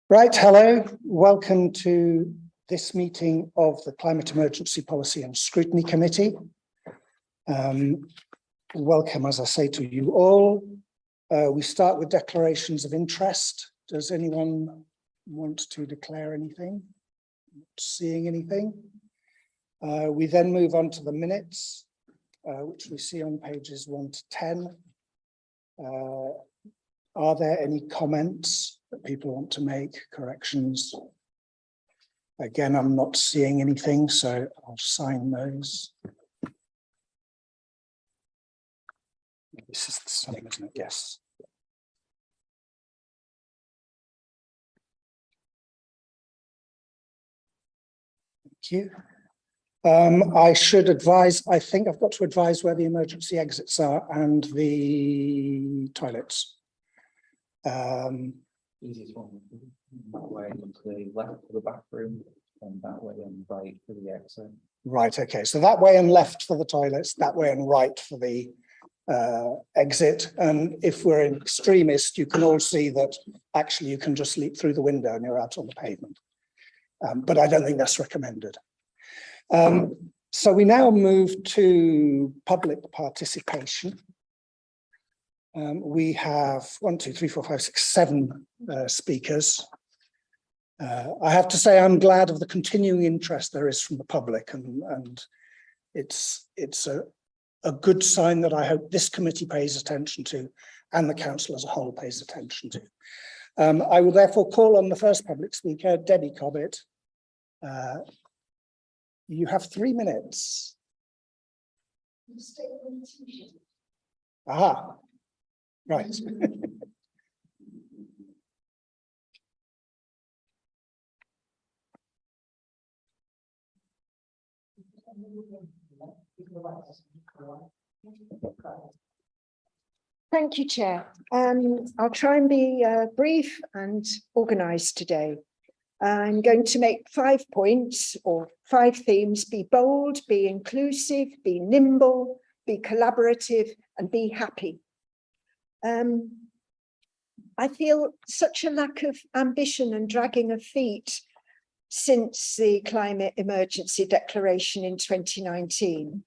Right, hello, welcome to this meeting of the Climate Emergency Policy and Scrutiny Committee. Welcome, as I say, to you all. We start with declarations of interest. Does anyone want to declare anything? Not seeing anything. We then move on to the minutes, which we see on pages 1 to 10. Are there any comments that people want to make, corrections? Again, I'm not seeing anything, so I'll sign those. This is the same, isn't it? Yes. Thank you. I should advise, I think I've got to advise where the emergency exits are and the toilets. Easiest one, that way to the left for the bathroom and that way and right for the exit. Right, okay, so that way and left for the toilets, that way and right for the exit. And if we're an extremist, you can all see that actually you can just leap through the window and you're out on the pavement. But I don't think that's recommended. So we now move to public participation. We have 7 speakers. I have to say I'm glad of the continuing interest there is from the public, and it's a good sign that I hope this committee pays attention to and the council as a whole pays attention to. I will therefore call on the first public speaker, Debbie Cobbett. You have 3 minutes. Aha. Right. Thank you, Chair. I'll try and be brief and organised today. I'm going to make 5 points or 5 themes: be bold, be inclusive, be nimble, be collaborative, and be happy. I feel such a lack of ambition and dragging of feet since the climate emergency declaration in 2019.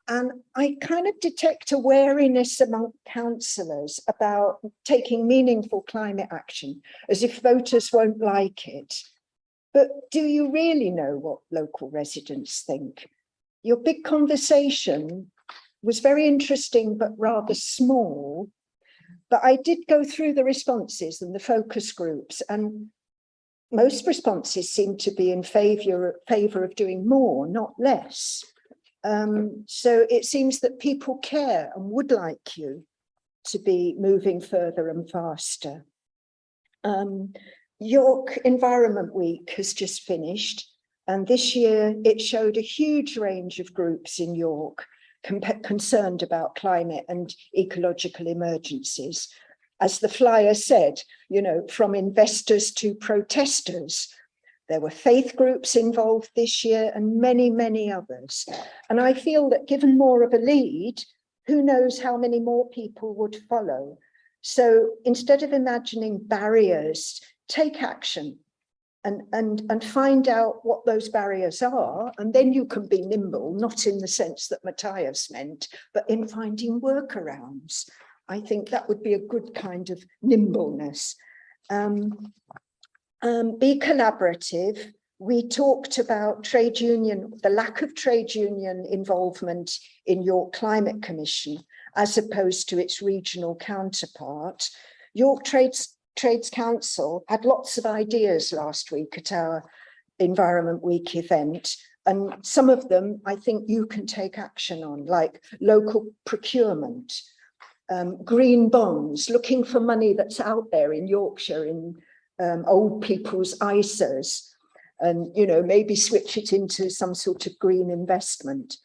And I kind of detect a wariness among councillors about taking meaningful climate action, as if voters won't like it. But do you really know what local residents think? Your big conversation was very interesting, but rather small. But I did go through the responses and the focus groups, and most responses seem to be in favour of doing more, not less. So it seems that people care and would like you to be moving further and faster. York Environment Week has just finished, and this year it showed a huge range of groups in York concerned about climate and ecological emergencies. As the flyer said, you know, from investors to protesters. There were faith groups involved this year and many, many others. And I feel that given more of a lead, who knows how many more people would follow. So instead of imagining barriers, take action and find out what those barriers are. And then you can be nimble, not in the sense that Matthias meant, but in finding workarounds. I think that would be a good kind of nimbleness. Be collaborative. We talked about trade union, the lack of trade union involvement in York Climate Commission, as opposed to its regional counterpart. York Trades Council had lots of ideas last week at our Environment Week event, and some of them I think you can take action on, like local procurement, green bonds, looking for money that's out there in Yorkshire in old people's ISAs, and maybe switch it into some sort of green investment.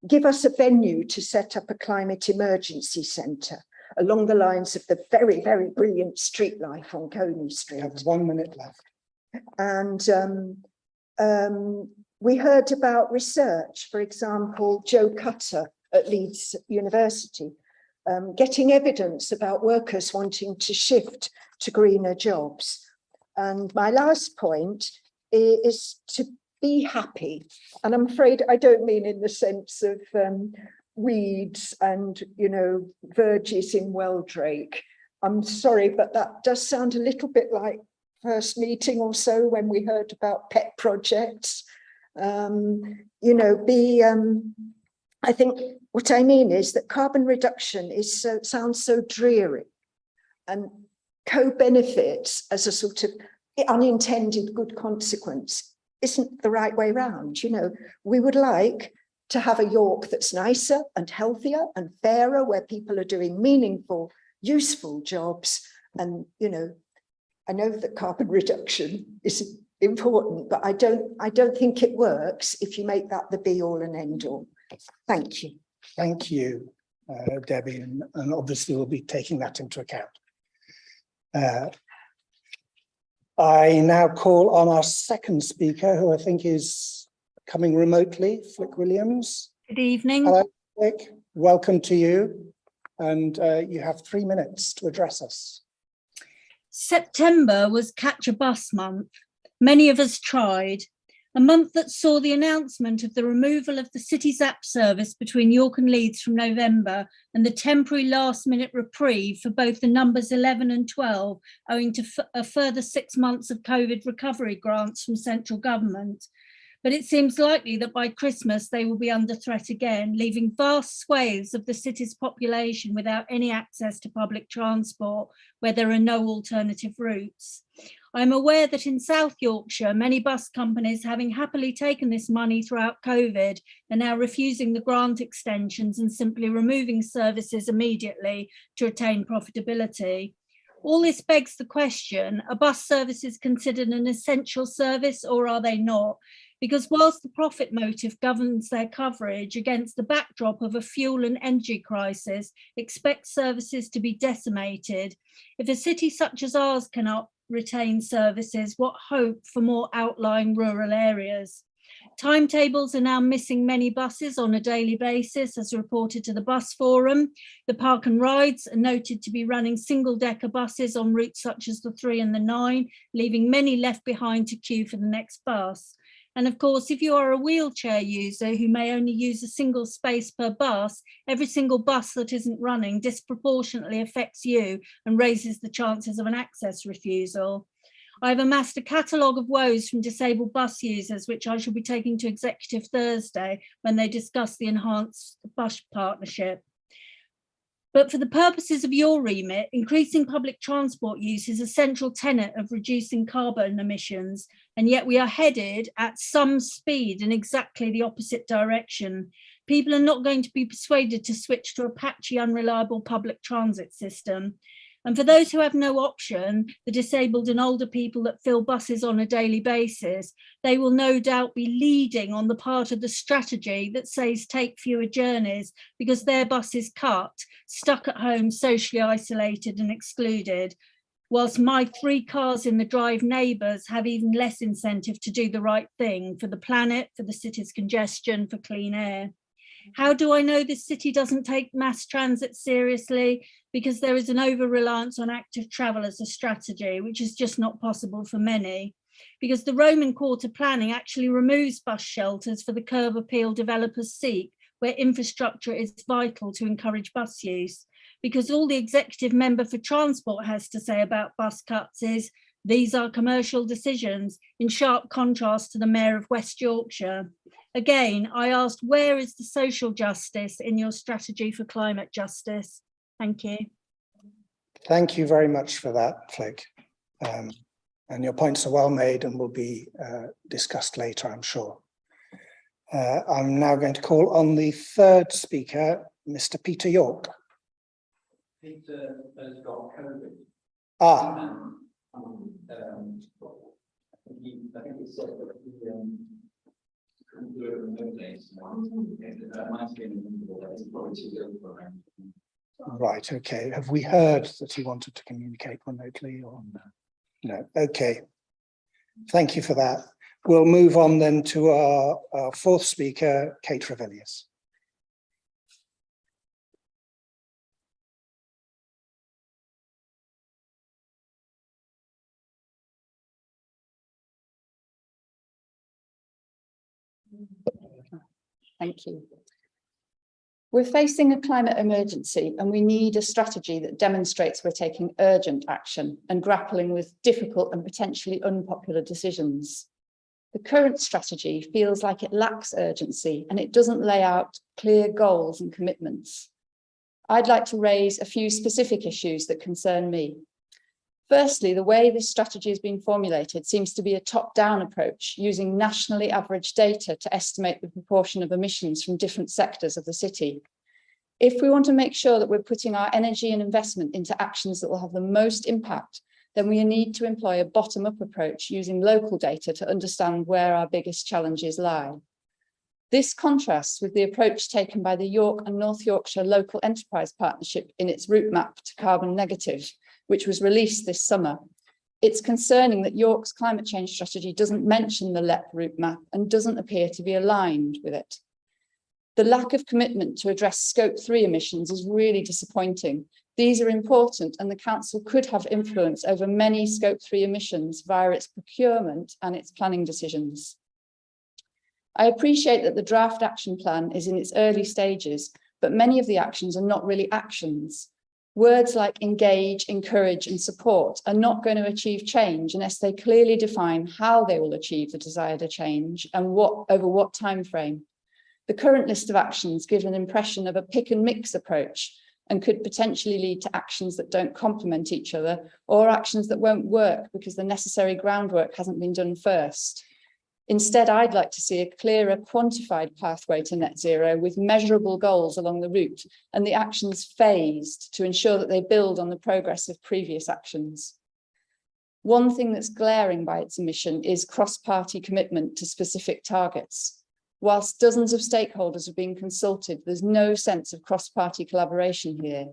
Give us a venue to set up a climate emergency centre along the lines of the very, very brilliant Street Life on Coney Street. We have 1 minute left. And we heard about research, for example, Joe Cutter at Leeds University getting evidence about workers wanting to shift to greener jobs. And my last point is to be happy. And I'm afraid I don't mean in the sense of weeds and, you know, verges in Weldrake. I'm sorry, but that does sound a little bit like first meeting or so when we heard about pet projects. You know, I think what I mean is that carbon reduction sounds so dreary, and co-benefits as a sort of unintended good consequence isn't the right way round. You know, we would like to have a York that's nicer and healthier and fairer, where people are doing meaningful, useful jobs. And, you know, I know that carbon reduction is important, but I don't think it works if you make that the be all and end all. Thank you. Thank you, Debbie, and obviously we'll be taking that into account. I now call on our second speaker, who I think is coming remotely, Flick Williams. Good evening. Hello, Flick. Welcome to you. And you have 3 minutes to address us. September was Catch a Bus month. Many of us tried. A month that saw the announcement of the removal of the city's app service between York and Leeds from November, and the temporary last-minute reprieve for both the numbers 11 and 12, owing to a further 6 months of COVID recovery grants from central government. But it seems likely that by Christmas they will be under threat again, leaving vast swathes of the city's population without any access to public transport, where there are no alternative routes. I'm aware that in South Yorkshire, many bus companies, having happily taken this money throughout COVID, are now refusing the grant extensions and simply removing services immediately to attain profitability. All this begs the question, are bus services considered an essential service, or are they not? Because whilst the profit motive governs their coverage against the backdrop of a fuel and energy crisis, expect services to be decimated. If a city such as ours cannot retain services, what hope for more outlying rural areas? Timetables are now missing many buses on a daily basis, as reported to the Bus Forum. The Park and Rides are noted to be running single-decker buses on routes such as the 3 and the 9, leaving many left behind to queue for the next bus. And of course, if you are a wheelchair user who may only use a single space per bus, every single bus that isn't running disproportionately affects you and raises the chances of an access refusal. I've amassed a catalogue of woes from disabled bus users, which I shall be taking to Executive Thursday when they discuss the enhanced bus partnership. But for the purposes of your remit, increasing public transport use is a central tenet of reducing carbon emissions, and yet we are headed at some speed in exactly the opposite direction. People are not going to be persuaded to switch to a patchy, unreliable public transit system. And for those who have no option, the disabled and older people that fill buses on a daily basis, they will no doubt be leading on the part of the strategy that says take fewer journeys, because their bus is cut, stuck at home, socially isolated and excluded, whilst my 3 cars in the drive neighbours have even less incentive to do the right thing for the planet, for the city's congestion, for clean air. How do I know this city doesn't take mass transit seriously? Because there is an over-reliance on active travel as a strategy, which is just not possible for many. Because the Roman Quarter planning actually removes bus shelters for the curb appeal developers seek, where infrastructure is vital to encourage bus use. Because all the executive member for transport has to say about bus cuts is, these are commercial decisions, in sharp contrast to the Mayor of West Yorkshire. Again, I asked, where is the social justice in your strategy for climate justice? Thank you. Thank you very much for that, Flick. And your points are well made and will be discussed later, I'm sure. I'm now going to call on the third speaker, Mr. Peter York. Peter has got COVID. I think he said that he couldn't do it remotely. Right, okay. Have we heard that he wanted to communicate remotely or no? Okay. Thank you for that. We'll move on then to our fourth speaker, Kate Revelius. Thank you. We're facing a climate emergency and we need a strategy that demonstrates we're taking urgent action and grappling with difficult and potentially unpopular decisions. The current strategy feels like it lacks urgency and it doesn't lay out clear goals and commitments. I'd like to raise a few specific issues that concern me. Firstly, the way this strategy has been formulated seems to be a top-down approach, using nationally averaged data to estimate the proportion of emissions from different sectors of the city. If we want to make sure that we're putting our energy and investment into actions that will have the most impact, then we need to employ a bottom-up approach using local data to understand where our biggest challenges lie. This contrasts with the approach taken by the York and North Yorkshire Local Enterprise Partnership in its route map to carbon negative, which was released this summer. It's concerning that York's climate change strategy doesn't mention the LEP route map and doesn't appear to be aligned with it. The lack of commitment to address Scope 3 emissions is really disappointing. These are important and the council could have influence over many Scope 3 emissions via its procurement and its planning decisions. I appreciate that the draft action plan is in its early stages, but many of the actions are not really actions. Words like engage, encourage, and support are not going to achieve change unless they clearly define how they will achieve the desired change and over what time frame. The current list of actions give an impression of a pick and mix approach and could potentially lead to actions that don't complement each other or actions that won't work because the necessary groundwork hasn't been done first. Instead, I'd like to see a clearer quantified pathway to net zero with measurable goals along the route and the actions phased to ensure that they build on the progress of previous actions. One thing that's glaring by its omission is cross-party commitment to specific targets. Whilst dozens of stakeholders have been consulted, there's no sense of cross-party collaboration here.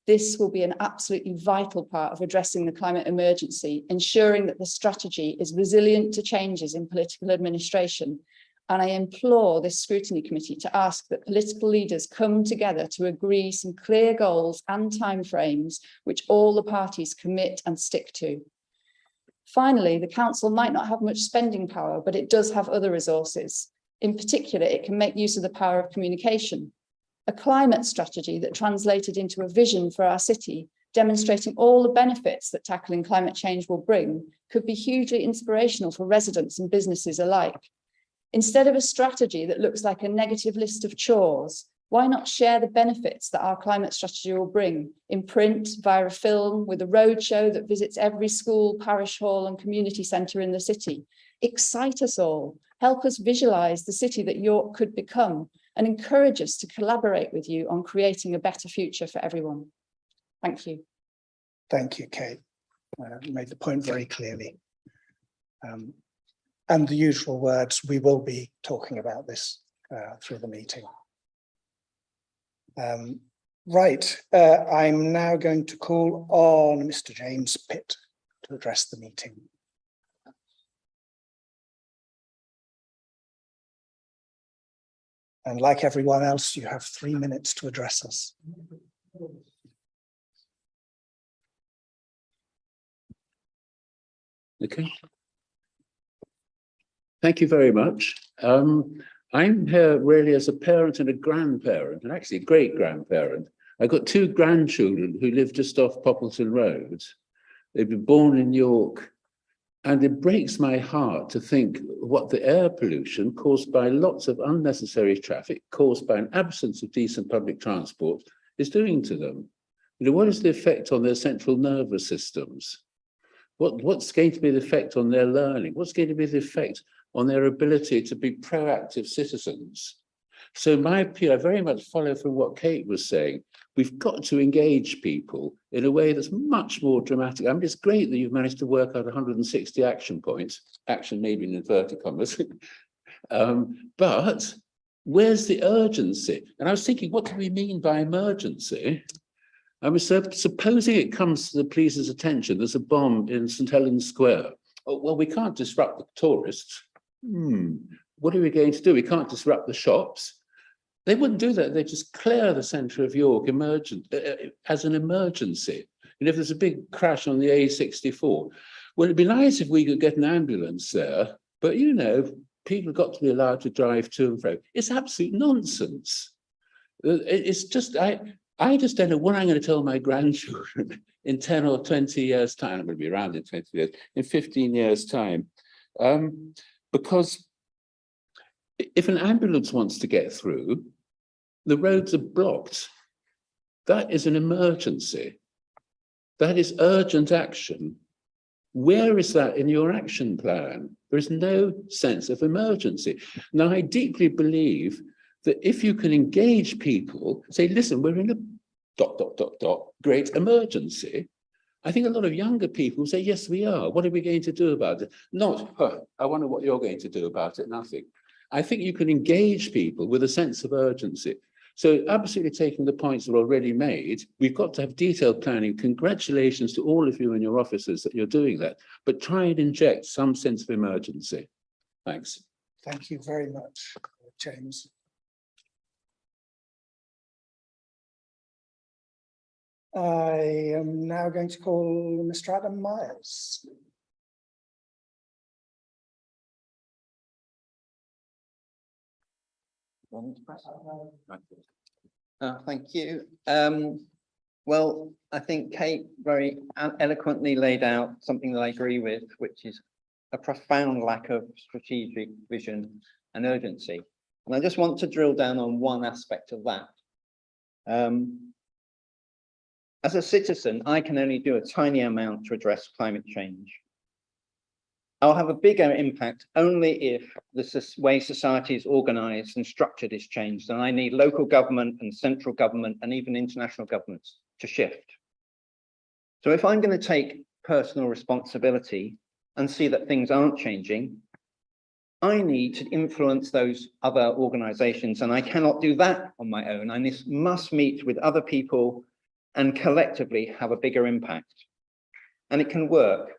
This will be an absolutely vital part of addressing the climate emergency, ensuring that the strategy is resilient to changes in political administration. And I implore this scrutiny committee to ask that political leaders come together to agree some clear goals and timeframes which all the parties commit and stick to. Finally, the council might not have much spending power, but it does have other resources. In particular, it can make use of the power of communication. A climate strategy that translated into a vision for our city, demonstrating all the benefits that tackling climate change will bring, could be hugely inspirational for residents and businesses alike. Instead of a strategy that looks like a negative list of chores, why not share the benefits that our climate strategy will bring in print, via a film, with a roadshow that visits every school, parish hall and community centre in the city? Excite us all, help us visualise the city that York could become, and encourage us to collaborate with you on creating a better future for everyone. Thank you. Thank you, Kate. You made the point very clearly. And the usual words, we will be talking about this through the meeting. Right, I'm now going to call on Mr. James Pitt to address the meeting. And like everyone else, you have 3 minutes to address us. Okay. Thank you very much. I'm here really as a parent and a grandparent, and actually a great-grandparent. I've got 2 grandchildren who live just off Poppleton Road. They've been born in York, and it breaks my heart to think what the air pollution caused by lots of unnecessary traffic, caused by an absence of decent public transport, is doing to them. You know, what is the effect on their central nervous systems? What's going to be the effect on their learning? What's going to be the effect on their ability to be proactive citizens? So my appeal, I very much follow from what Kate was saying. We've got to engage people in a way that's much more dramatic. I mean, it's great that you've managed to work out 160 action points, action maybe in inverted commas, but where's the urgency? And I was thinking, what do we mean by emergency? I mean, supposing it comes to the police's attention, there's a bomb in St. Helens Square. Oh, well, we can't disrupt the tourists. What are we going to do? We can't disrupt the shops. They wouldn't do that. They just clear the centre of York as an emergency. And if there's a big crash on the A64, well, it'd be nice if we could get an ambulance there. But, you know, people have got to be allowed to drive to and fro. It's absolute nonsense. It's just, I just don't know what I'm going to tell my grandchildren in 10 or 20 years' time. I'm going to be around in 20 years, in 15 years' time. Because if an ambulance wants to get through, the roads are blocked. That is an emergency. That is urgent action. Where is that in your action plan? There is no sense of emergency. Now, I deeply believe that if you can engage people, say, listen, we're in a ... great emergency. I think a lot of younger people say, yes, we are. What are we going to do about it? Not, I wonder what you're going to do about it, nothing. I think you can engage people with a sense of urgency. So absolutely taking the points that are already made, we've got to have detailed planning. Congratulations to all of you and your officers that you're doing that, but try and inject some sense of emergency. Thanks. Thank you very much, James. I am now going to call Mr. Adam Myers. Thank you. Well, I think Kate very eloquently laid out something that I agree with, which is a profound lack of strategic vision and urgency. And I just want to drill down on one aspect of that. As a citizen, I can only do a tiny amount to address climate change. I'll have a bigger impact only if the way society is organized and structured is changed. And I need local government and central government and even international governments to shift. So if I'm going to take personal responsibility and see that things aren't changing, I need to influence those other organizations. And I cannot do that on my own. I must meet with other people and collectively have a bigger impact. And it can work.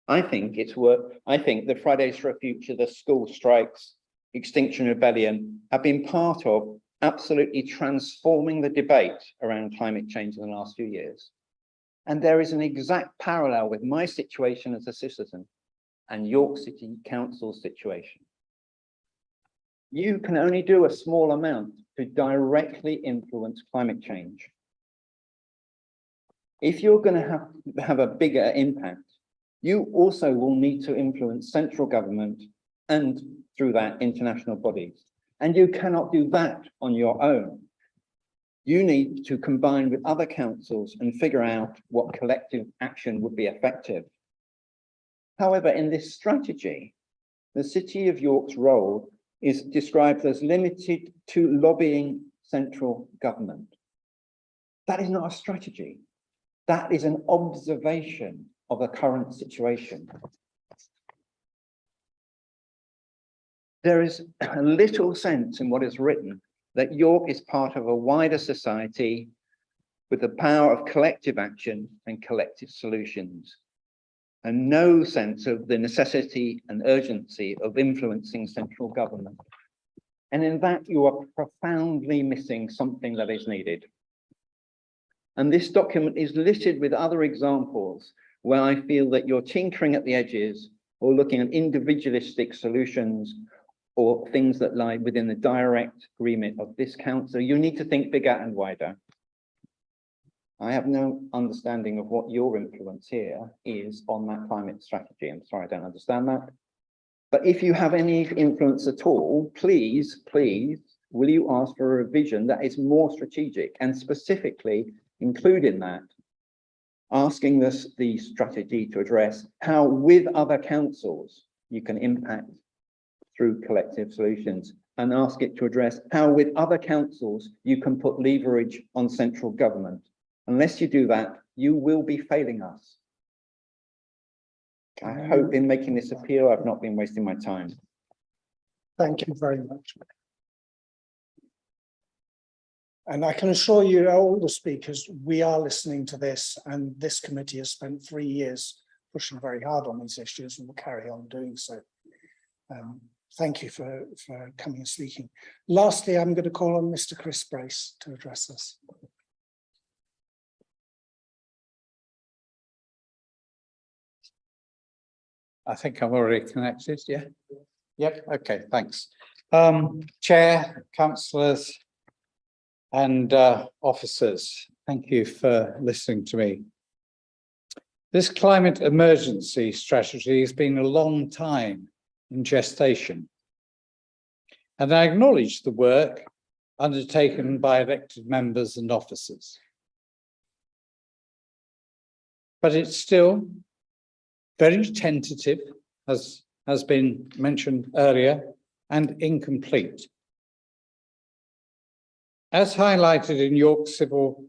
I think it's work. I think the Fridays for a Future, the school strikes, Extinction Rebellion have been part of absolutely transforming the debate around climate change in the last few years. And there is an exact parallel with my situation as a citizen and York City Council's situation. You can only do a small amount to directly influence climate change. If you're going to have a bigger impact, you also will need to influence central government and through that international bodies. And you cannot do that on your own. You need to combine with other councils and figure out what collective action would be effective. However, in this strategy, the City of York's role is described as limited to lobbying central government. That is not a strategy. That is an observation of the current situation. There is a little sense in what is written that York is part of a wider society with the power of collective action and collective solutions, and no sense of the necessity and urgency of influencing central government. And in that, you are profoundly missing something that is needed. And this document is littered with other examples where I feel that you're tinkering at the edges or looking at individualistic solutions or things that lie within the direct remit of this council. You need to think bigger and wider. I have no understanding of what your influence here is on that climate strategy. I'm sorry, I don't understand that. But if you have any influence at all, please, will you ask for a revision that is more strategic and specifically include in that asking the strategy to address how with other councils you can impact through collective solutions, and ask it to address how with other councils you can put leverage on central government. Unless you do that, you will be failing us. I hope in making this appeal, I've not been wasting my time. Thank you very much. And I can assure you, all the speakers, we are listening to this, and this committee has spent 3 years pushing very hard on these issues and will carry on doing so. Thank you for coming and speaking. Lastly, I'm going to call on Mr. Chris Brace to address us. I think I'm already connected, yeah. Yep, okay, thanks. Chair, councillors and officers, thank you for listening to me. This climate emergency strategy has been a long time in gestation. And I acknowledge the work undertaken by elected members and officers. But it's still very tentative, as has been mentioned earlier, and incomplete. As highlighted in York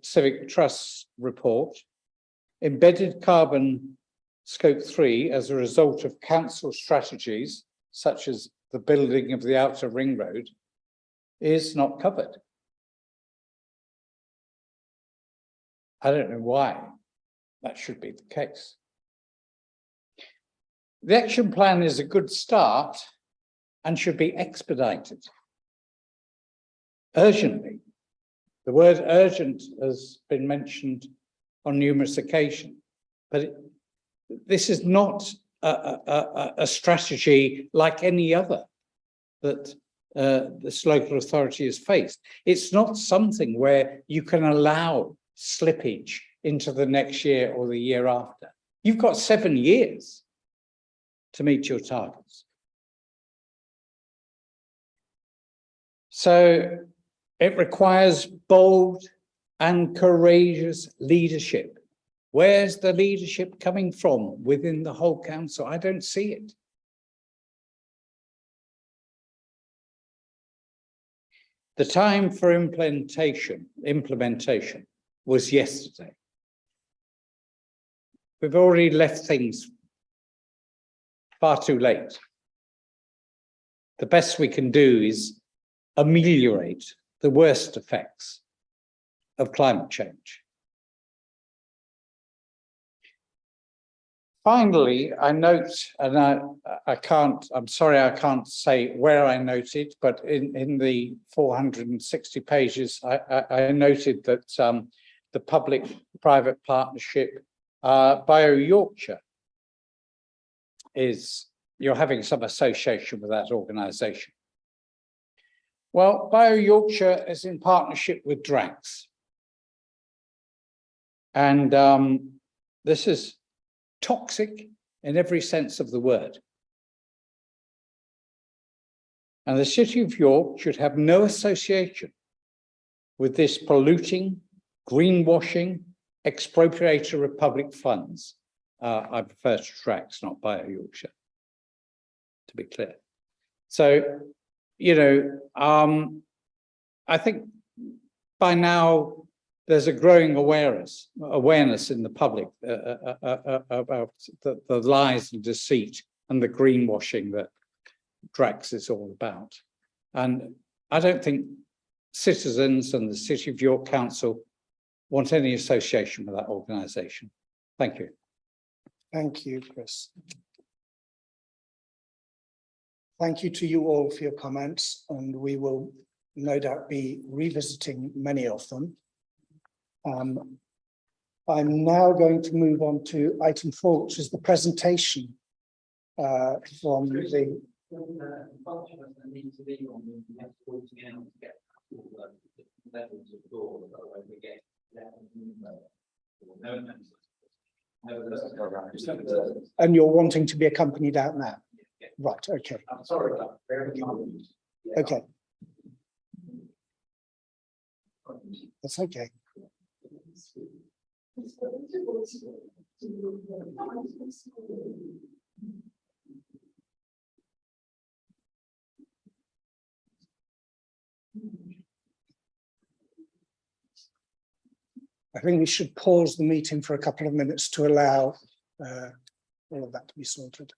Civic Trust's report, embedded carbon scope 3 as a result of council strategies, such as the building of the outer ring road, is not covered. I don't know why that should be the case. The action plan is a good start and should be expedited urgently. The word urgent has been mentioned on numerous occasions, but this is not a strategy like any other that this local authority has faced. It's not something where you can allow slippage into the next year or the year after. You've got 7 years to meet your targets. So it requires bold and courageous leadership. Where's the leadership coming from within the whole council? I don't see it. The time for implementation was yesterday. We've already left things far too late. The best we can do is ameliorate the worst effects of climate change. Finally, I note, and I'm sorry I can't say where I noted, but in the 460 pages, I noted that the public-private partnership, Bio Yorkshire, you're having some association with that organisation. Well, Bio Yorkshire is in partnership with Drax. And this is toxic in every sense of the word. And the City of York should have no association with this polluting, greenwashing, expropriator of public funds. I prefer to Drax, not Bio Yorkshire, to be clear. So, you know, I think by now there's a growing awareness in the public about the lies and deceit and the greenwashing that Drax is all about. And I don't think citizens and the City of York Council want any association with that organisation. Thank you. Thank you, Chris. Thank you to you all for your comments, and we will no doubt be revisiting many of them. I'm now going to move on to item 4, which is the presentation from the and you're wanting to be accompanied out now. Right, okay. I'm sorry. Okay. That's okay. I think we should pause the meeting for a couple of minutes to allow all of that to be sorted.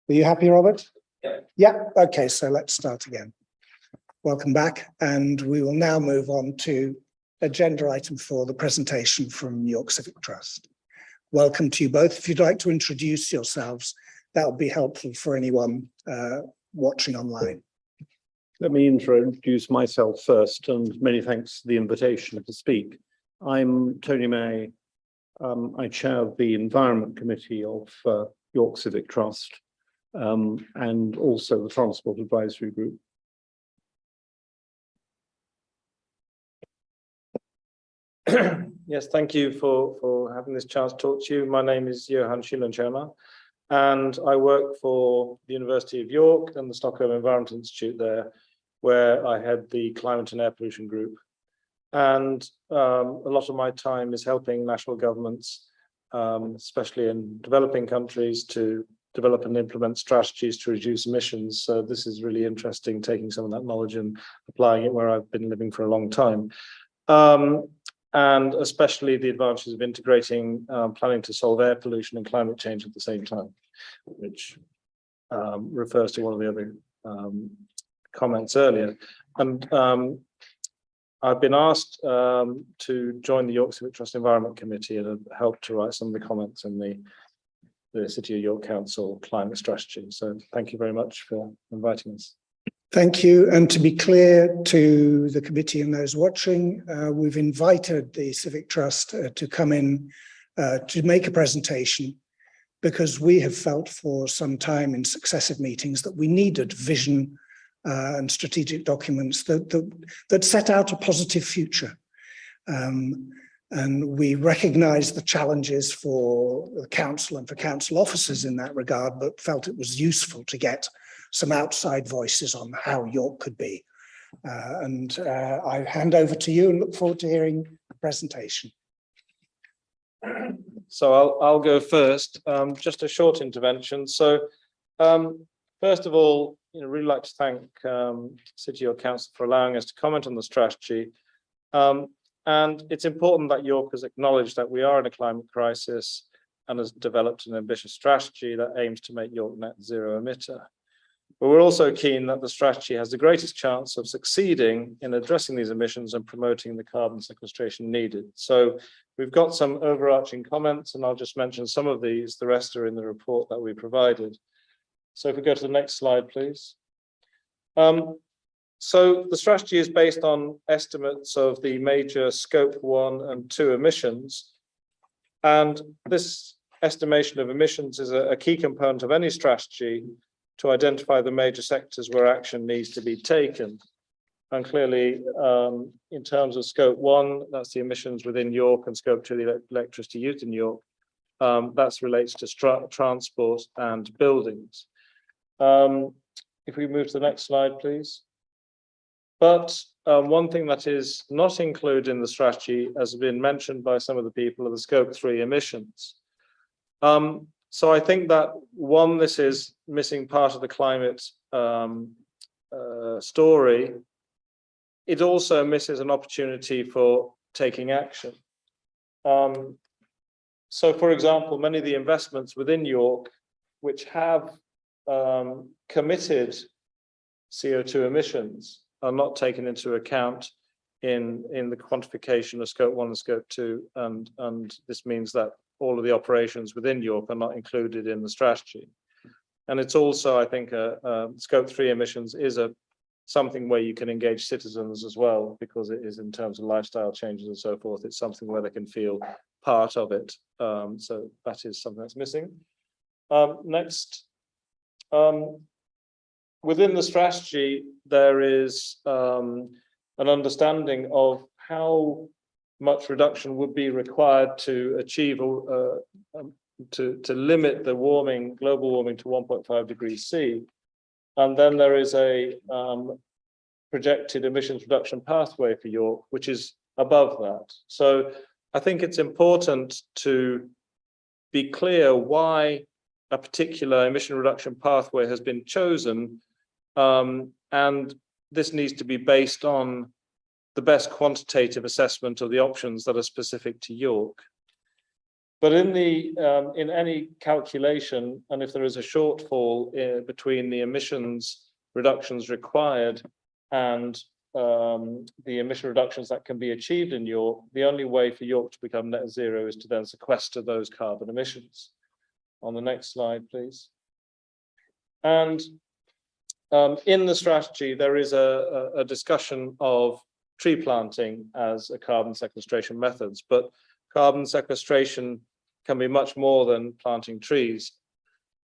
Are you happy, Robert? Yeah. Yeah, okay, so let's start again. Welcome back, and we will now move on to agenda item 4, the presentation from York Civic Trust. Welcome to you both. If you'd like to introduce yourselves, that would be helpful for anyone watching online. Let me introduce myself first, and many thanks for the invitation to speak. I'm Tony May. I chair the Environment Committee of York Civic Trust, and also the Transport Advisory Group. Yes, thank you for having this chance to talk to you. My name is Johan Schillenschirmer, and I work for the University of York and the Stockholm Environment Institute there, where I head the Climate and Air Pollution Group. And a lot of my time is helping national governments, especially in developing countries, to develop and implement strategies to reduce emissions. So this is really interesting, taking some of that knowledge and applying it where I've been living for a long time. And especially the advantages of integrating planning to solve air pollution and climate change at the same time, which refers to one of the other comments earlier. And I've been asked to join the York Civic Trust Environment Committee and have helped to write some of the comments in the City of York Council climate strategy. So thank you very much for inviting us. Thank you. And to be clear to the committee and those watching, we've invited the Civic Trust to come in to make a presentation, because we have felt for some time in successive meetings that we needed vision and strategic documents that set out a positive future. And we recognise the challenges for the council and for council officers in that regard, but felt it was useful to get some outside voices on how York could be. I hand over to you and look forward to hearing the presentation. So I'll go first, just a short intervention. So first of all, really like to thank City York Council for allowing us to comment on the strategy. And it's important that York has acknowledged that we are in a climate crisis and has developed an ambitious strategy that aims to make York net zero emitter. But we're also keen that the strategy has the greatest chance of succeeding in addressing these emissions and promoting the carbon sequestration needed. So we've got some overarching comments, and I'll just mention some of these. The rest are in the report that we provided. So if we go to the next slide, please. So the strategy is based on estimates of the major scope 1 and 2 emissions. And this estimation of emissions is a key component of any strategy to identify the major sectors where action needs to be taken. And clearly, in terms of scope 1, that's the emissions within York, and scope 2, the electricity used in York. That relates to transport and buildings. If we move to the next slide, please. But one thing that is not included in the strategy, as has been mentioned by some of the people, are the scope 3 emissions. So I think that, one, this is missing part of the climate story. It also misses an opportunity for taking action. So, for example, many of the investments within York, which have committed CO2 emissions, are not taken into account in the quantification of scope 1 and scope 2, and this means that all of the operations within York are not included in the strategy. And it's also, I think, scope 3 emissions is something where you can engage citizens as well, because it is in terms of lifestyle changes and so forth. It's something where they can feel part of it. So that is something that's missing. Next. Within the strategy, there is an understanding of how much reduction would be required to achieve to limit the global warming to 1.5 degrees C. And then there is a projected emissions reduction pathway for York, which is above that. So I think it's important to be clear why a particular emission reduction pathway has been chosen. And this needs to be based on the best quantitative assessment of the options that are specific to York. But in any calculation, and if there is a shortfall between the emissions reductions required and the emission reductions that can be achieved in York, the only way for York to become net zero is to then sequester those carbon emissions. On the next slide, please. And in the strategy, there is a discussion of tree planting as a carbon sequestration methods, but carbon sequestration can be much more than planting trees.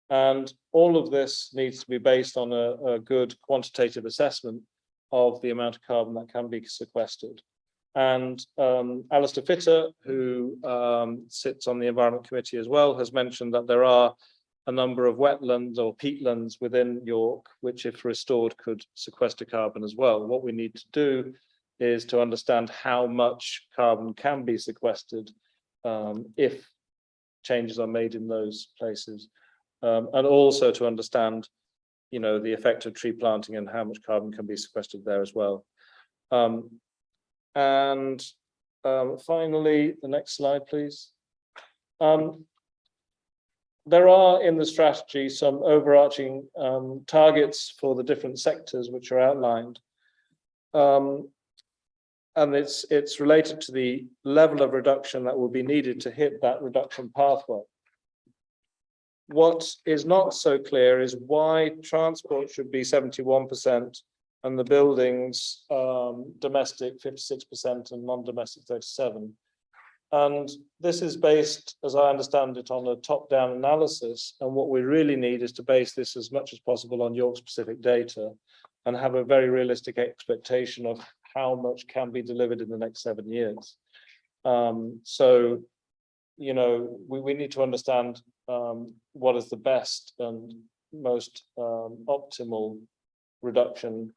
And all of this needs to be based on a good quantitative assessment of the amount of carbon that can be sequestered. And Alistair Fitter, who sits on the Environment Committee as well, has mentioned that there are a number of wetlands or peatlands within York, which if restored could sequester carbon as well. What we need to do is to understand how much carbon can be sequestered if changes are made in those places. And also to understand, you know, the effect of tree planting and how much carbon can be sequestered there as well. Finally, the next slide, please. There are in the strategy some overarching targets for the different sectors which are outlined. And it's related to the level of reduction that will be needed to hit that reduction pathway. What is not so clear is why transport should be 71% and the buildings domestic 56% and non-domestic 37%. And this is based, as I understand it, on a top-down analysis. And what we really need is to base this as much as possible on York-specific data and have a very realistic expectation of how much can be delivered in the next 7 years. So, you know, we need to understand what is the best and most optimal reduction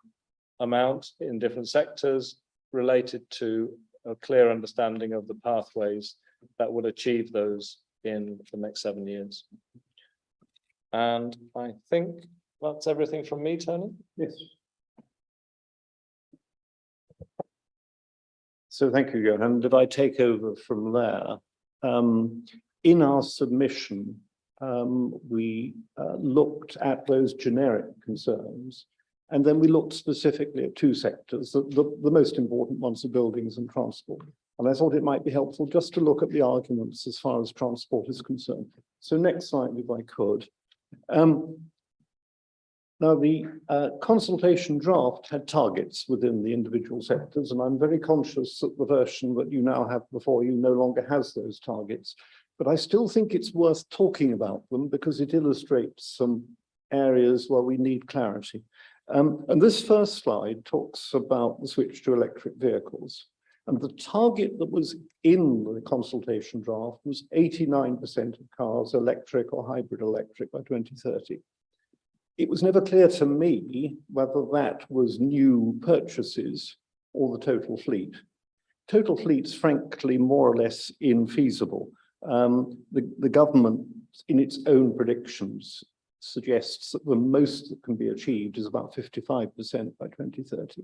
amount in different sectors related to a clear understanding of the pathways that would achieve those in the next 7 years. And I think that's everything from me, Tony. Yes. So thank you, Johan. And if I take over from there, in our submission, we looked at those generic concerns, and then we looked specifically at two sectors. The most important ones are buildings and transport. And I thought it might be helpful just to look at the arguments as far as transport is concerned. So next slide, if I could. Now, the consultation draft had targets within the individual sectors, and I'm very conscious that the version that you now have before you no longer has those targets. But I still think it's worth talking about them because it illustrates some areas where we need clarity. And this first slide talks about the switch to electric vehicles. And the target that was in the consultation draft was 89% of cars electric or hybrid electric by 2030. It was never clear to me whether that was new purchases or the total fleet. Total fleet's frankly more or less infeasible. The government, in its own predictions, suggests that the most that can be achieved is about 55% by 2030.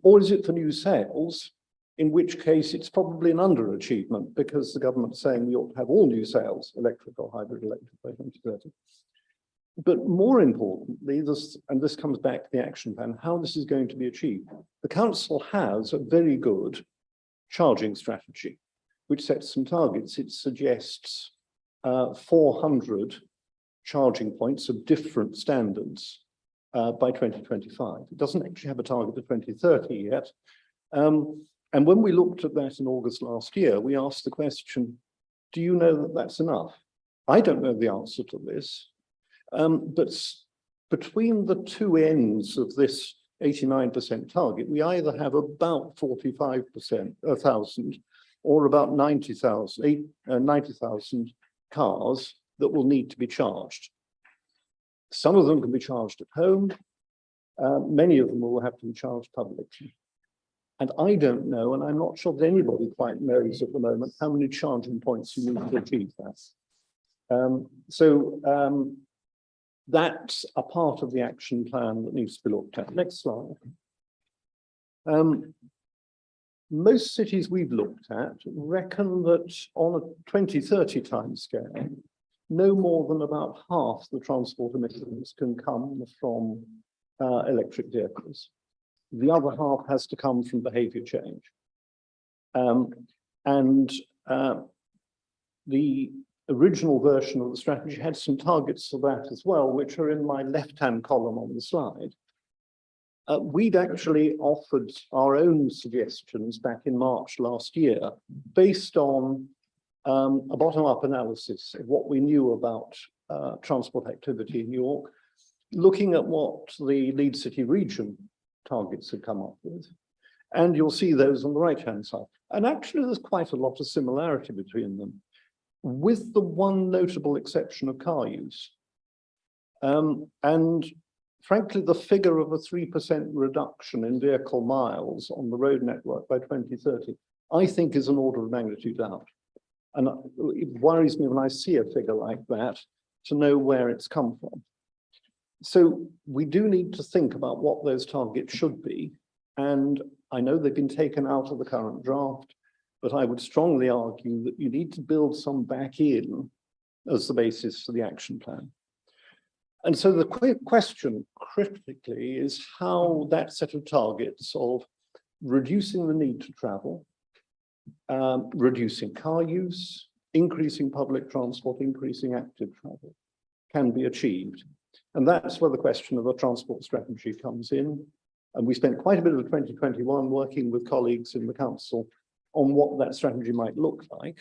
Or is it for new sales, in which case it's probably an underachievement because the government's saying we ought to have all new sales, electric or hybrid electric by 2030. But more importantly, this comes back to the action plan, how this is going to be achieved. The council has a very good charging strategy, which sets some targets. It suggests 400 charging points of different standards by 2025. It doesn't actually have a target of 2030 yet. And when we looked at that in August last year, we asked the question, do you know that that's enough? I don't know the answer to this. But between the two ends of this 89% target, we either have about 45,000 or about 90,000 cars that will need to be charged. Some of them can be charged at home. Many of them will have to be charged publicly. And I don't know, and I'm not sure that anybody quite knows at the moment, how many charging points you need to achieve that. That's a part of the action plan that needs to be looked at. Next slide. most cities we've looked at reckon that on a 2030 timescale, no more than about half the transport emissions can come from electric vehicles. The other half has to come from behavior change. The original version of the strategy had some targets for that as well, which are in my left-hand column on the slide. We'd actually offered our own suggestions back in March last year, based on a bottom-up analysis of what we knew about transport activity in York, looking at what the Leeds City region targets had come up with. And you'll see those on the right-hand side. And actually, there's quite a lot of similarity between them, with the one notable exception of car use. And frankly, the figure of a 3% reduction in vehicle miles on the road network by 2030, I think is an order of magnitude out. And it worries me when I see a figure like that to know where it's come from. So we do need to think about what those targets should be. And I know they've been taken out of the current draft, but I would strongly argue that you need to build some back in as the basis for the action plan. And so the question critically is how that set of targets of reducing the need to travel, reducing car use, increasing public transport, increasing active travel can be achieved. And that's where the question of a transport strategy comes in. And we spent quite a bit of 2021 working with colleagues in the council on what that strategy might look like,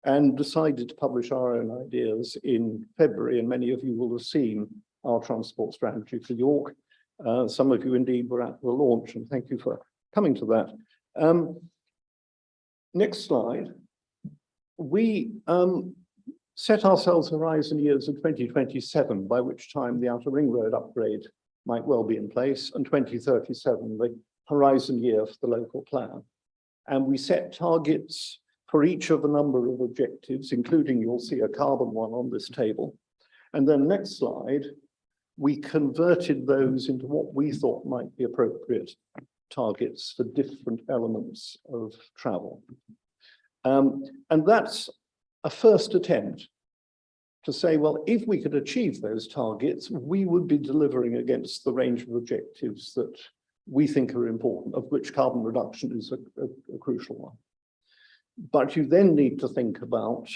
and decided to publish our own ideas in February. And many of you will have seen our transport strategy for York. Some of you indeed were at the launch, and thank you for coming to that. Next slide. We set ourselves horizon years of 2027, by which time the Outer Ring Road upgrade might well be in place, and 2037, the horizon year for the local plan. And we set targets for each of a number of objectives, including, you'll see a carbon one on this table. And then next slide, we converted those into what we thought might be appropriate targets for different elements of travel. And that's a first attempt to say, well, if we could achieve those targets, we would be delivering against the range of objectives that we think are important, of which carbon reduction is a crucial one. But you then need to think about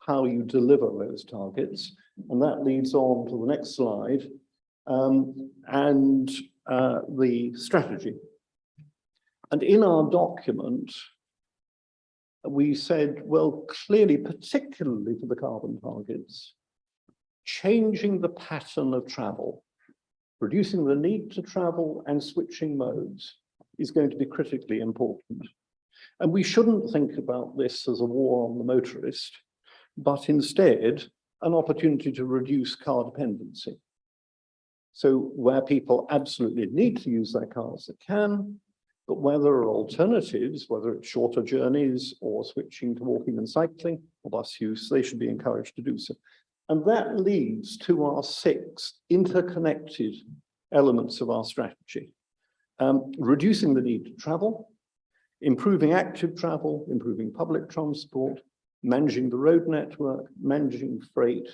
how you deliver those targets. And that leads on to the next slide, and the strategy. And in our document, we said, well, clearly, particularly for the carbon targets, changing the pattern of travel, reducing the need to travel and switching modes is going to be critically important. And we shouldn't think about this as a war on the motorist, but instead an opportunity to reduce car dependency. So where people absolutely need to use their cars, they can, but where there are alternatives, whether it's shorter journeys or switching to walking and cycling or bus use, they should be encouraged to do so. And that leads to our 6 interconnected elements of our strategy. Reducing the need to travel, improving active travel, improving public transport, managing the road network, managing freight,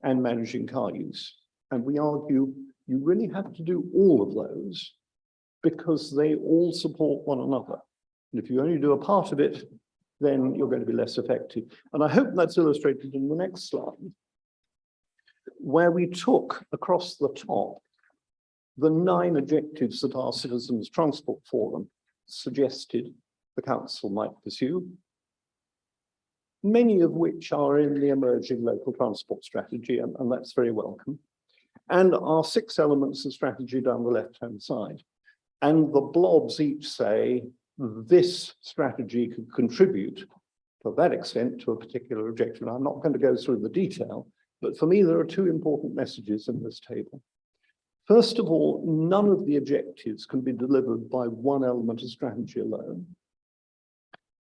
and managing car use. And we argue you really have to do all of those because they all support one another. And if you only do a part of it, then you're going to be less effective. And I hope that's illustrated in the next slide, where we took across the top the 9 objectives that our Citizens Transport Forum suggested the council might pursue, many of which are in the emerging local transport strategy, and that's very welcome. And our 6 elements of strategy down the left-hand side. And the blobs each say this strategy could contribute to that extent to a particular objective. I'm not going to go through the detail, but for me, there are 2 important messages in this table. First of all, none of the objectives can be delivered by one element of strategy alone.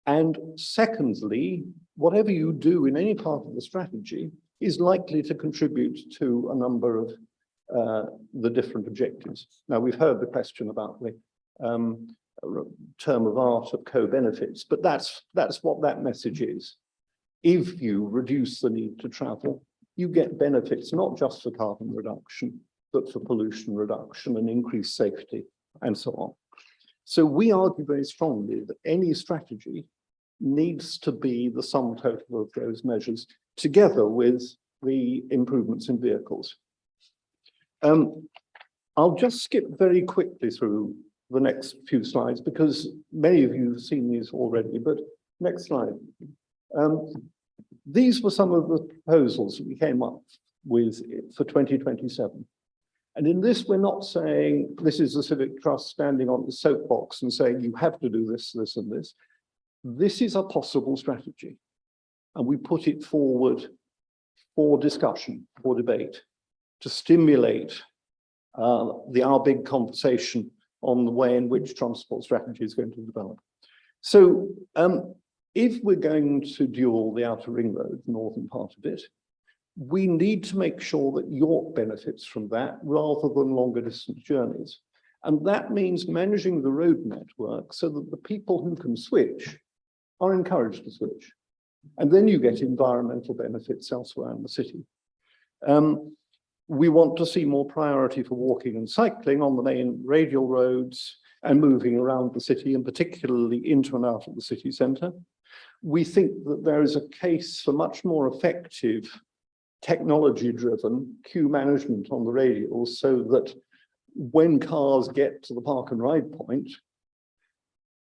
And secondly, whatever you do in any part of the strategy is likely to contribute to a number of the different objectives. Now, we've heard the question about the term of art of co-benefits, but that's what that message is. If you reduce the need to travel, you get benefits, not just for carbon reduction, but for pollution reduction and increased safety and so on. So we argue very strongly that any strategy needs to be the sum total of those measures together with the improvements in vehicles. I'll just skip very quickly through the next few slides because many of you have seen these already, but next slide. These were some of the proposals that we came up with for 2027. And in this, we're not saying this is the Civic Trust standing on the soapbox and saying you have to do this, this, and this. This is a possible strategy. And we put it forward for discussion, for debate, to stimulate our big conversation on the way in which transport strategy is going to develop. So if we're going to dual the outer ring road, the northern part of it, we need to make sure that York benefits from that rather than longer distance journeys. And that means managing the road network so that the people who can switch are encouraged to switch. And then you get environmental benefits elsewhere in the city. We want to see more priority for walking and cycling on the main radial roads and moving around the city, and particularly into and out of the city centre. We think that there is a case for much more effective technology-driven queue management on the radials so that when cars get to the park and ride point,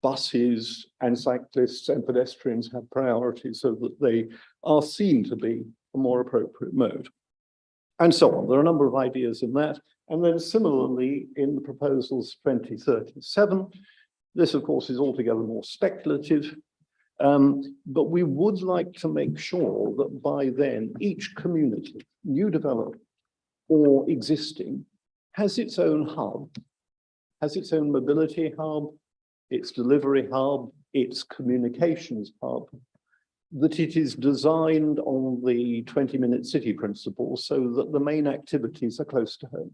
buses and cyclists and pedestrians have priority so that they are seen to be a more appropriate mode. And so on. There are a number of ideas in that. And then similarly, in the proposals 2037, this, of course, is altogether more speculative. But we would like to make sure that by then, each community, new development or existing, has its own hub, has its own mobility hub, its delivery hub, its communications hub, that it is designed on the 20-minute city principle so that the main activities are close to home.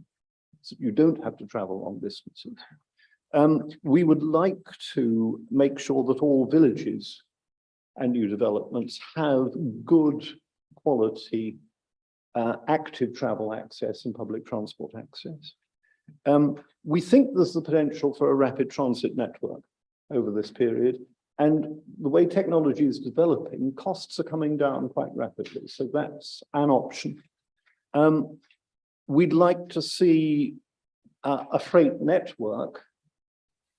So you don't have to travel long distances. We would like to make sure that all villages and new developments have good quality active travel access and public transport access. We think there's the potential for a rapid transit network over this period. And the way technology is developing, costs are coming down quite rapidly. So that's an option. We'd like to see a freight network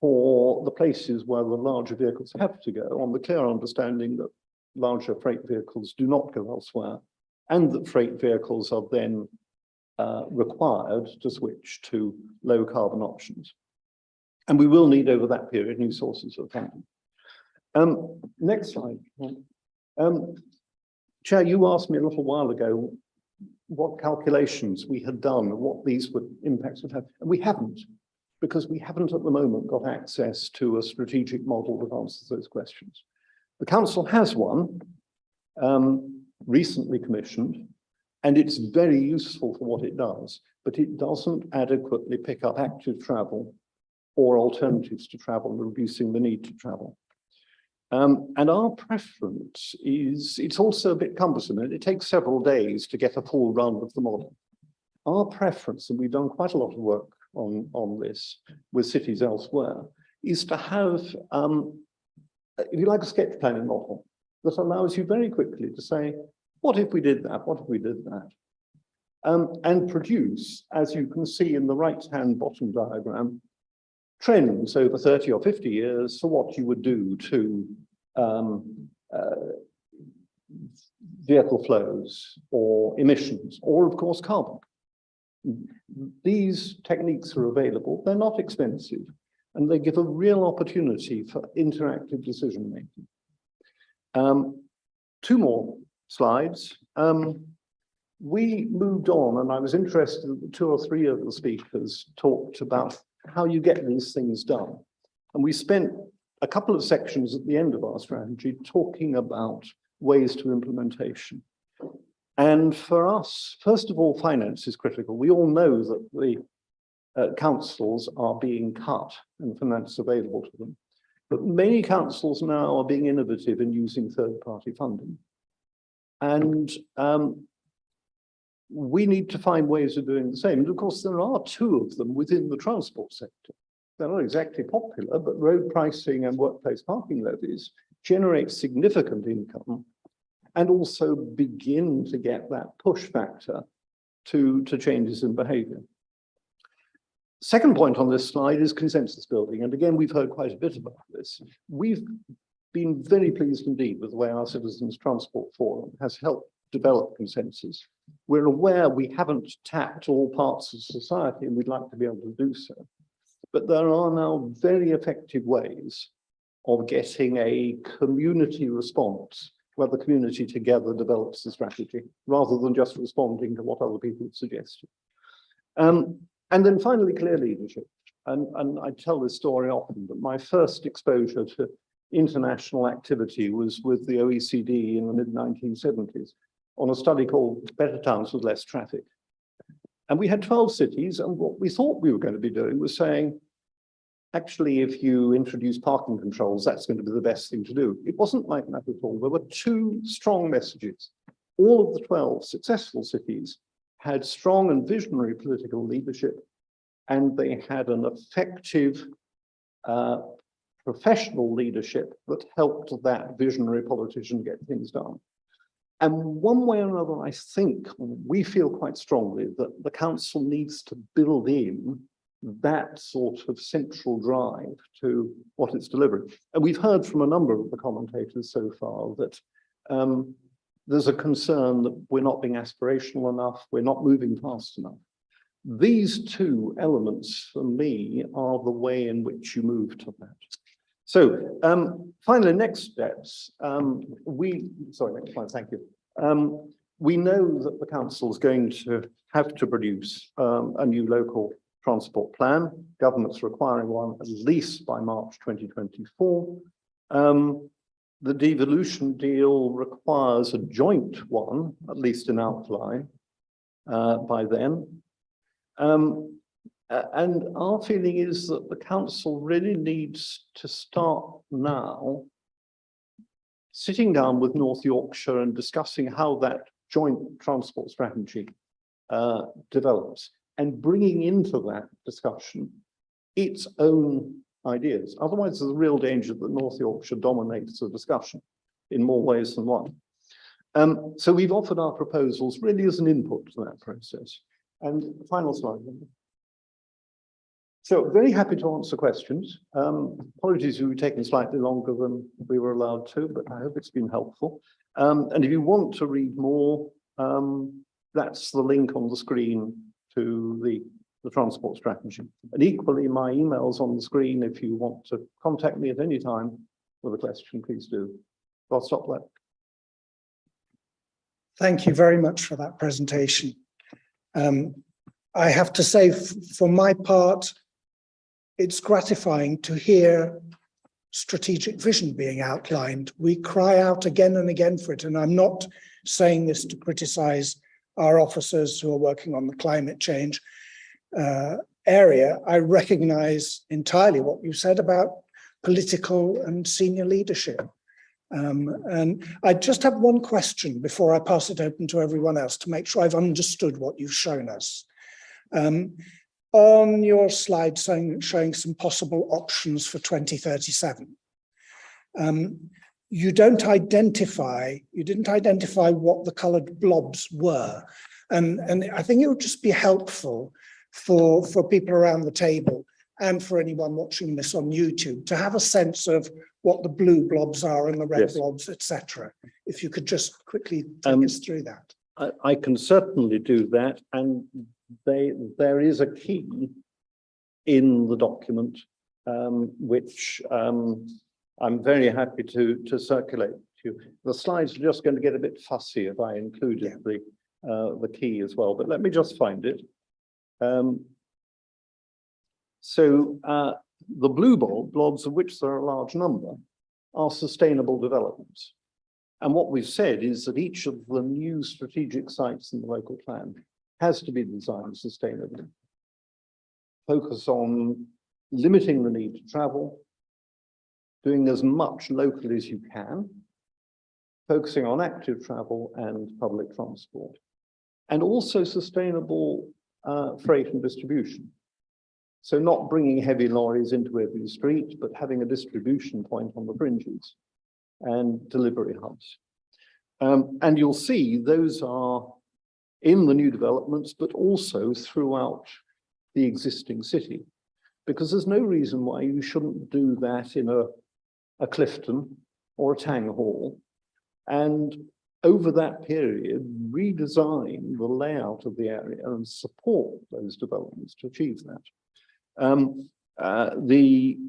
for the places where the larger vehicles have to go, on the clear understanding that larger freight vehicles do not go elsewhere, and that freight vehicles are then required to switch to low carbon options. And we will need over that period new sources of funding. Next slide. Chair, you asked me a little while ago what calculations we had done and what these impacts would have. And we haven't, because we haven't at the moment got access to a strategic model that answers those questions. The council has one recently commissioned, and it's very useful for what it does, but it doesn't adequately pick up active travel or alternatives to travel, reducing the need to travel. And our preference is, it's also a bit cumbersome, and it takes several days to get a full run of the model. Our preference, and we've done quite a lot of work on this with cities elsewhere, is to have, if you like, a sketch planning model that allows you very quickly to say, what if we did that? What if we did that? And produce, as you can see in the right-hand bottom diagram, trends over 30 or 50 years for what you would do to vehicle flows or emissions, or of course carbon. These techniques are available, they're not expensive, and they give a real opportunity for interactive decision making. Two more slides. We moved on, and I was interested that 2 or 3 of the speakers talked about how you get these things done. And we spent a couple of sections at the end of our strategy talking about ways to implementation. And for us, first of all, finance is critical. We all know that the councils are being cut and finance available to them. But many councils now are being innovative in using third-party funding. And we need to find ways of doing the same. And of course, there are two of them within the transport sector. They're not exactly popular, but road pricing and workplace parking levies generate significant income and also begin to get that push factor to changes in behavior. Second point on this slide is consensus building. And again, we've heard quite a bit about this. We've been very pleased indeed with the way our Citizens Transport Forum has helped develop consensus. We're aware we haven't tapped all parts of society and we'd like to be able to do so. But there are now very effective ways of getting a community response where the community together develops the strategy rather than just responding to what other people have suggested. And then finally, clear leadership. And I tell this story often, but my first exposure to international activity was with the OECD in the mid-1970s on a study called Better Towns with Less Traffic. And we had 12 cities, and what we thought we were going to be doing was saying, actually, if you introduce parking controls, that's going to be the best thing to do. It wasn't like that at all. There were two strong messages. All of the 12 successful cities had strong and visionary political leadership, and they had an effective professional leadership that helped that visionary politician get things done. And one way or another, I think we feel quite strongly that the council needs to build in that sort of central drive to what it's delivering. And we've heard from a number of the commentators so far that there's a concern that we're not being aspirational enough, we're not moving fast enough. These two elements, for me, are the way in which you move to that. So finally, next steps. Next slide, thank you. We know that the council is going to have to produce a new local transport plan. Government's requiring one at least by March 2024. The devolution deal requires a joint one, at least in outline, by then. And our feeling is that the council really needs to start now sitting down with North Yorkshire and discussing how that joint transport strategy develops and bringing into that discussion its own ideas. Otherwise, there's a real danger that North Yorkshire dominates the discussion in more ways than one. So we've offered our proposals really as an input to that process. And final slide. So very happy to answer questions. Apologies if we've taken slightly longer than we were allowed to, but I hope it's been helpful. And if you want to read more, that's the link on the screen to the transport strategy. And equally, my email's on the screen. If you want to contact me at any time with a question, please do. I'll stop there. Thank you very much for that presentation. I have to say, for my part, it's gratifying to hear strategic vision being outlined. We cry out again and again for it, and I'm not saying this to criticize our officers who are working on the climate change area. I recognize entirely what you said about political and senior leadership. And I just have one question before I pass it open to everyone else to make sure I've understood what you've shown us. On your slide showing some possible options for 2037, you didn't identify what the coloured blobs were. And I think it would just be helpful for people around the table and for anyone watching this on YouTube to have a sense of what the blue blobs are and the red blobs, etc. If you could just quickly take us through that. I can certainly do that. And there is a key in the document, which I'm very happy to circulate to you. The slides are just going to get a bit fussy if I included the key as well, but let me just find it. The blue blobs, of which there are a large number, are sustainable developments. And what we've said is that each of the new strategic sites in the local plan has to be designed sustainably. focus on limiting the need to travel, doing as much locally as you can, focusing on active travel and public transport, and also sustainable freight and distribution. So not bringing heavy lorries into every street, but having a distribution point on the fringes and delivery hubs. And you'll see those are in the new developments, but also throughout the existing city, because there's no reason why you shouldn't do that in a Clifton or a Tang Hall, and over that period, redesign the layout of the area and support those developments to achieve that.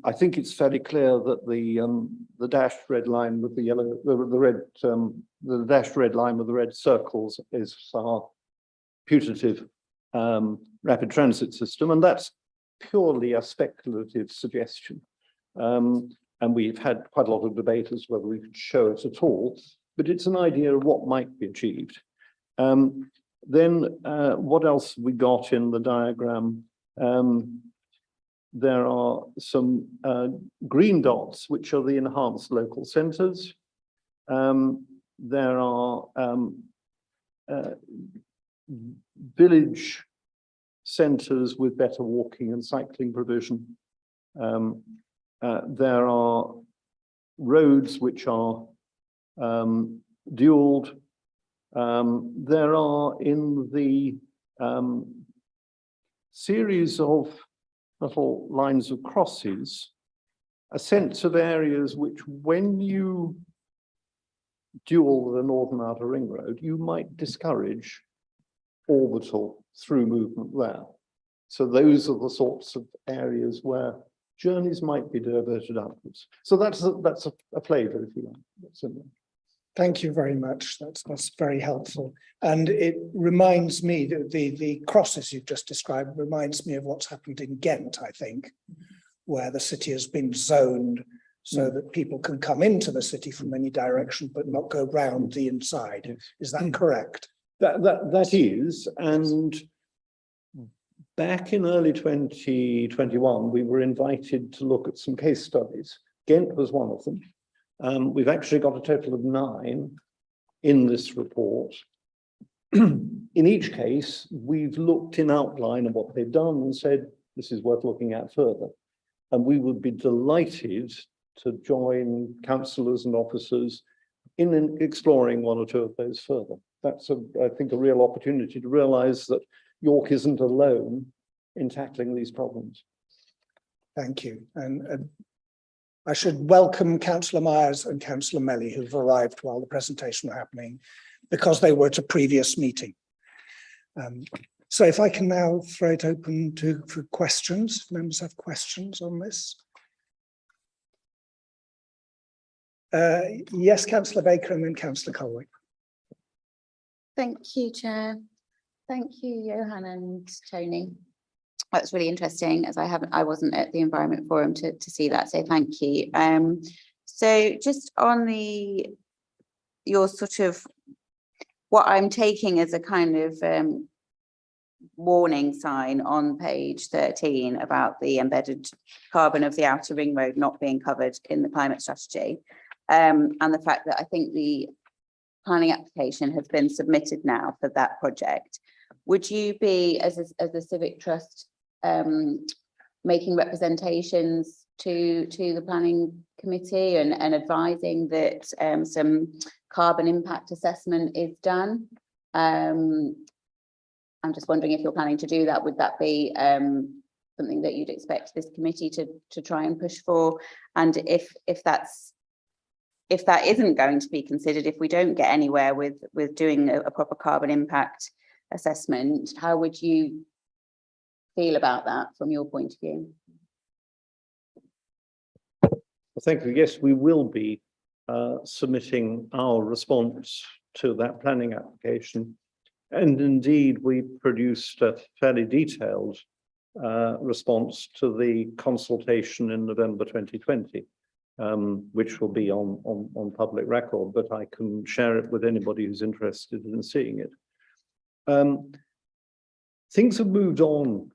I think it's fairly clear that the dashed red line with the yellow, the dashed red line with the red circles is our putative rapid transit system, and that's purely a speculative suggestion. And we've had quite a lot of debate as to whether we could show it at all, but it's an idea of what might be achieved. Then what else we got in the diagram? There are some green dots, which are the enhanced local centres. There are village centres with better walking and cycling provision. There are roads which are dualled. There are in the series of little lines of crosses a sense of areas which, when you dual the Northern Outer Ring Road, you might discourage orbital through movement there. So those are the sorts of areas where journeys might be diverted upwards. So that's a flavour, if you like. Thank you very much. That's very helpful. And it reminds me that the crosses you've just described reminds me of what's happened in Ghent, I think, where the city has been zoned so that people can come into the city from any direction, but not go round the inside. Yes. Is that correct? That is, and back in early 2021, we were invited to look at some case studies. Ghent was one of them. We've actually got a total of 9 in this report. In each case, we've looked in outline of what they've done and said, this is worth looking at further. And we would be delighted to join councillors and officers in exploring 1 or 2 of those further. That's, I think, a real opportunity to realise that York isn't alone in tackling these problems. Thank you. And I should welcome Councillor Myers and Councillor Melly, who've arrived while the presentation was happening, because they were at a previous meeting. So if I can now throw it open for questions, if members have questions on this. Yes, Councillor Baker and then Councillor Colwick. Thank you, Chair. Thank you, Johan and Tony. That's really interesting, as I wasn't at the Environment Forum to see that, so thank you. So just on your sort of, what I'm taking as a kind of warning sign on page 13 about the embedded carbon of the Outer Ring Road not being covered in the climate strategy, and the fact that I think the planning application has been submitted now for that project. Would you be, as a Civic Trust, making representations to the planning committee and advising that some carbon impact assessment is done? I'm just wondering if you're planning to do that. Would that be something that you'd expect this committee to try and push for? And if that isn't going to be considered, if we don't get anywhere with doing a proper carbon impact assessment, how would you feel about that from your point of view? Well, thank you. Yes, we will be submitting our response to that planning application. And indeed, we produced a fairly detailed response to the consultation in November 2020, which will be on public record, but I can share it with anybody who's interested in seeing it. Things have moved on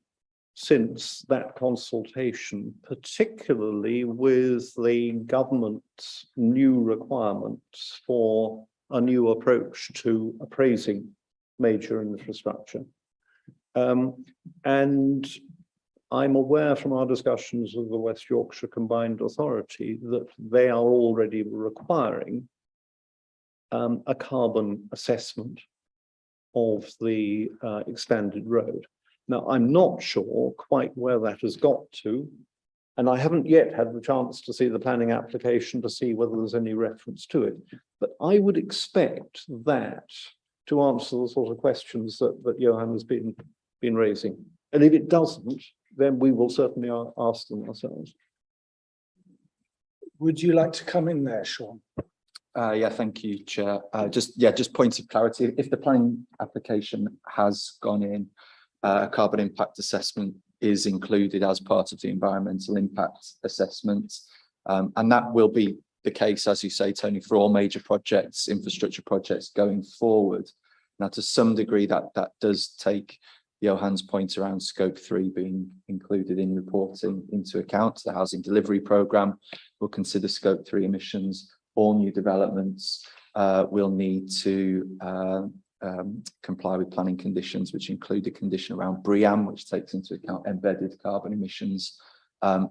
since that consultation, particularly with the government's new requirements for a new approach to appraising major infrastructure. And I'm aware from our discussions with the West Yorkshire Combined Authority that they are already requiring a carbon assessment of the expanded road. Now, I'm not sure quite where that has got to, and I haven't yet had the chance to see the planning application to see whether there's any reference to it. But I would expect that to answer the sort of questions that Johan has been raising. And if it doesn't, then we will certainly ask them ourselves. Would you like to come in there, Sean? Yeah, thank you, Chair. Just points of clarity. If the planning application has gone in, carbon impact assessment is included as part of the environmental impact assessment. And that will be the case, as you say, Tony, for all major projects, infrastructure projects going forward. Now, to some degree, that does take Johan's point around scope 3 being included in reporting into account. The housing delivery programme will consider scope 3 emissions. All new developments will need to comply with planning conditions, which include a condition around BREEAM, which takes into account embedded carbon emissions.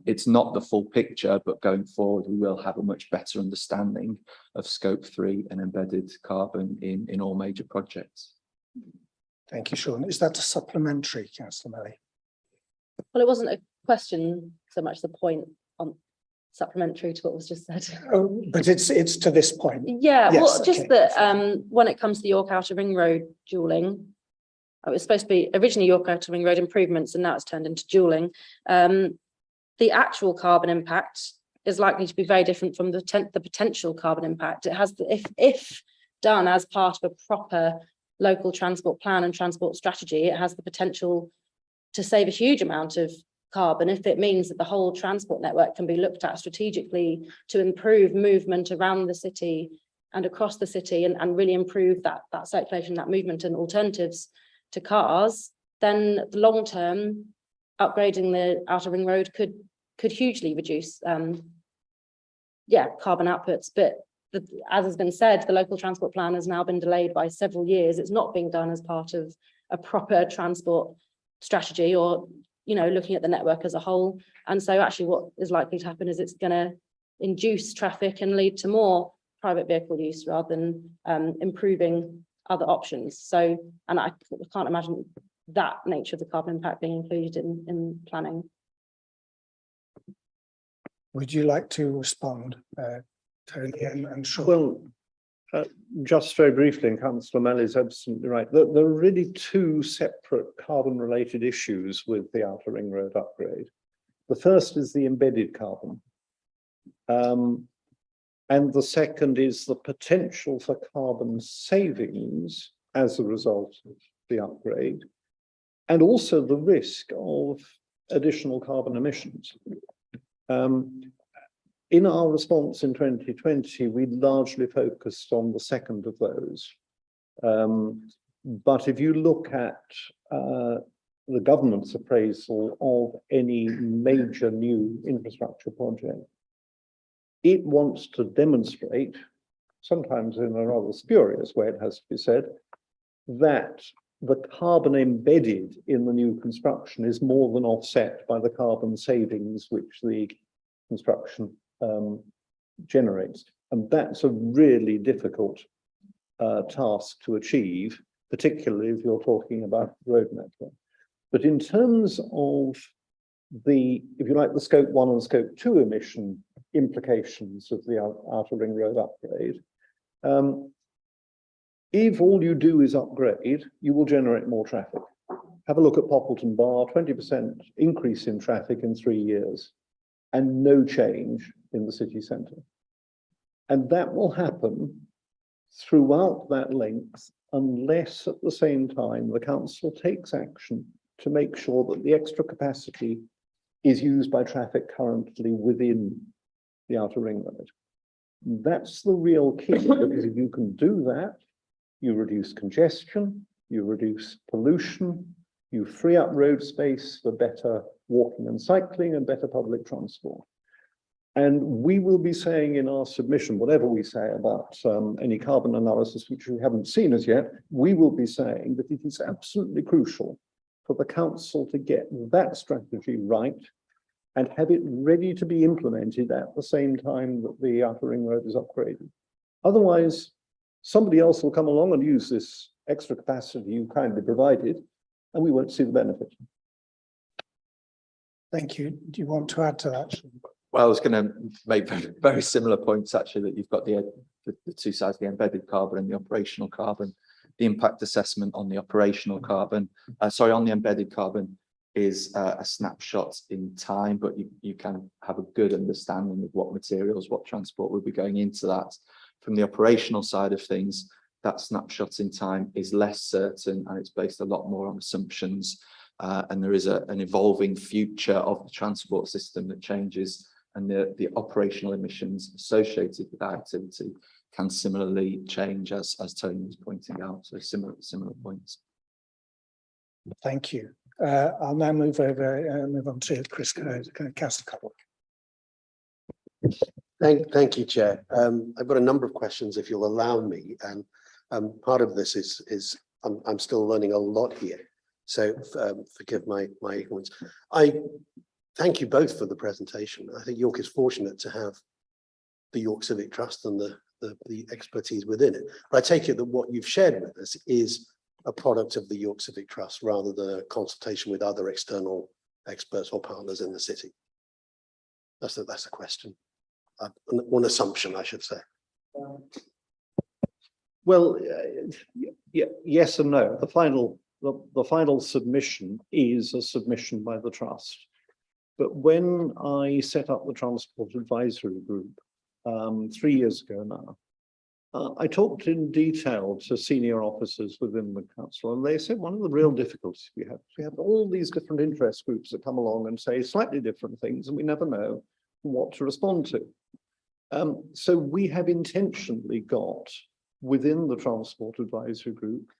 It's not the full picture, but going forward, we will have a much better understanding of scope 3 and embedded carbon in all major projects. Thank you, Sean. Is that a supplementary, Councillor Melly? Well, it wasn't a question so much the point on supplementary to what was just said. Oh, but it's to this point. Yeah, Yes, well, just okay. that when it comes to the York Outer Ring Road dualling, it was supposed to be originally York Outer Ring Road improvements, and now it's turned into dualling. The actual carbon impact is likely to be very different from the potential carbon impact. It has, if done as part of a proper local transport plan and transport strategy, it has the potential to save a huge amount of carbon if it means that the whole transport network can be looked at strategically to improve movement around the city and across the city and really improve that circulation, that movement and alternatives to cars. Then the long term upgrading the Outer Ring Road could hugely reduce carbon outputs. But as has been said, the local transport plan has now been delayed by several years. It's not being done as part of a proper transport strategy or looking at the network as a whole. And so actually what is likely to happen is it's going to induce traffic and lead to more private vehicle use rather than improving other options. So, and I can't imagine that nature of the carbon impact being included in planning. Would you like to respond, Tony and Sean? Well, just very briefly, and Councillor Melly is absolutely right. There are really two separate carbon-related issues with the Outer Ring Road upgrade. The first is the embedded carbon. And the second is the potential for carbon savings as a result of the upgrade, and also the risk of additional carbon emissions. In our response in 2020, we largely focused on the second of those. But if you look at the government's appraisal of any major new infrastructure project, it wants to demonstrate, sometimes in a rather spurious way, it has to be said, that the carbon embedded in the new construction is more than offset by the carbon savings which the construction generates. And that's a really difficult task to achieve, particularly if you're talking about road network. But in terms of the, if you like, the scope 1 and scope 2 emission implications of the Outer Ring Road upgrade, if all you do is upgrade, you will generate more traffic. Have a look at Poppleton Bar, 20% increase in traffic in 3 years and no change in the city centre. And that will happen throughout that length unless at the same time the council takes action to make sure that the extra capacity is used by traffic currently within the Outer Ring Road. That's the real key, because if you can do that, you reduce congestion, you reduce pollution, You free up road space for better walking and cycling and better public transport. And we will be saying in our submission, whatever we say about any carbon analysis, which we haven't seen as yet, we will be saying that it is absolutely crucial for the council to get that strategy right and have it ready to be implemented at the same time that the Outer Ring Road is upgraded. Otherwise, somebody else will come along and use this extra capacity you kindly provided, and we won't see the benefit. Thank you. Do you want to add to that? Well, I was going to make very similar points, actually, that you've got the two sides, the embedded carbon and the operational carbon. The impact assessment on the operational carbon, on the embedded carbon is a snapshot in time, but you can have a good understanding of what materials, what transport will be going into that. From the operational side of things, that snapshot in time is less certain, and it's based a lot more on assumptions. And there is an evolving future of the transport system that changes, and the operational emissions associated with that activity can similarly change, as Tony was pointing out. So similar points. Thank you. I'll now move on to Chris Councillor. Thank you, Chair. I've got a number of questions, if you'll allow me, and part of this is I'm still learning a lot here, so forgive my ignorance. I thank you both for the presentation. I think York is fortunate to have the York Civic Trust and the expertise within it. But I take it that what you've shared with us is a product of the York Civic Trust rather than a consultation with other external experts or partners in the city. That's a question. One assumption, I should say. Well, yes and no. The final submission is a submission by the trust. But when I set up the Transport Advisory Group 3 years ago now, I talked in detail to senior officers within the council, and they said one of the real difficulties we have all these different interest groups that come along and say slightly different things, and we never know what to respond to. So we have intentionally got within the Transport Advisory Group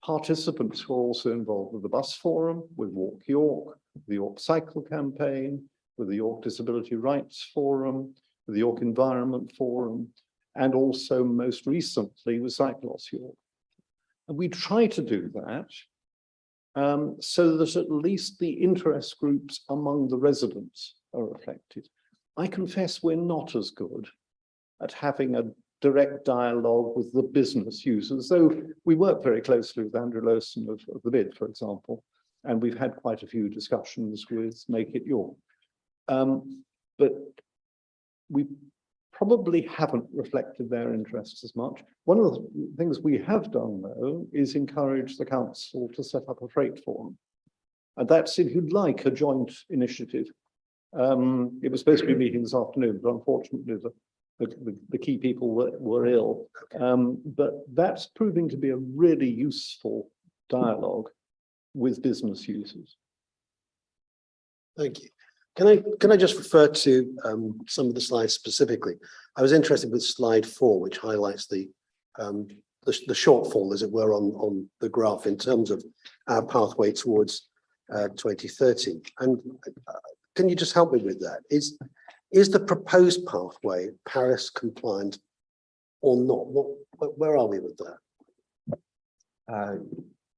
participants who are also involved with the Bus Forum, with Walk York, the York Cycle Campaign, with the York Disability Rights Forum, with the York Environment Forum, and also most recently with Cyclos York. And we try to do that so that at least the interest groups among the residents are reflected. I confess we're not as good at having a direct dialogue with the business users, though we work very closely with Andrew Lowson of the BID, for example, and we've had quite a few discussions with Make It York. But we probably haven't reflected their interests as much. One of the things we have done, though, is encourage the council to set up a freight forum. And that's, if you'd like, a joint initiative. It was supposed to be meeting this afternoon, but unfortunately the key people were ill. But that's proving to be a really useful dialogue with business users. Thank you. Can I just refer to some of the slides specifically? I was interested with slide 4, which highlights the shortfall, as it were, on the graph in terms of our pathway towards 2030. And can you just help me with that? Is the proposed pathway Paris compliant or not? Where are we with that?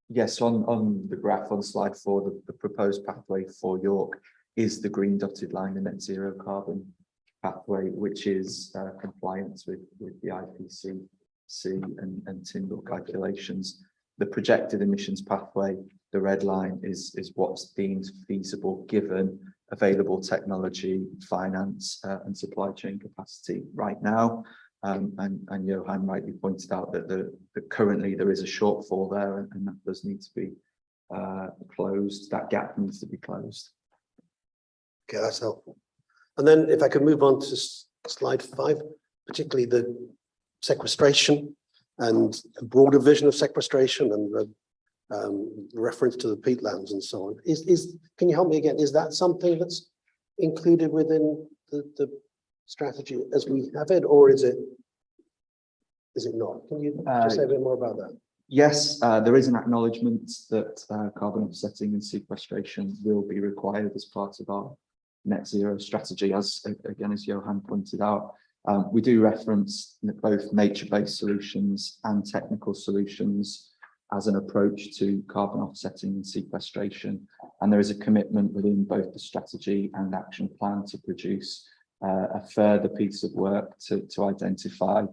Yes, on the graph on slide 4, the proposed pathway for York is the green dotted line, the net zero carbon pathway, which is compliant with the IPCC and Tyndall calculations. The projected emissions pathway, the red line, is what's deemed feasible given available technology, finance, and supply chain capacity right now. And Johan rightly pointed out that currently there is a shortfall there, and that does need to be closed. That gap needs to be closed. Okay, that's helpful. And then if I could move on to slide 5, particularly the sequestration and a broader vision of sequestration and the reference to the peatlands and so on. Can you help me again? Is that something that's included within the strategy as we have it, or is it not? Can you just say a bit more about that? Yes, there is an acknowledgement that carbon offsetting and sequestration will be required as part of our net zero strategy, as again, as Johan pointed out. We do reference both nature-based solutions and technical solutions as an approach to carbon offsetting and sequestration. And there is a commitment within both the strategy and action plan to produce a further piece of work to identify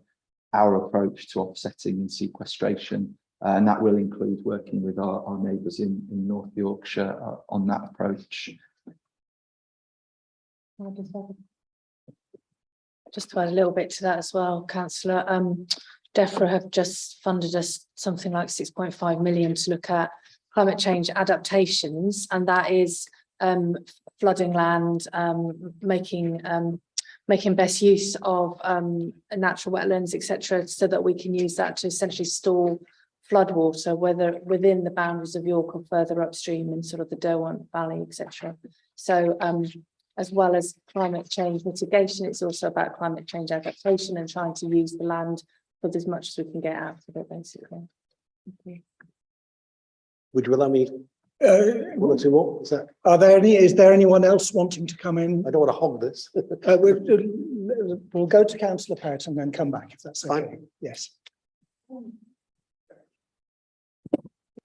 our approach to offsetting and sequestration. And that will include working with our neighbours in North Yorkshire on that approach. Just to add a little bit to that as well, Councillor, DEFRA have just funded us something like 6.5 million to look at climate change adaptations, and that is flooding land, making best use of natural wetlands, etc., so that we can use that to essentially store floodwater, whether within the boundaries of York or further upstream in sort of the Derwent Valley, etc. So as well as climate change mitigation, it's also about climate change adaptation and trying to use the land for as much as we can get out of it, basically. Okay. Would you allow me one or two more? Is that? Is there anyone else wanting to come in? I don't want to hog this. We'll go to Councillor Perrott and then come back, if that's okay. Fine. Yes.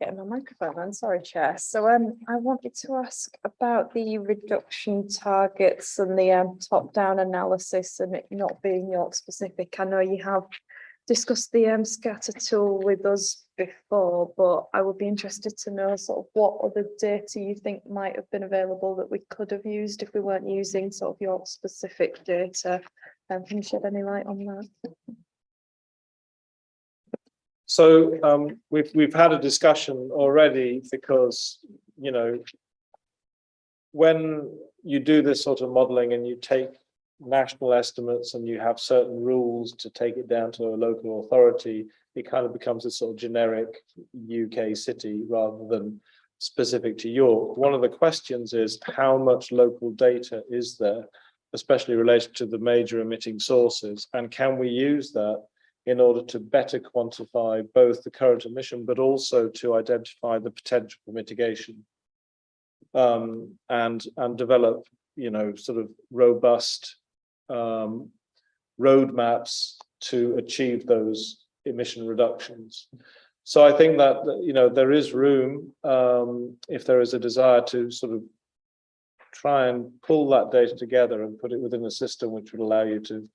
Getting my microphone on, sorry, Chair. So I wanted to ask about the reduction targets and the top-down analysis and it not being York specific. I know you have discussed the scatter tool with us before, but I would be interested to know sort of what other data you think might have been available that we could have used if we weren't using sort of York specific data. Can you shed any light on that? So we've had a discussion already, because, you know, when you do this sort of modelling and you take national estimates and you have certain rules to take it down to a local authority, it kind of becomes a sort of generic UK city rather than specific to York. One of the questions is how much local data is there, especially related to the major emitting sources, and can we use that in order to better quantify both the current emission, but also to identify the potential for mitigation, and develop, you know, sort of robust roadmaps to achieve those emission reductions. So I think that, you know, there is room, if there is a desire to sort of try and pull that data together and put it within a system which would allow you to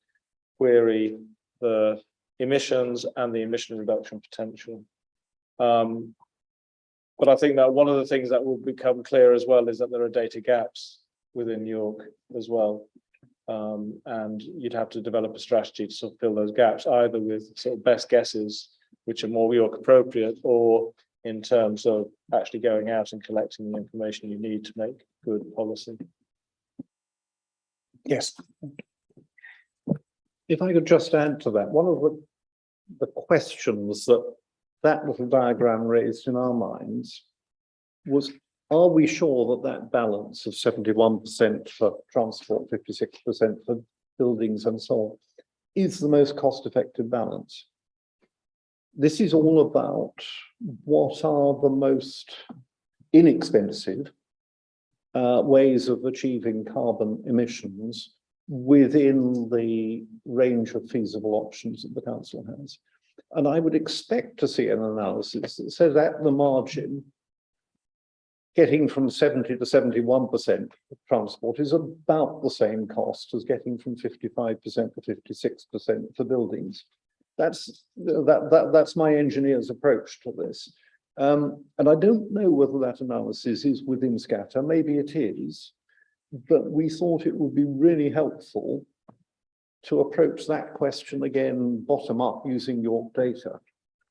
query the emissions and the emission reduction potential. But I think that one of the things that will become clear as well is that there are data gaps within York as well. And you'd have to develop a strategy to sort of fill those gaps, either with sort of best guesses, which are more York appropriate, or in terms of actually going out and collecting the information you need to make good policy. Yes. If I could just add to that, one of the questions that little diagram raised in our minds was, are we sure that that balance of 71% for transport, 56% for buildings and so on, is the most cost-effective balance? This is all about what are the most inexpensive ways of achieving carbon emissions within the range of feasible options that the council has. And I would expect to see an analysis that says at the margin, getting from 70 to 71% of transport is about the same cost as getting from 55% to 56% for buildings. That's my engineer's approach to this. And I don't know whether that analysis is within scatter, maybe it is, but we thought it would be really helpful to approach that question again bottom up using York data,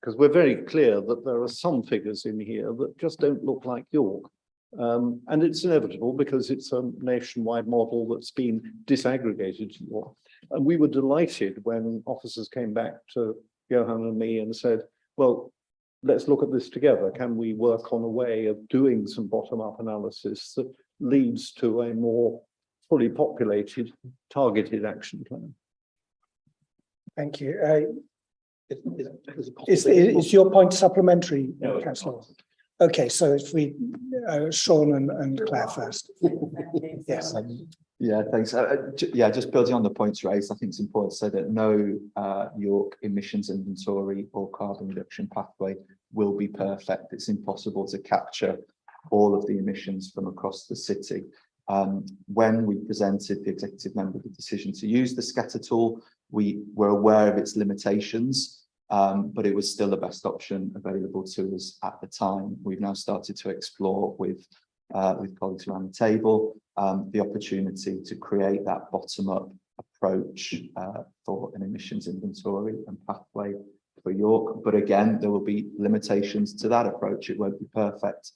because we're very clear that there are some figures in here that just don't look like York. And it's inevitable because it's a nationwide model that's been disaggregated to York. And we were delighted when officers came back to Johan and me and said, well, let's look at this together. Can we work on a way of doing some bottom-up analysis that leads to a more fully populated, targeted action plan? Thank you. Is your point supplementary, No, it's councillor? Okay, so if we, Sean and Claire first. Yes. Yeah, thanks. Yeah, just building on the points raised, I think it's important to say that no York emissions inventory or carbon reduction pathway will be perfect. It's impossible to capture all of the emissions from across the city. When we presented the executive member the decision to use the scatter tool, we were aware of its limitations, but it was still the best option available to us at the time. We've now started to explore with colleagues around the table the opportunity to create that bottom-up approach for an emissions inventory and pathway for York. But again, there will be limitations to that approach. It won't be perfect.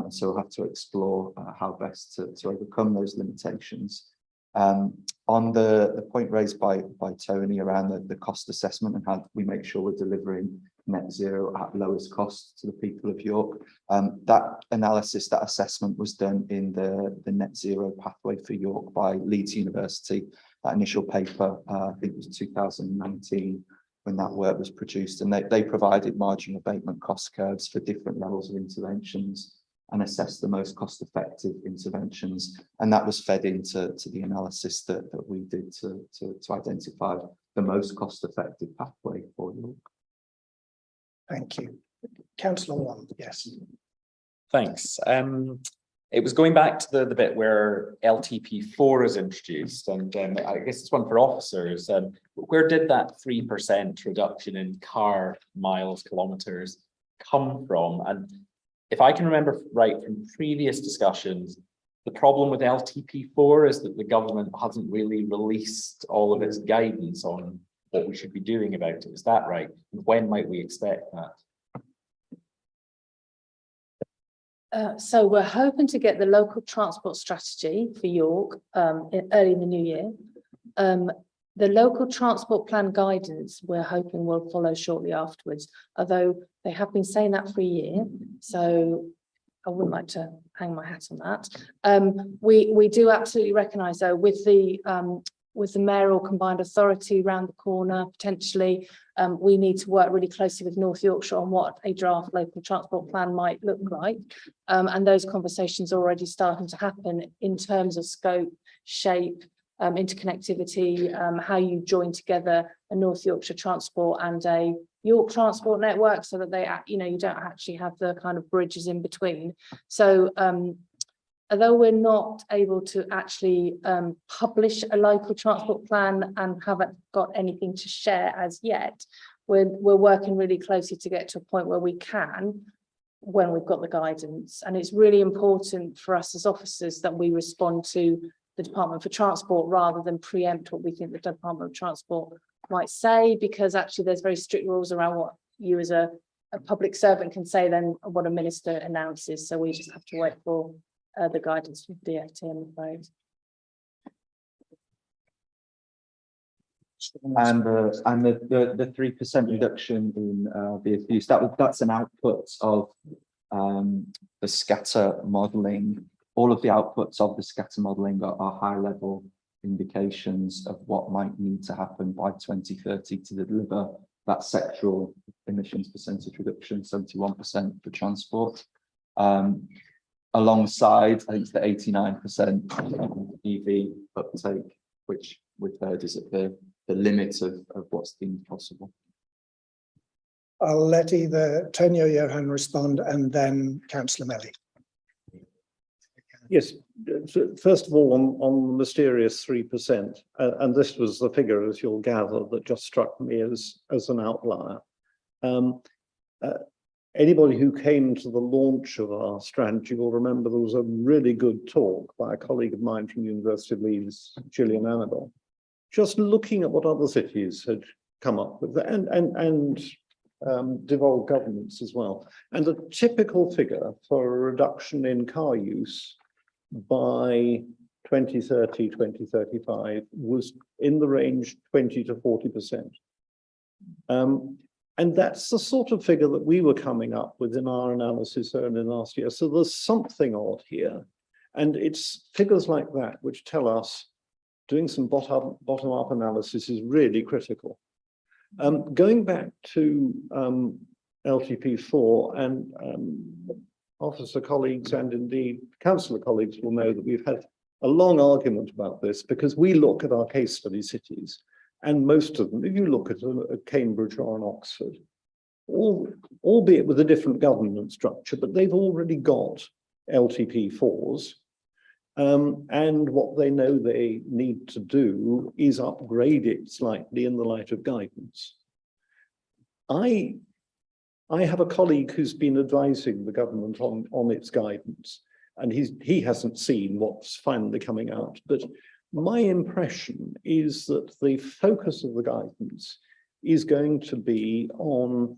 So we'll have to explore how best to overcome those limitations. On the point raised by Tony around the cost assessment and how we make sure we're delivering net zero at lowest cost to the people of York, that analysis, that assessment was done in the net zero pathway for York by Leeds University. That initial paper, I think it was 2019 when that work was produced, and they provided marginal abatement cost curves for different levels of interventions and assess the most cost-effective interventions, and that was fed into the analysis that we did to identify the most cost-effective pathway for York. Thank you. Councillor Wong, yes. Thanks. It was going back to the bit where LTP4 is introduced, and I guess it's one for officers. Where did that 3% reduction in car miles, kilometres come from? And if I can remember right from previous discussions, the problem with LTP4 is that the government hasn't really released all of its guidance on what we should be doing about it. Is that right? And when might we expect that? So we're hoping to get the local transport strategy for York early in the new year. The local transport plan guidance we're hoping will follow shortly afterwards, although they have been saying that for a year, so I wouldn't like to hang my hat on that. We do absolutely recognise, though, with the mayoral combined authority around the corner potentially, we need to work really closely with North Yorkshire on what a draft local transport plan might look like, and those conversations are already starting to happen in terms of scope, shape, interconnectivity, how you join together a North Yorkshire transport and a York transport network so that they, you don't actually have the kind of bridges in between. So although we're not able to actually publish a local transport plan and haven't got anything to share as yet, we're working really closely to get to a point where we can, when we've got the guidance. And it's really important for us as officers that we respond to the Department for Transport rather than preempt what we think the Department of Transport might say, because actually there's very strict rules around what you as a public servant can say than what a minister announces. So we just have to wait for the guidance from DFT, I'm afraid. And the 3% reduction in vehicle use, that's an output of the scatter modelling. All of the outputs of the scatter modelling are high level indications of what might need to happen by 2030 to deliver that sectoral emissions percentage reduction, 71% for transport. Alongside, I think it's the 89% EV uptake, which we've heard is at the limit of what's deemed possible. I'll let either Tony or Johan respond and then Councillor Melly. Yes, first of all, on the mysterious 3%, and this was the figure, as you'll gather, that just struck me as an outlier. Anybody who came to the launch of our strategy will remember there was a really good talk by a colleague of mine from the University of Leeds, Gillian Annabel, just looking at what other cities had come up with and devolved governments as well. And the typical figure for a reduction in car use by 2030, 2035 was in the range 20 to 40%. And that's the sort of figure that we were coming up with in our analysis early last year. So there's something odd here. And it's figures like that which tell us doing some bottom-up analysis is really critical. Going back to LTP4 and officer colleagues and indeed councillor colleagues will know that we've had a long argument about this because we look at our case study cities and most of them, if you look at a Cambridge or an Oxford, albeit with a different government structure, but they've already got LTP4s. And what they know they need to do is upgrade it slightly in the light of guidance. I have a colleague who's been advising the government on its guidance, and he hasn't seen what's finally coming out. But my impression is that the focus of the guidance is going to be on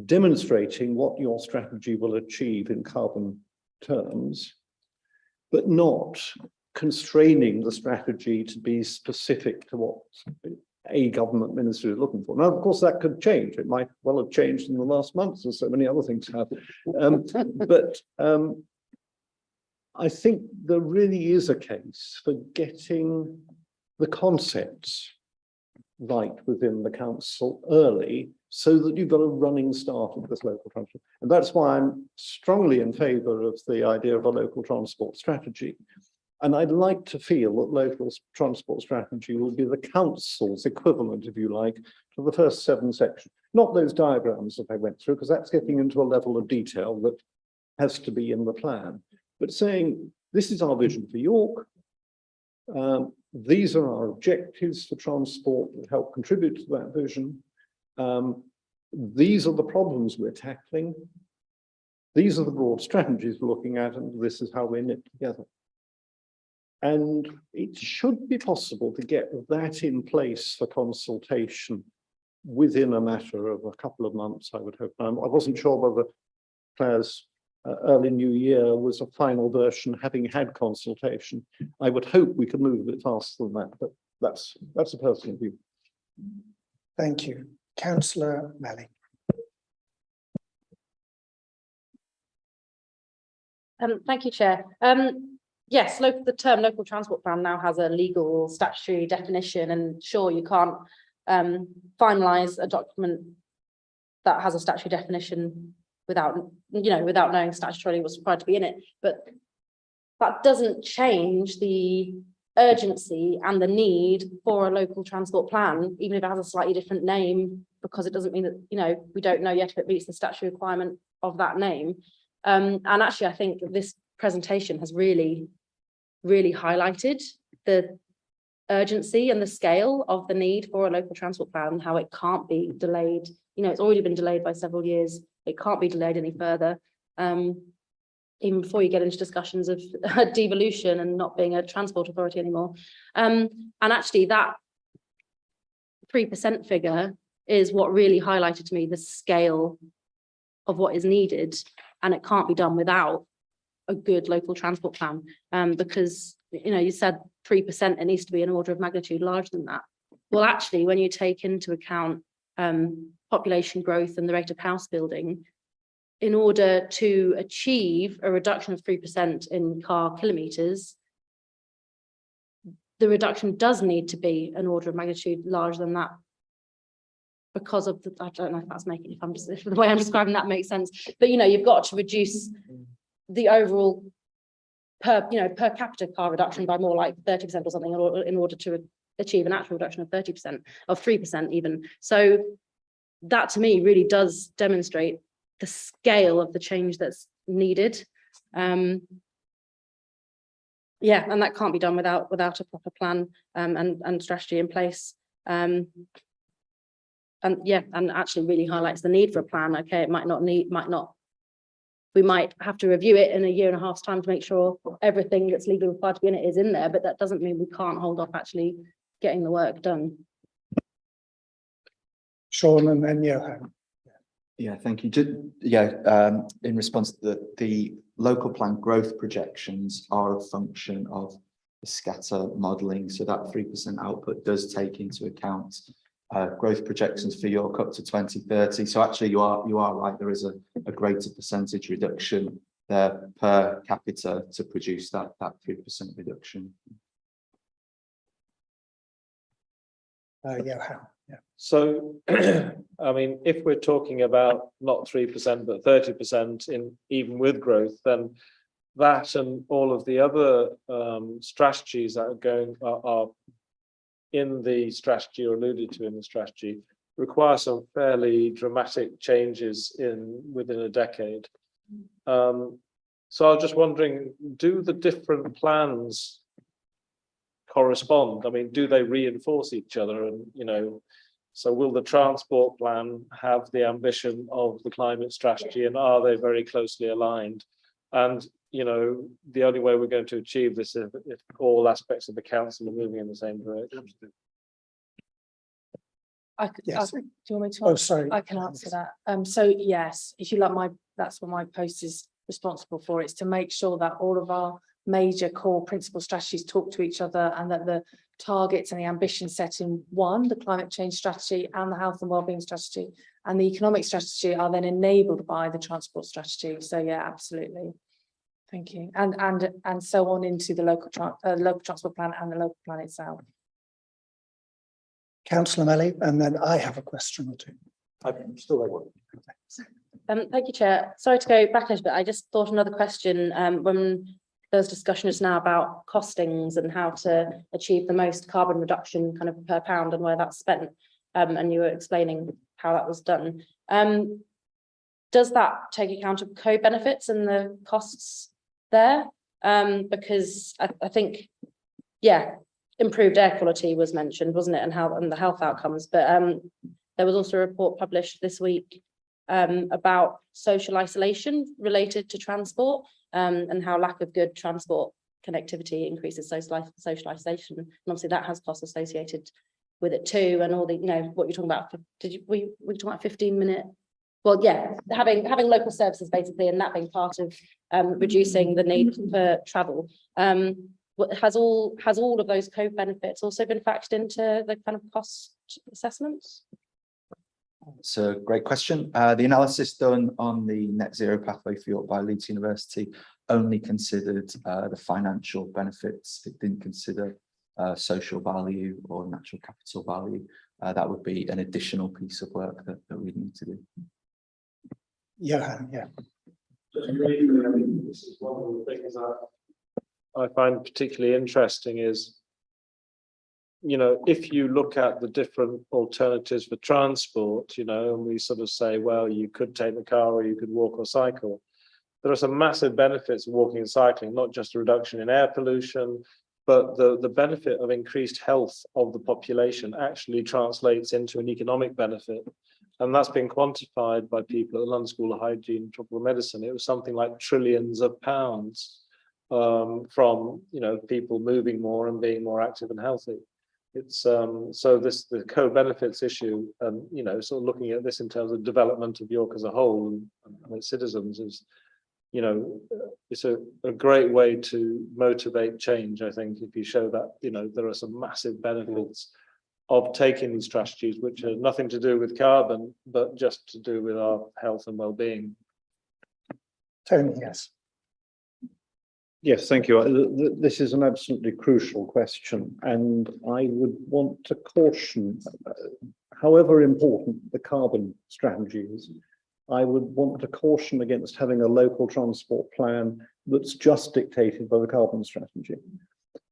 demonstrating what your strategy will achieve in carbon terms, but not constraining the strategy to be specific to what a government minister is looking for. Now, of course, that could change. It might well have changed in the last months, as so many other things have. But I think there really is a case for getting the concepts right within the council early, so that you've got a running start of this local transport. And that's why I'm strongly in favour of the idea of a local transport strategy. And I'd like to feel that local transport strategy will be the council's equivalent, if you like, to the first 7 sections. Not those diagrams that I went through, because that's getting into a level of detail that has to be in the plan. But saying, this is our vision for York. These are our objectives for transport that help contribute to that vision. These are the problems we're tackling. These are the broad strategies we're looking at, and this is how we knit together. And it should be possible to get that in place for consultation within a matter of a couple of months, I would hope. I wasn't sure whether Claire's early new year was a final version, having had consultation. I would hope we could move a bit faster than that, but that's a personal view. Thank you. Councillor Melly. Thank you, Chair. Yes, the term local transport plan now has a legal statutory definition, and sure, you can't finalise a document that has a statutory definition without knowing statutorily what's required to be in it. But that doesn't change the urgency and the need for a local transport plan, even if it has a slightly different name, because it doesn't mean that, we don't know yet if it meets the statutory requirement of that name. And actually, I think this presentation has really highlighted the urgency and the scale of the need for a local transport plan, and how it can't be delayed. It's already been delayed by several years. It can't be delayed any further. Even before you get into discussions of devolution and not being a transport authority anymore. And actually that 3% figure is what really highlighted to me the scale of what is needed, and it can't be done without a good local transport plan, because you said 3%, it needs to be an order of magnitude larger than that. Well, actually, when you take into account population growth and the rate of house building, in order to achieve a reduction of 3% in car kilometres, the reduction does need to be an order of magnitude larger than that, because of I don't know if that's making, if the way I'm describing that makes sense, but you've got to reduce the overall per capita car reduction by more like 30% or something in order to achieve an actual reduction of 30%, of 3% even. So that to me really does demonstrate the scale of the change that's needed. And that can't be done without a proper plan and strategy in place. And actually really highlights the need for a plan. Okay, it we might have to review it in a year and a half's time to make sure everything that's legally required to be in it is in there, but that doesn't mean we can't hold off actually getting the work done. Sean and then Johan. Yeah, thank you. In response to the local plan growth projections are a function of the scatter modelling. So that 3% output does take into account growth projections for York up to 2030. So actually you are right, there is a greater percentage reduction there per capita to produce that 3% reduction. Johan. So, I mean, if we're talking about not 3%, but 30% in even with growth, then that and all of the other strategies that are in the strategy or alluded to in the strategy require some fairly dramatic changes within a decade. So I was just wondering, do the different plans correspond? I mean, do they reinforce each other? And, you know, so will the transport plan have the ambition of the climate strategy, and are they very closely aligned? And, you know, the only way we're going to achieve this is if all aspects of the council are moving in the same direction. Yes. Do you want me to? Oh, sorry. I can answer that. So yes, if you like, that's what my post is responsible for. It's to make sure that all of our major core principal strategies talk to each other, and that the targets and the ambition set in one, the climate change strategy, and the health and wellbeing strategy, and the economic strategy are then enabled by the transport strategy. So yeah, absolutely. Thank you. And so on into the local transport plan and the local plan itself. Councillor Melly, and then I have a question or two. I'm still there. Thank you, Chair. Sorry to go back a little bit. I just thought another question when there's discussion just now about costings and how to achieve the most carbon reduction kind of per pound and where that's spent. And you were explaining how that was done. Does that take account of co-benefits and the costs there? Because I think, yeah, improved air quality was mentioned, wasn't it, and the health outcomes, but there was also a report published this week about social isolation related to transport, and how lack of good transport connectivity increases social isolation, and obviously that has costs associated with it too, and all the, you know, what you're talking about. Were you talking about 15-minute? Well, yeah, having local services basically, and that being part of reducing the need for travel. Has all of those co-benefits also been factored into the kind of cost assessments? It's a great question. The analysis done on the net zero pathway for York by Leeds University only considered the financial benefits. It didn't consider social value or natural capital value. That would be an additional piece of work that we need to do. Yeah. This is one of the things that I find particularly interesting is, you know, if you look at the different alternatives for transport, you know, and we sort of say, well, you could take the car or you could walk or cycle. There are some massive benefits of walking and cycling, not just a reduction in air pollution, but the benefit of increased health of the population actually translates into an economic benefit. And that's been quantified by people at the London School of Hygiene and Tropical Medicine. It was something like trillions of pounds from, you know, people moving more and being more active and healthy. It's so the co-benefits issue, and you know, sort of looking at this in terms of development of York as a whole and its citizens is, you know, it's a great way to motivate change. I think if you show that, you know, there are some massive benefits of taking these strategies, which are nothing to do with carbon, but just to do with our health and well-being. Tony, yes. Yes, thank you. This is an absolutely crucial question, and I would want to caution, however important the carbon strategy is, I would want to caution against having a local transport plan that's just dictated by the carbon strategy.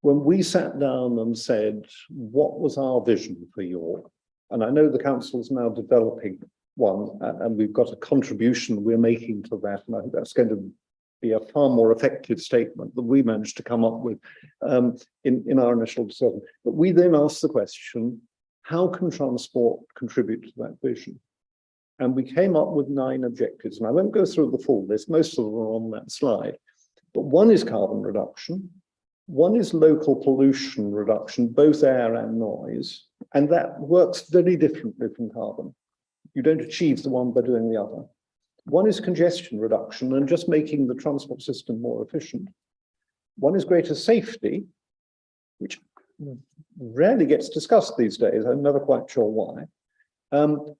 When we sat down and said, what was our vision for York? And I know the council's now developing one, and we've got a contribution we're making to that, and I think that's going to be a far more effective statement than we managed to come up with in our initial decision. But we then asked the question, how can transport contribute to that vision? And we came up with 9 objectives, and I won't go through the full list, most of them are on that slide, but one is carbon reduction, one is local pollution reduction, both air and noise, and that works very differently from carbon. You don't achieve the one by doing the other. One is congestion reduction and just making the transport system more efficient. One is greater safety, which rarely gets discussed these days. I'm never quite sure why.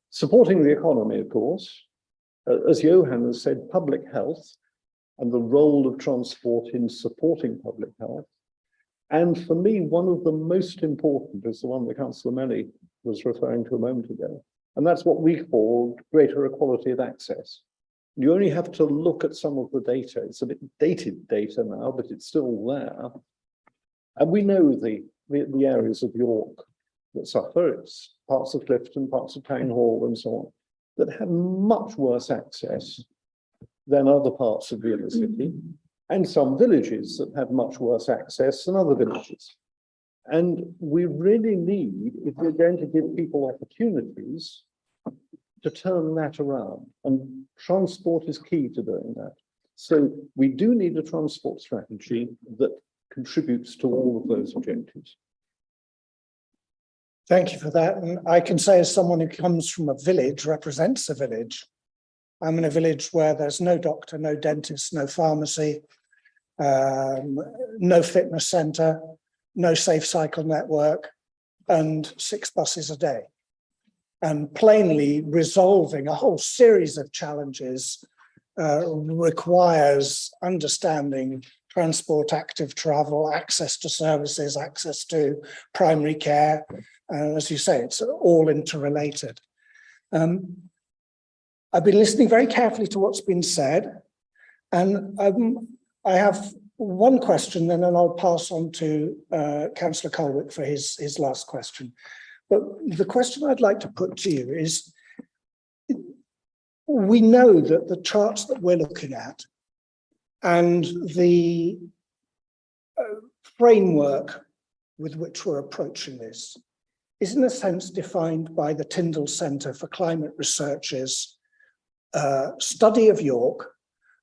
Supporting the economy, of course. As Johan has said, public health and the role of transport in supporting public health. And for me, one of the most important is the one that Councillor Melly was referring to a moment ago. And that's what we call greater equality of access. You only have to look at some of the data. It's a bit dated data now, but it's still there. And we know the areas of York that suffer. It's parts of Clifton, parts of Town Hall and so on, that have much worse access than other parts of the inner city, and some villages that have much worse access than other villages. And we really need, if we're going to give people opportunities, to turn that around. And transport is key to doing that. So we do need a transport strategy that contributes to all of those objectives. Thank you for that. And I can say, as someone who comes from a village, represents a village, I'm in a village where there's no doctor, no dentist, no pharmacy, no fitness centre, no safe cycle network, and 6 buses a day. And plainly, resolving a whole series of challenges requires understanding transport, active travel, access to services, access to primary care. As you say, it's all interrelated. I've been listening very carefully to what's been said, and I have one question, and then I'll pass on to Councillor Colwick for his last question. But the question I'd like to put to you is, we know that the charts that we're looking at and the framework with which we're approaching this is in a sense defined by the Tyndall Centre for Climate Research's study of York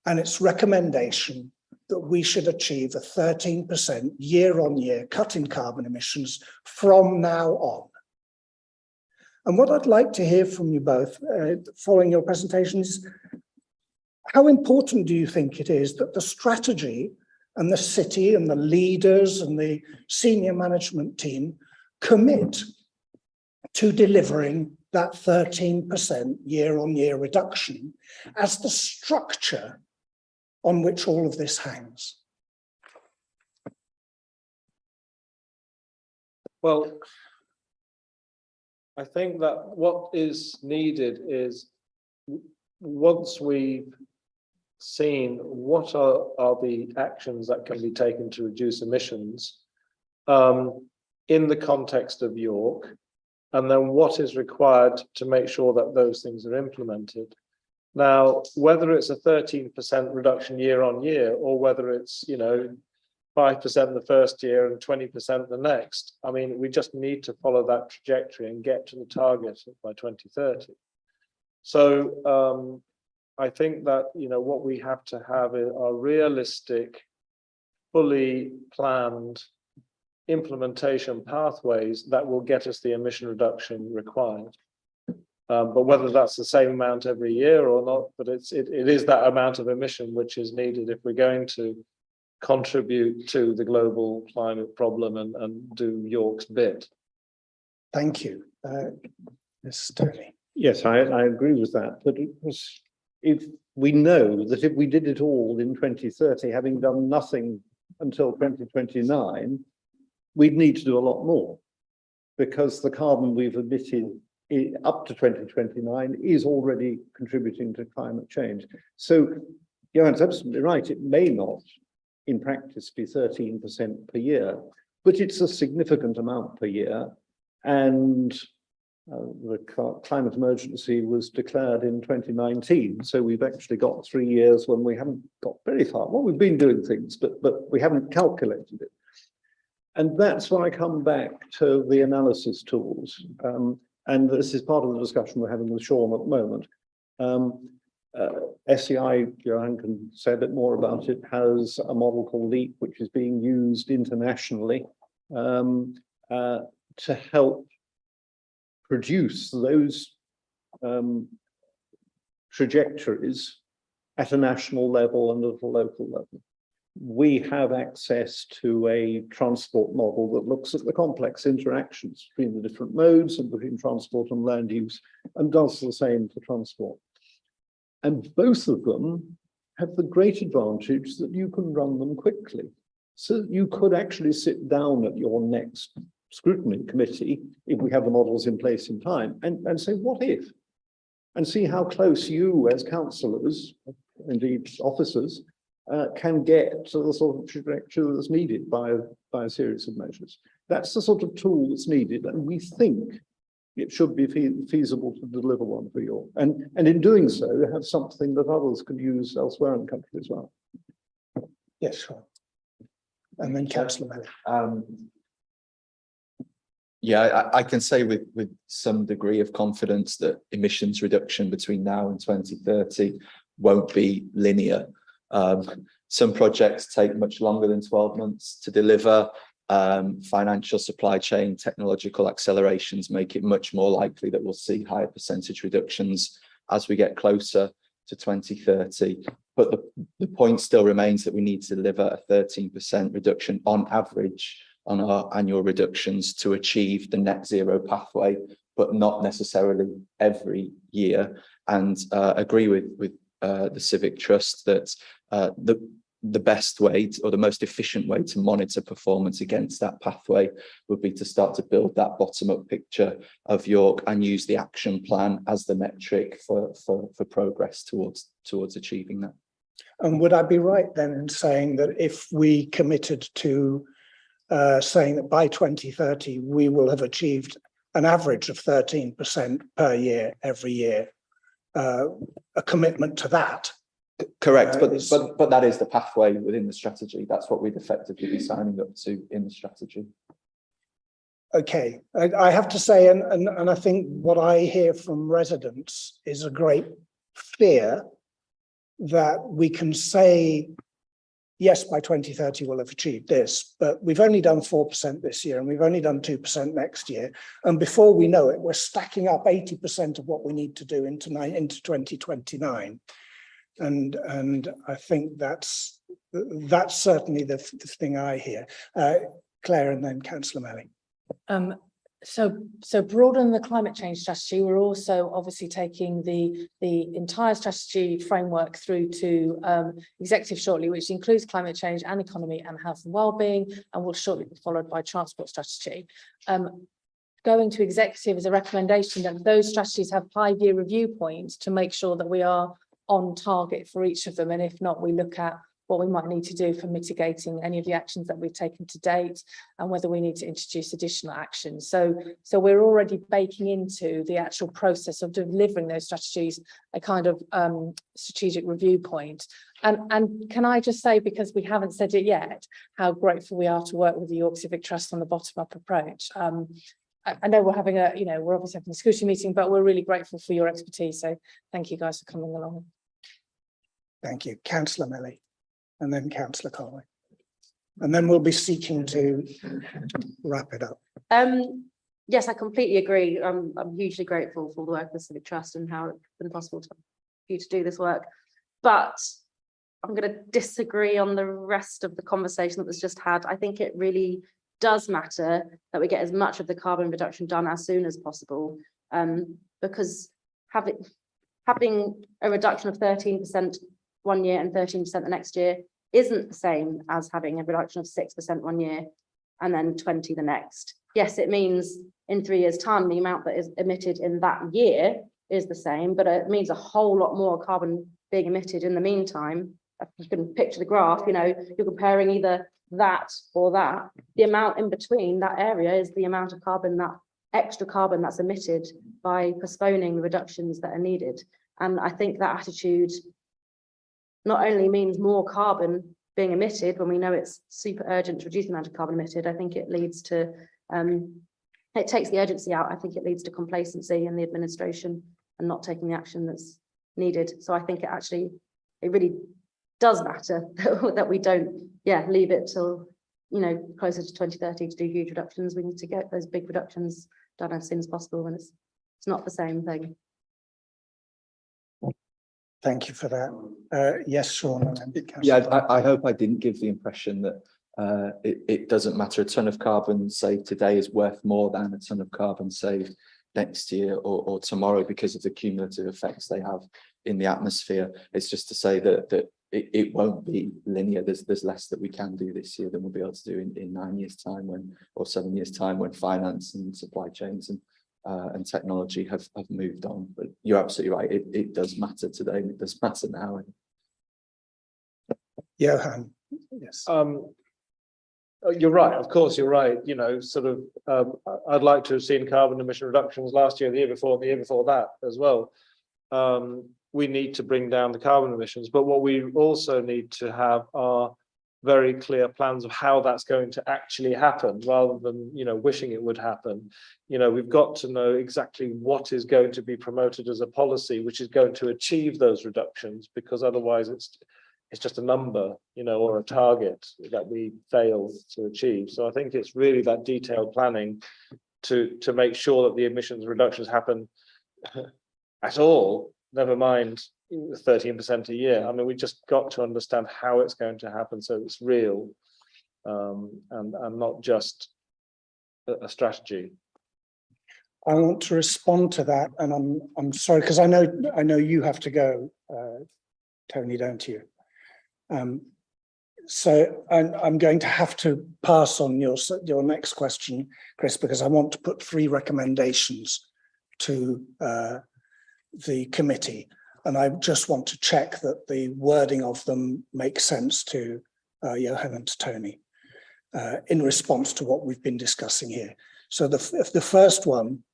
and its recommendation that we should achieve a 13% year-on-year cut in carbon emissions from now on. And what I'd like to hear from you both, following your presentations, is how important do you think it is that the strategy and the city and the leaders and the senior management team commit to delivering that 13% year-on-year reduction as the structure on which all of this hangs? Well, I think that what is needed is, once we've seen what are the actions that can be taken to reduce emissions in the context of York, and then what is required to make sure that those things are implemented. Now, whether it's a 13% reduction year on year, or whether it's, 5% the first year and 20% the next, I mean, we just need to follow that trajectory and get to the target by 2030. So I think that, what we have to have are realistic, fully planned implementation pathways that will get us the emission reduction required. But whether that's the same amount every year or not, but it is that amount of emission which is needed if we're going to contribute to the global climate problem and do York's bit. Thank you. Ms. Tony. Yes, I agree with that. But if we know that if we did it all in 2030, having done nothing until 2029, we'd need to do a lot more, because the carbon we've emitted up to 2029 is already contributing to climate change. So Johan's absolutely right. It may not, in practice, be 13% per year, but it's a significant amount per year. And the climate emergency was declared in 2019. So we've actually got 3 years when we haven't got very far. Well, we've been doing things, but we haven't calculated it. And that's when I come back to the analysis tools. And this is part of the discussion we're having with Sean at the moment. SEI, Johan can say a bit more about it, has a model called LEAP, which is being used internationally to help produce those trajectories at a national level and at a local level. We have access to a transport model that looks at the complex interactions between the different modes and between transport and land use, and does the same for transport. And both of them have the great advantage that you can run them quickly. So you could actually sit down at your next scrutiny committee, if we have the models in place in time, and say, what if? And see how close you as councillors, indeed officers, can get to the sort of trajectory that's needed by a series of measures. That's the sort of tool that's needed, and we think it should be feasible to deliver one for York. And in doing so, have something that others can use elsewhere in the country as well. Yes, sure. And then Councillor Melly. Yeah, I can say with some degree of confidence that emissions reduction between now and 2030 won't be linear. Some projects take much longer than 12 months to deliver. Financial, supply chain, technological accelerations make it much more likely that we'll see higher percentage reductions as we get closer to 2030. But the point still remains that we need to deliver a 13% reduction on average on our annual reductions to achieve the net zero pathway, but not necessarily every year. And agree with the Civic Trust that the best way or the most efficient way to monitor performance against that pathway would be to start to build that bottom-up picture of York and use the action plan as the metric for progress towards achieving that. And would I be right then in saying that if we committed to saying that by 2030 we will have achieved an average of 13% per year every year, a commitment to that? Correct, but that is the pathway within the strategy. That's what we'd effectively be signing up to in the strategy. Okay, I have to say, and I think what I hear from residents is a great fear that we can say, yes, by 2030 we'll have achieved this, but we've only done 4% this year and we've only done 2% next year. And before we know it, we're stacking up 80% of what we need to do into 2029. And I think that's certainly the thing I hear. Claire and then Councillor Melly. So broaden the climate change strategy. We're also obviously taking the entire strategy framework through to executive shortly, which includes climate change and economy and health and wellbeing, and will shortly be followed by transport strategy. Going to executive is a recommendation that those strategies have 5-year review points to make sure that we are on target for each of them, and if not, we look at what we might need to do for mitigating any of the actions that we've taken to date and whether we need to introduce additional actions. So we're already baking into the actual process of delivering those strategies a kind of strategic review point. And can I just say, because we haven't said it yet, how grateful we are to work with the York Civic Trust on the bottom-up approach. I know we're having we're obviously having a scrutiny meeting, but we're really grateful for your expertise. So thank you guys for coming along. Thank you, Councillor Melly. And then Councillor Conway. And then we'll be seeking to wrap it up. Yes, I completely agree. I'm hugely grateful for the work of the Civic Trust and how it's been possible for you to do this work. But I'm going to disagree on the rest of the conversation that was just had. I think it really does matter that we get as much of the carbon reduction done as soon as possible, because having a reduction of 13% one year and 13% the next year isn't the same as having a reduction of 6% one year and then 20 the next. Yes, it means in 3 years' time, the amount that is emitted in that year is the same, but it means a whole lot more carbon being emitted in the meantime. If you can picture the graph, you're comparing either that or that. The amount in between that area is the amount of carbon, that extra carbon that's emitted by postponing the reductions that are needed. And I think that attitude not only means more carbon being emitted when we know it's super urgent to reduce the amount of carbon emitted, I think it leads to, it takes the urgency out. I think it leads to complacency in the administration and not taking the action that's needed. So I think it really does matter that we don't, leave it till, closer to 2030 to do huge reductions. We need to get those big reductions done as soon as possible, and it's not the same thing. Thank you for that. Yes, Sean. Yeah, I hope I didn't give the impression that it doesn't matter. A ton of carbon saved today is worth more than a ton of carbon saved next year or tomorrow because of the cumulative effects they have in the atmosphere. It's just to say that it won't be linear. There's less that we can do this year than we'll be able to do in 9 years' time or 7 years' time when finance and supply chains and technology have moved on. But you're absolutely right. It does matter today, and it does matter now. Johan, yes. You're right, of course, you're right. You know, sort of, I'd like to have seen carbon emission reductions last year, the year before, and the year before that as well. We need to bring down the carbon emissions, but what we also need to have are very clear plans of how that's going to actually happen, rather than, you know, wishing it would happen. You know, we've got to know exactly what is going to be promoted as a policy which is going to achieve those reductions, because otherwise it's just a number, you know, or a target that we fail to achieve. So I think it's really that detailed planning to make sure that the emissions reductions happen at all, never mind 13% a year. I mean, we just got to understand how it's going to happen so it's real, and not just a strategy. I want to respond to that, and I'm sorry, because I know you have to go, Tony, don't you? So I'm going to have to pass on your next question, Chris, because I want to put 3 recommendations to the committee, and I just want to check that the wording of them makes sense to Johan and to Tony in response to what we've been discussing here. So the first one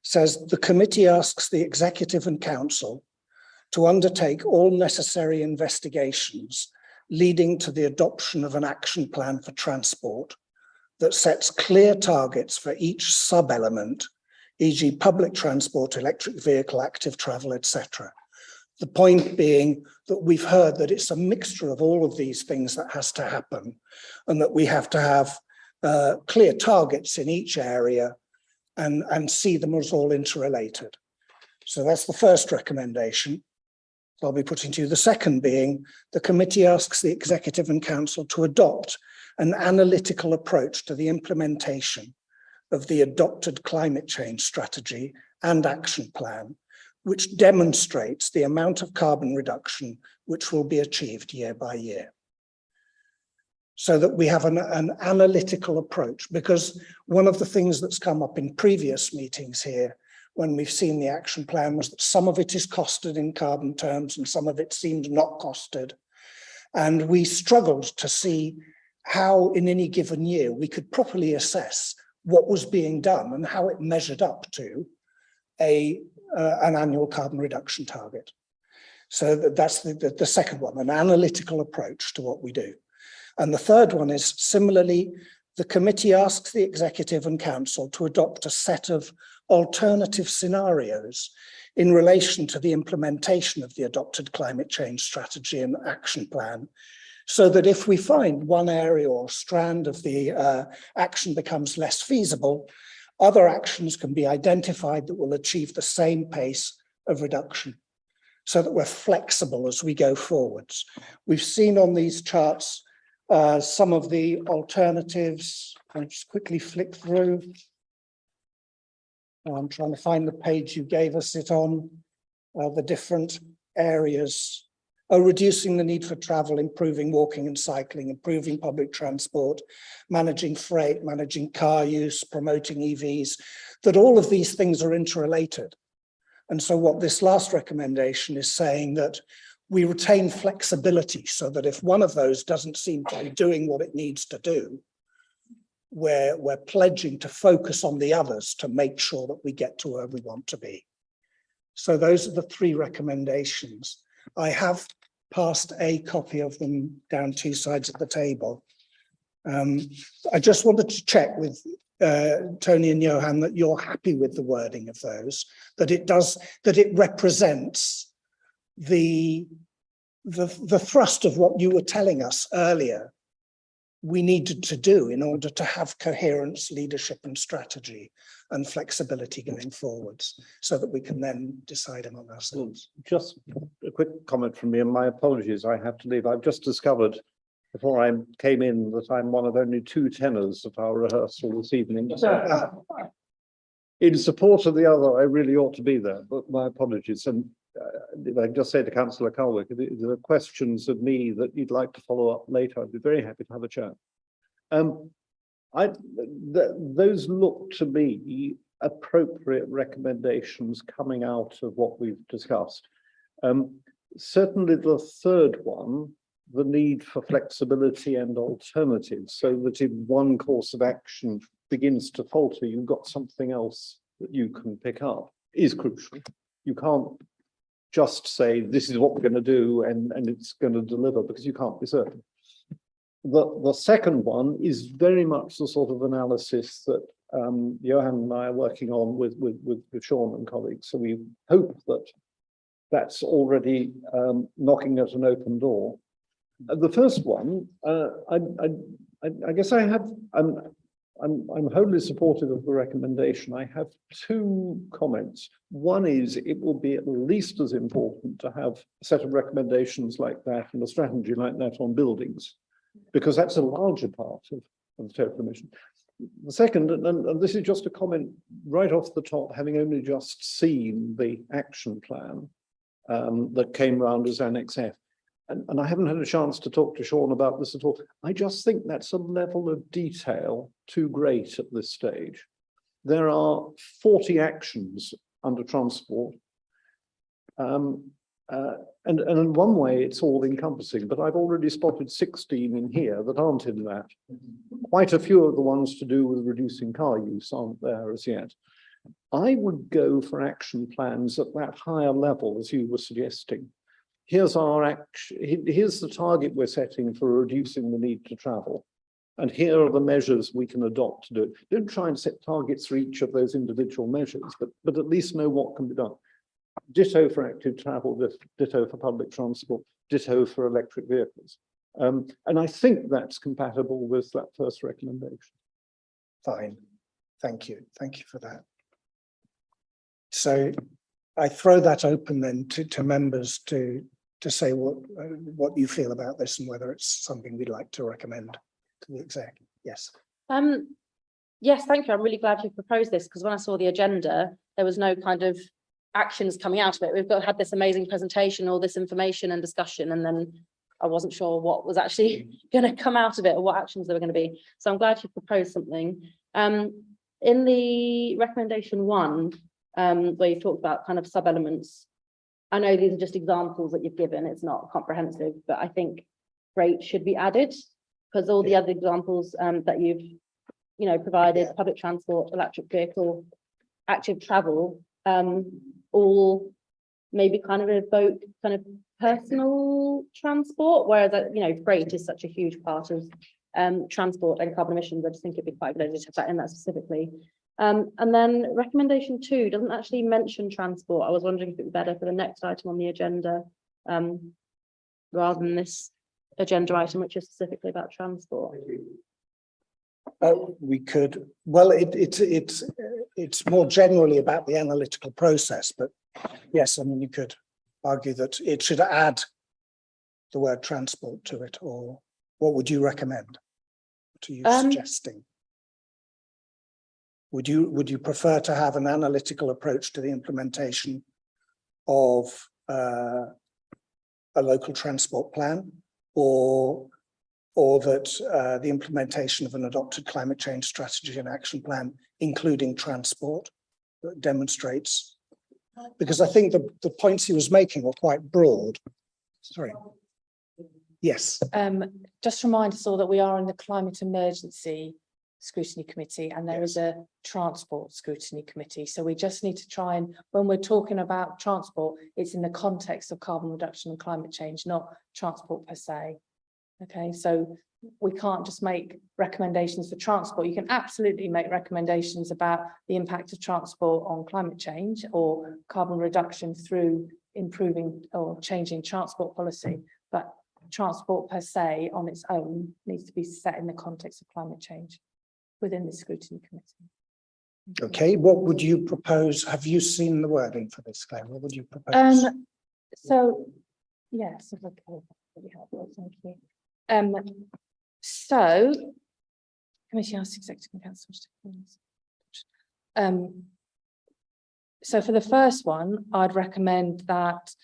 says the committee asks the executive and council to undertake all necessary investigations leading to the adoption of an action plan for transport that sets clear targets for each sub-element, e.g. public transport, electric vehicle, active travel, etc. The point being that we've heard that it's a mixture of all of these things that has to happen, and that we have to have clear targets in each area and see them as all interrelated. So that's the first recommendation I'll be putting to you. The second being, the committee asks the executive and council to adopt an analytical approach to the implementation of the adopted climate change strategy and action plan, which demonstrates the amount of carbon reduction which will be achieved year by year. So that we have an analytical approach, because one of the things that's come up in previous meetings here when we've seen the action plan was that some of it is costed in carbon terms and some of it seemed not costed. And we struggled to see how in any given year we could properly assess what was being done and how it measured up to an annual carbon reduction target. So that's the second one, an analytical approach to what we do. And the third one is, similarly, the committee asks the executive and council to adopt a set of alternative scenarios in relation to the implementation of the adopted climate change strategy and action plan, so that if we find one area or strand of the action becomes less feasible, other actions can be identified that will achieve the same pace of reduction, so that we're flexible as we go forwards. We've seen on these charts some of the alternatives. I'll just quickly flick through. I'm trying to find the page you gave us it on, the different areas. Reducing the need for travel, improving walking and cycling, improving public transport, managing freight, managing car use, promoting EVs, that all of these things are interrelated. And so what this last recommendation is saying, that we retain flexibility so that if one of those doesn't seem to be doing what it needs to do, we're pledging to focus on the others to make sure that we get to where we want to be. So those are the 3 recommendations. I have passed a copy of them down 2 sides of the table. I just wanted to check with Tony and Johan that you're happy with the wording of those, that it represents the thrust of what you were telling us earlier we needed to do in order to have coherence, leadership and strategy and flexibility going forwards, so that we can then decide among ourselves. Just a quick comment from me, and my apologies, I have to leave. I've just discovered before I came in that I'm one of only 2 tenors at our rehearsal this evening. In support of the other, I really ought to be there, but my apologies. And if I can just say to Councillor Culwick, if there are questions of me that you'd like to follow up later, I'd be very happy to have a chat. Those look to me appropriate recommendations coming out of what we've discussed. Certainly the third one, the need for flexibility and alternatives, so that if one course of action begins to falter, you've got something else that you can pick up, is crucial. You can't just say, this is what we're going to do and it's going to deliver, because you can't be certain. The second one is very much the sort of analysis that Johan and I are working on with Sean and colleagues. So we hope that that's already knocking at an open door. The first one, I guess I'm wholly supportive of the recommendation. I have two comments. One is it will be at least as important to have a set of recommendations like that and a strategy like that on buildings, because that's a larger part of the total emission. The second, and this is just a comment right off the top, having only just seen the action plan that came round as Annex F. And I haven't had a chance to talk to Sean about this at all. I just think that's a level of detail too great at this stage. There are 40 actions under transport. And in one way, it's all encompassing, but I've already spotted 16 in here that aren't in that. Quite a few of the ones to do with reducing car use aren't there as yet. I would go for action plans at that higher level, as you were suggesting. Here's our action, here's the target we're setting for reducing the need to travel. And here are the measures we can adopt to do it. Don't try and set targets for each of those individual measures, but at least know what can be done. Ditto for active travel, ditto for public transport, ditto for electric vehicles. And I think that's compatible with that first recommendation. Fine, thank you for that. So I throw that open then to members to say what you feel about this and whether it's something we'd like to recommend to the exec. Yes. Yes, thank you. I'm really glad you proposed this, because when I saw the agenda, there was no kind of actions coming out of it. We've had this amazing presentation, all this information and discussion, and then I wasn't sure what was actually going to come out of it or what actions there were going to be. So I'm glad you proposed something. In the recommendation 1, where you talked about kind of sub-elements, I know these are just examples that you've given, it's not comprehensive, but I think rate should be added, because all the other examples that you've provided, public transport, electric vehicle, active travel, all maybe kind of evoke kind of personal transport, whereas freight is such a huge part of transport and carbon emissions. I just think it'd be quite a good idea to have that in that specifically. And then recommendation 2 doesn't actually mention transport. I was wondering if it would be better for the next item on the agenda, rather than this agenda item, which is specifically about transport. We could, well, it's more generally about the analytical process, but yes, I mean, you could argue that it should add the word transport to it, or what would you recommend? What are you suggesting? Would you prefer to have an analytical approach to the implementation of a local transport plan, or that the implementation of an adopted climate change strategy and action plan, including transport, that demonstrates? Because I think the points he was making were quite broad. Sorry. Yes. Just remind us all that we are in the climate emergency scrutiny committee, and there is a transport scrutiny committee. So we just need to try and, when we're talking about transport, it's in the context of carbon reduction and climate change, not transport per se. Okay, so we can't just make recommendations for transport. You can absolutely make recommendations about the impact of transport on climate change or carbon reduction through improving or changing transport policy, but transport per se on its own needs to be set in the context of climate change within the scrutiny committee. Okay, what would you propose? Have you seen the wording for this, Claire? What would you propose? So yes, okay, really helpful, thank you. So committee asks executive and council So for the first one, I'd recommend that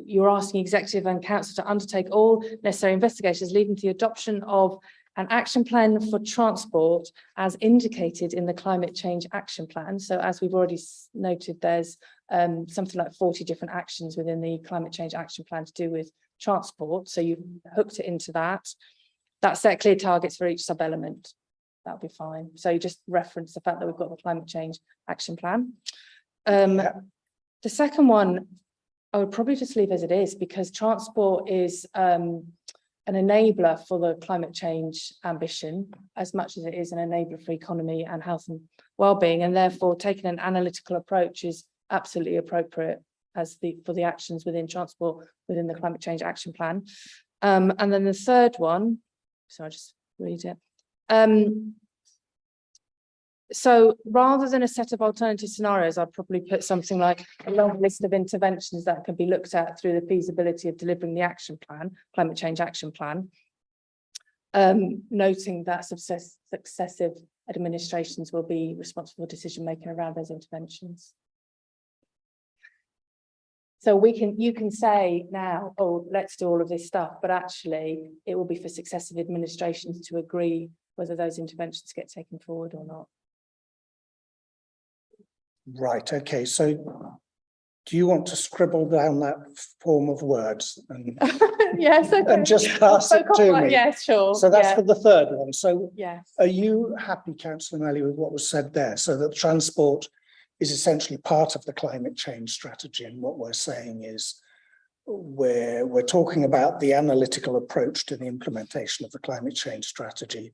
you're asking executive and council to undertake all necessary investigations leading to the adoption of an action plan for transport as indicated in the climate change action plan. So as we've already noted, there's something like 40 different actions within the climate change action plan to do with transport. So you've hooked it into that. That set clear targets for each sub-element. That'll be fine. So you just reference the fact that we've got the climate change action plan. The second one, I would probably just leave as it is, because transport is an enabler for the climate change ambition, as much as it is an enabler for economy and health and well-being, and therefore taking an analytical approach is absolutely appropriate for the actions within transport within the climate change action plan. And then the third one, so I'll just read it. So rather than a set of alternative scenarios, I'd probably put something like a long list of interventions that can be looked at through the feasibility of delivering the action plan, climate change action plan, noting that successive administrations will be responsible for decision making around those interventions. So you can say now, oh, let's do all of this stuff, but actually it will be for successive administrations to agree whether those interventions get taken forward or not. Right, okay, so do you want to scribble down that form of words and, Yes, okay. and just pass it to me? Yes, sure. So that's for the third one. So Yes. are you happy, Councillor Melly, with what was said there? So that transport is essentially part of the climate change strategy, and what we're saying is we're talking about the analytical approach to the implementation of the climate change strategy.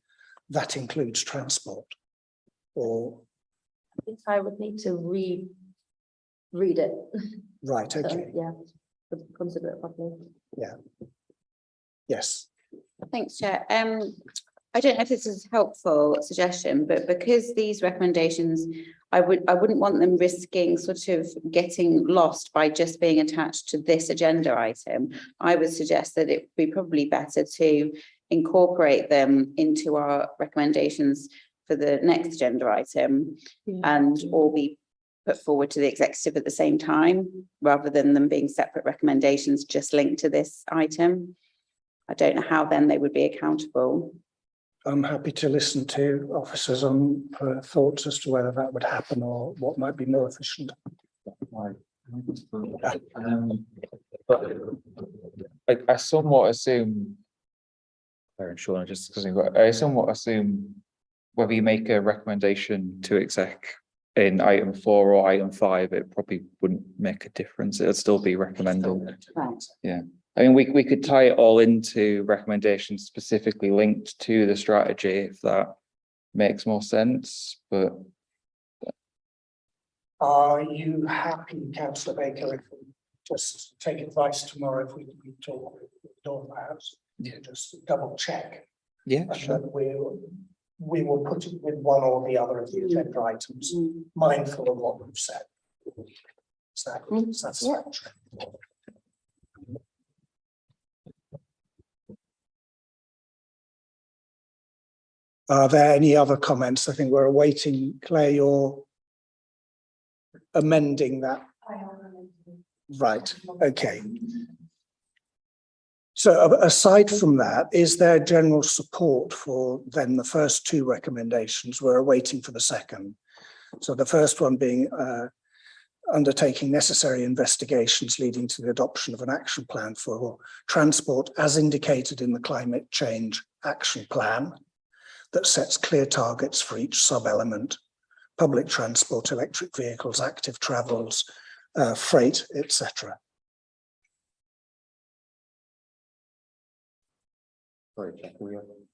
That includes transport, or I think I would need to read it. right, okay. Yeah, consider it properly. Yeah. Yes. Thanks, Chair. I don't know if this is a helpful suggestion, but because these recommendations, I wouldn't want them risking sort of getting lost by just being attached to this agenda item. I would suggest that it would be probably better to incorporate them into our recommendations for the next agenda item, and all be put forward to the executive at the same time, rather than them being separate recommendations just linked to this item. I don't know how then they would be accountable. I'm happy to listen to officers on thoughts as to whether that would happen or what might be more efficient. I somewhat assume, I somewhat assume whether you make a recommendation to exec in item 4 or item 5, it probably wouldn't make a difference. It'd still be recommended. Right. Yeah. I mean, we could tie it all into recommendations specifically linked to the strategy if that makes more sense, but. Are you happy, Councillor Baker, if we just take advice tomorrow, if we talk with Dawn perhaps? Yeah. Just double check. Yeah, and sure. We will put it with one or the other of the agenda items, mindful of what we've said. Is that satisfactory? Are there any other comments? I think we're awaiting, Claire, your amending that. Right, okay. So aside from that, is there general support for then the first two recommendations? We're waiting for the second. So the first one being undertaking necessary investigations leading to the adoption of an action plan for transport as indicated in the climate change action plan that sets clear targets for each sub-element: public transport, electric vehicles, active travels, freight, etc. Sorry, Jack, do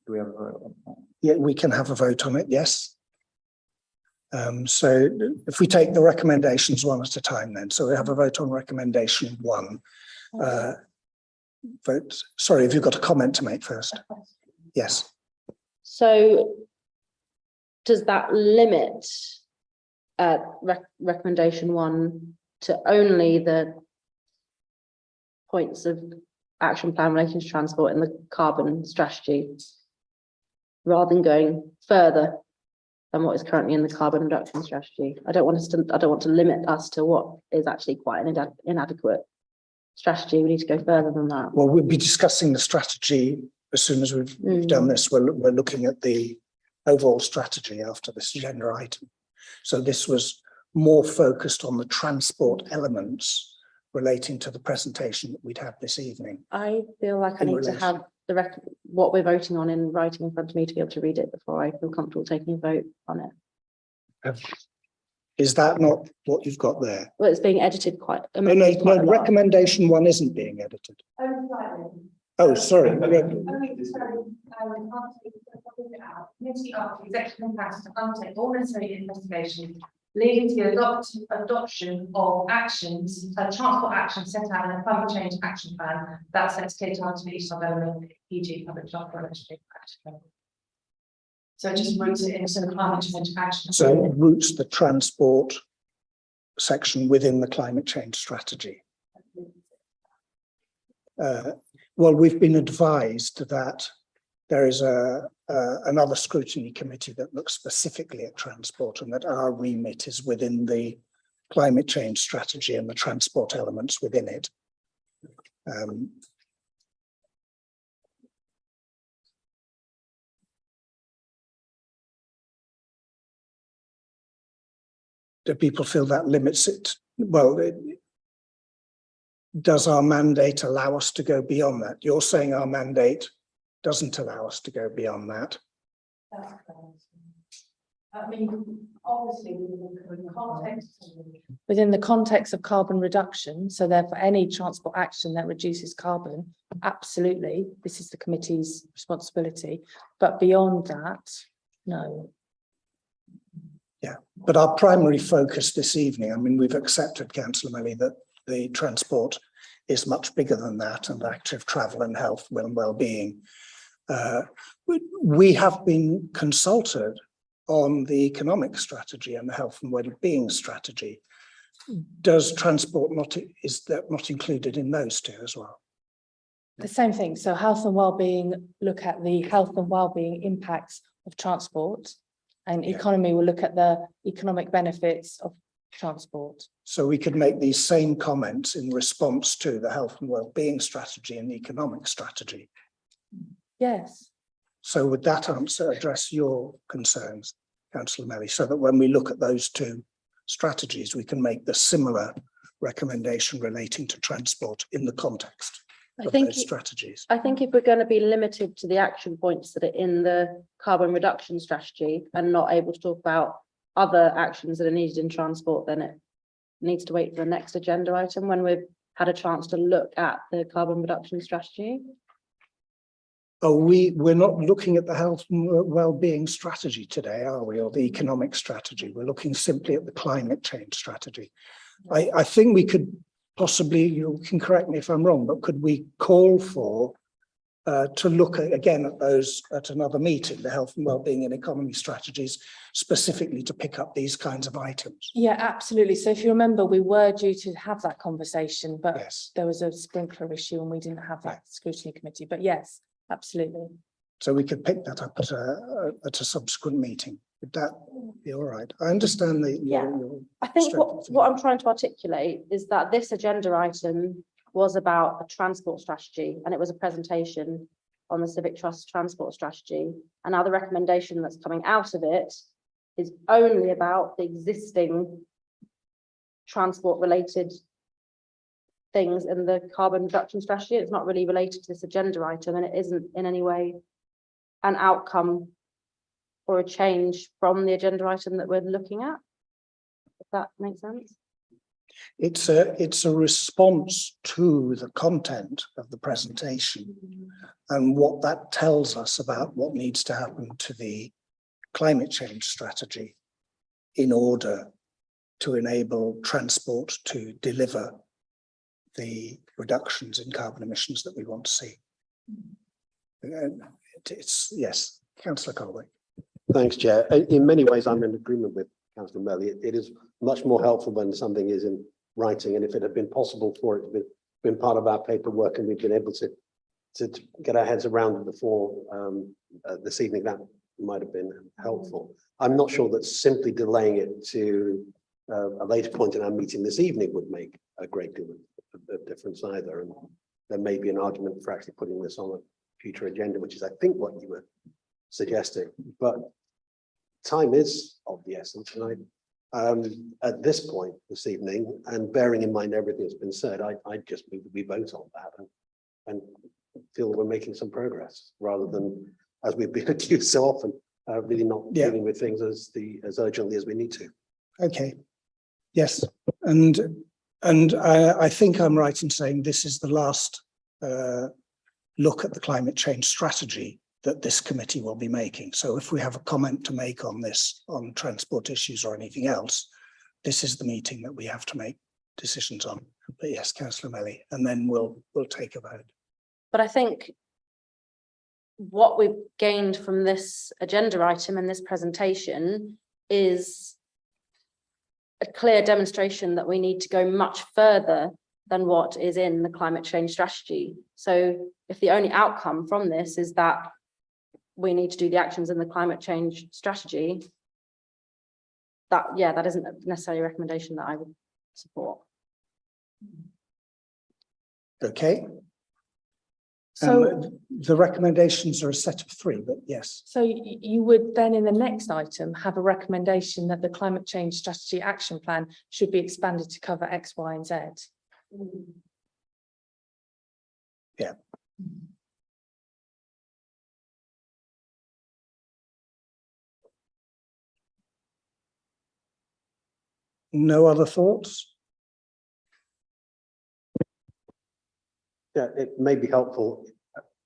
we have a vote on that? Yeah, we can have a vote on it, yes. So if we take the recommendations one at a time then, so we have a vote on recommendation 1. Vote, sorry, have you got a comment to make first? Yes. So does that limit recommendation 1 to only the points of action plan relating to transport and the carbon strategy, rather than going further than what is currently in the carbon reduction strategy. I don't want to limit us to what is actually quite an inadequate strategy. We need to go further than that. Well, we'll be discussing the strategy as soon as we've done this. We're looking at the overall strategy after this agenda item. So this was more focused on the transport elements relating to the presentation that we'd had this evening. I feel like I need to have what we're voting on in writing in front of me to be able to read it before I feel comfortable taking a vote on it. Is that not what you've got there? Well, it's being edited quite. No, recommendation 1 isn't being edited. Oh, sorry. Executive impact to undertake all necessary investigation leading to the adoption of actions, transport actions set out in a climate change action plan that sets clear targets for each sub-element, e.g. public transport. So it just roots it into the climate change action. So it roots the transport section within the climate change strategy. Well, we've been advised that there is another scrutiny committee that looks specifically at transport, and that our remit is within the climate change strategy and the transport elements within it. Do people feel that limits it? Well, does our mandate allow us to go beyond that? You're saying our mandate doesn't allow us to go beyond that. I mean, obviously, within the context of carbon reduction, so therefore any transport action that reduces carbon, absolutely, this is the committee's responsibility. But beyond that, no. Yeah, but our primary focus this evening, I mean, we've accepted, Councillor Melly, that the transport is much bigger than that, and active travel and health and well-being. We have been consulted on the economic strategy and the health and well-being strategy. Does transport is that not included in those two as well? The same thing. So health and well-being, look at the health and well-being impacts of transport, and economy will look at the economic benefits of transport. So we could make these same comments in response to the health and well-being strategy and the economic strategy. Yes. So would that answer address your concerns, Councillor Melly, so that when we look at those two strategies, we can make the similar recommendation relating to transport in the context of those strategies? I think if we're going to be limited to the action points that are in the carbon reduction strategy and not able to talk about other actions that are needed in transport, then it needs to wait for the next agenda item when we've had a chance to look at the carbon reduction strategy. Oh, we're not looking at the health and well-being strategy today, are we, or the economic strategy? We're looking simply at the climate change strategy. I think we could possibly, you can correct me if I'm wrong, but could we call for to look again at those at another meeting, the health and well-being and economy strategies, specifically to pick up these kinds of items? Yeah, absolutely. So if you remember, we were due to have that conversation, but there was a sprinkler issue and we didn't have that scrutiny committee. But yes, absolutely. So we could pick that up at a subsequent meeting. Would that be all right? I understand the your I think what I'm trying to articulate is that this agenda item was about a transport strategy, and it was a presentation on the Civic Trust transport strategy. And now the recommendation that's coming out of it is only about the existing transport related things in the carbon reduction strategy. It's not really related to this agenda item, and it isn't in any way an outcome or a change from the agenda item that we're looking at, if that makes sense. It's a response to the content of the presentation and what that tells us about what needs to happen to the climate change strategy in order to enable transport to deliver the reductions in carbon emissions that we want to see. It's yes, Councillor Colwick. Thanks, Chair. In many ways, I'm in agreement with Councillor Melly. It is much more helpful when something is in writing, and if it had been possible for it to been part of our paperwork and we've been able to get our heads around it before this evening, that might have been helpful. I'm not sure that simply delaying it to a later point in our meeting this evening would make a great deal of difference either. And there may be an argument for actually putting this on a future agenda, which is, I think, what you were suggesting. But time is of the essence, and at this point this evening, and bearing in mind everything that's been said, I just move that we vote on that and feel that we're making some progress, rather than, as we've been accused so often, really not dealing with things as urgently as we need to. Okay. Yes, and I think I'm right in saying this is the last look at the climate change strategy that this committee will be making. So if we have a comment to make on this, on transport issues or anything else, this is the meeting that we have to make decisions on. But yes, Councillor Melly, and then we'll take a vote. But I think what we've gained from this agenda item and this presentation is a clear demonstration that we need to go much further than what is in the climate change strategy. So if the only outcome from this is that we need to do the actions in the climate change strategy, that isn't necessarily a recommendation that I would support. Okay. So, the recommendations are a set of 3, but yes. so you would then in the next item have a recommendation that the climate change strategy action plan should be expanded to cover X, Y, and Z. Yeah. No other thoughts? Yeah, it may be helpful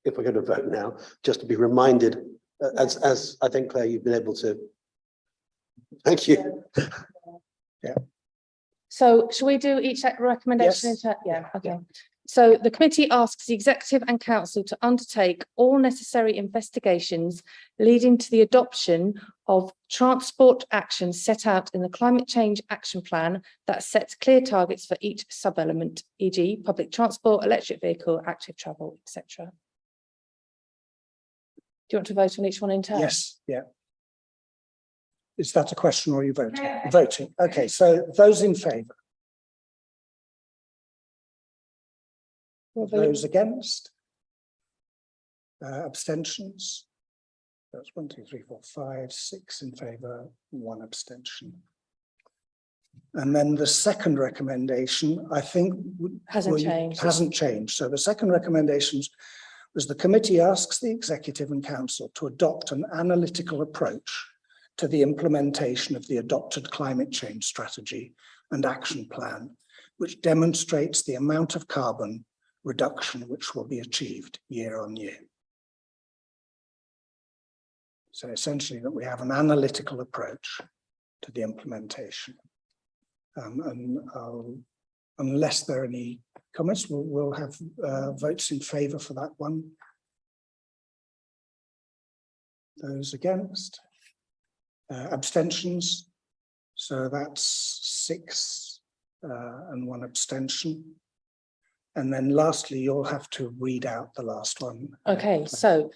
if we're going to vote now, just to be reminded, as I think, Claire, you've been able to. Thank you. Yeah. So shall we do each recommendation? Yes. Yeah, okay. So the committee asks the executive and council to undertake all necessary investigations leading to the adoption of transport actions set out in the climate change action plan that sets clear targets for each sub-element, e.g. public transport, electric vehicle, active travel, etc. Do you want to vote on each one in turn? Yes, yeah. Is that a question or are you voting? Voting. Okay, so those in favour? Those against? Abstentions? That's 1, 2, 3, 4, 5, 6 in favour, 1 abstention. And then the second recommendation, I think, Hasn't changed. Hasn't changed. So the second recommendation was the committee asks the executive and council to adopt an analytical approach to the implementation of the adopted climate change strategy and action plan, which demonstrates the amount of carbon reduction which will be achieved year on year. So essentially that we have an analytical approach to the implementation. Unless there are any comments, we'll have votes in favour for that one. Those against? Abstentions? So that's 6 and 1 abstention. And then lastly, you'll have to read out the last one. Okay, so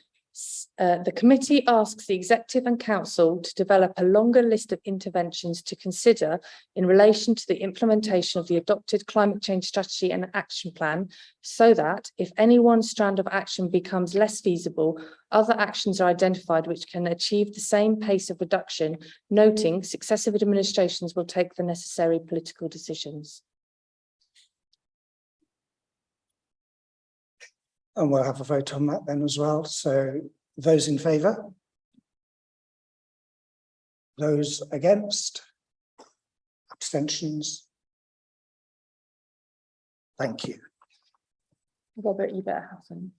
the committee asks the executive and council to develop a longer list of interventions to consider in relation to the implementation of the adopted climate change strategy and action plan, so that if any one strand of action becomes less feasible, other actions are identified which can achieve the same pace of reduction, noting successive administrations will take the necessary political decisions. And we'll have a vote on that then as well. So those in favour? Those against? Abstentions? Thank you. Robert, you better have them.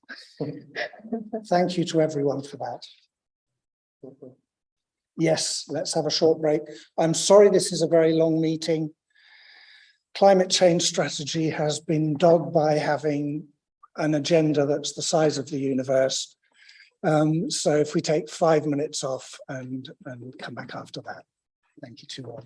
Thank you to everyone for that. Yes, let's have a short break. I'm sorry this is a very long meeting. Climate change strategy has been dogged by having an agenda that's the size of the universe. So if we take 5 minutes off and come back after that. Thank you to all.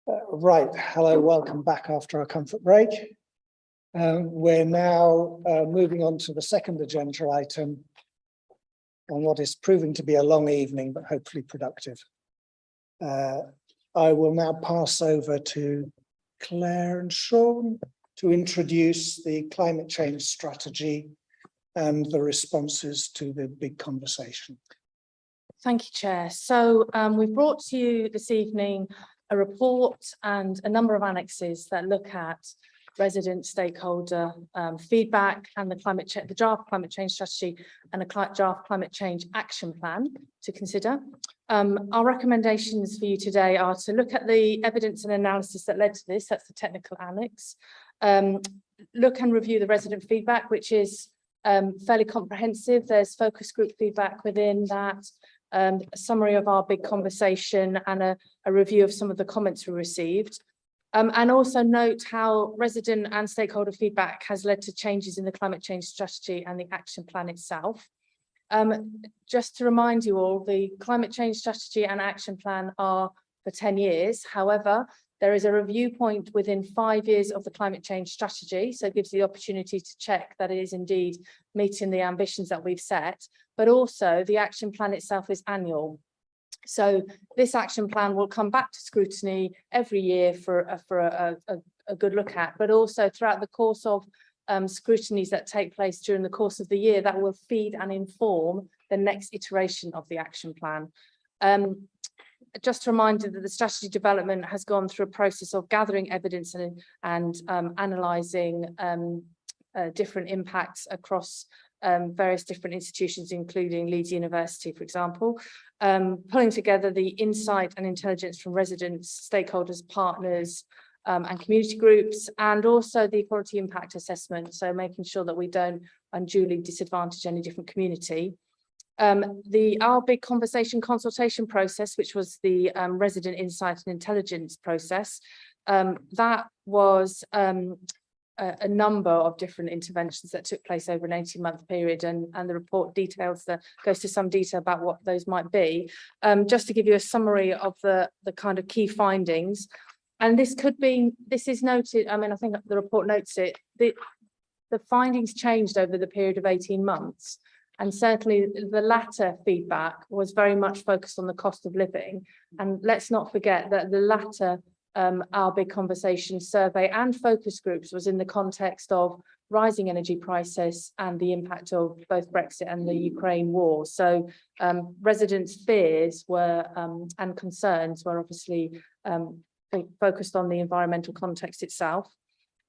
Right, hello, welcome back after our comfort break. We're now moving on to the second agenda item on what is proving to be a long evening, but hopefully productive. I will now pass over to Claire and Sean to introduce the climate change strategy and the responses to the big conversation. Thank you, Chair. So we've brought to you this evening a report and a number of annexes that look at resident stakeholder feedback and the draft climate change strategy and a draft climate change action plan to consider. Our recommendations for you today are to look at the evidence and analysis that led to this, that's the technical annex. Look and review the resident feedback, which is fairly comprehensive. There's focus group feedback within that, a summary of our big conversation and a review of some of the comments we received. And also note how resident and stakeholder feedback has led to changes in the climate change strategy and the action plan itself. Just to remind you all, the climate change strategy and action plan are for 10 years. However, there is a review point within 5 years of the climate change strategy. So it gives the opportunity to check that it is indeed meeting the ambitions that we've set, but also the action plan itself is annual. So this action plan will come back to scrutiny every year for a good look at, but also throughout the course of scrutinies that take place during the course of the year that will feed and inform the next iteration of the action plan. Just a reminder that the strategy development has gone through a process of gathering evidence and analysing different impacts across various different institutions, including Leeds University, for example, pulling together the insight and intelligence from residents, stakeholders, partners, and community groups, and also the equality impact assessment, so making sure that we don't unduly disadvantage any different community. Our big conversation consultation process, which was the resident insight and intelligence process, that was a number of different interventions that took place over an 18-month period, and the report details goes to some detail about what those might be. Just to give you a summary of the kind of key findings, and this is noted, I mean, I think the report notes it, the findings changed over the period of 18 months. And certainly the latter feedback was very much focused on the cost of living. And let's not forget that the latter, our big conversation survey and focus groups was in the context of rising energy prices and the impact of both Brexit and the Ukraine war. So residents' fears were and concerns were obviously focused on the environmental context itself.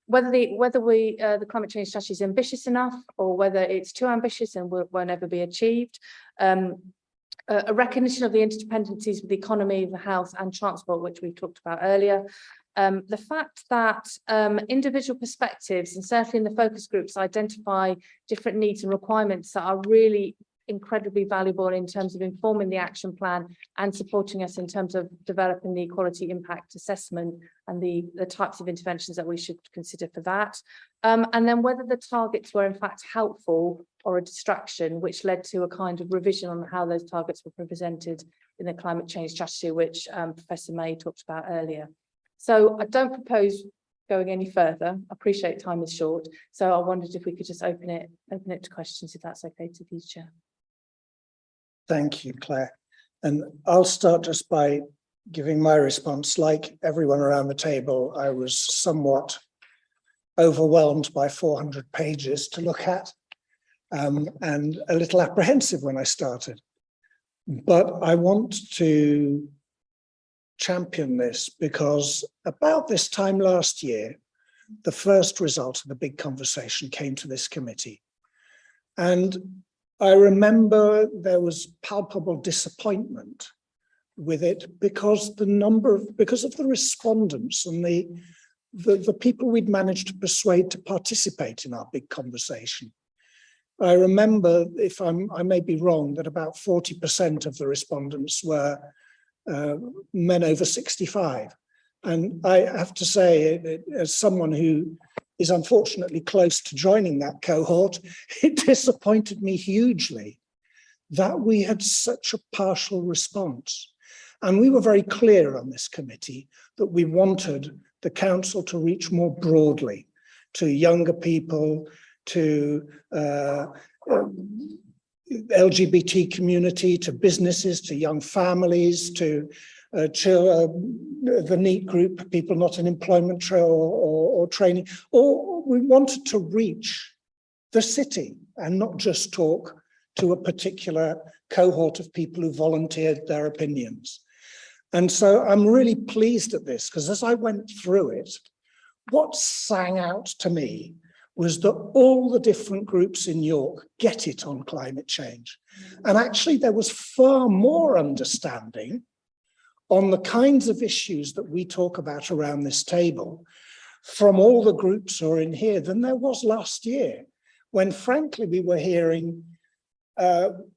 Whether the climate change strategy is ambitious enough or whether it's too ambitious and won't ever be achieved, a recognition of the interdependencies with the economy, the health and transport, which we talked about earlier. The fact that individual perspectives, and certainly in the focus groups, identify different needs and requirements that are really incredibly valuable in terms of informing the action plan and supporting us in terms of developing the equality impact assessment and the types of interventions that we should consider for that. And then whether the targets were in fact helpful or a distraction, which led to a kind of revision on how those targets were presented in the climate change strategy, which Professor May talked about earlier. So I don't propose going any further. I appreciate time is short. So I wondered if we could just open it to questions, if that's okay to you, Chair. Thank you, Claire. And I'll start just by giving my response. Like everyone around the table, I was somewhat overwhelmed by 400 pages to look at and a little apprehensive when I started. But I want to champion this because about this time last year, the first result of the big conversation came to this committee. And I remember there was palpable disappointment with it because of the respondents and the people we'd managed to persuade to participate in our big conversation. I remember, I may be wrong, that about 40% of the respondents were men over 65. And I have to say, as someone who is unfortunately close to joining that cohort, it disappointed me hugely that we had such a partial response. And we were very clear on this committee that we wanted the council to reach more broadly to younger people, to LGBT community, to businesses, to young families, to the NEET group, people not in employment or training. Or we wanted to reach the city and not just talk to a particular cohort of people who volunteered their opinions. And so I'm really pleased at this, because as I went through it, what sang out to me was that all the different groups in York get it on climate change. And actually there was far more understanding on the kinds of issues that we talk about around this table from all the groups who are in here than there was last year, when frankly we were hearing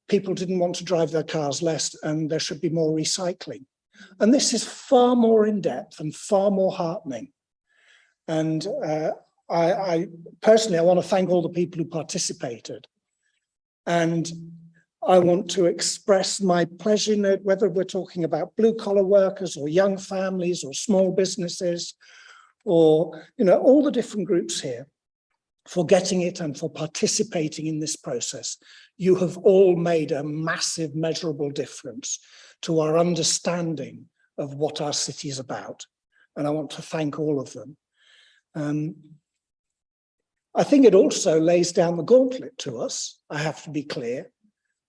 people didn't want to drive their cars less and there should be more recycling. And this is far more in depth and far more heartening. And I personally, I want to thank all the people who participated. And I want to express my pleasure, whether we're talking about blue collar workers or young families or small businesses, or, you know, all the different groups here, for getting it and for participating in this process. You have all made a massive, measurable difference to our understanding of what our city is about. And I want to thank all of them. I think it also lays down the gauntlet to us, I have to be clear,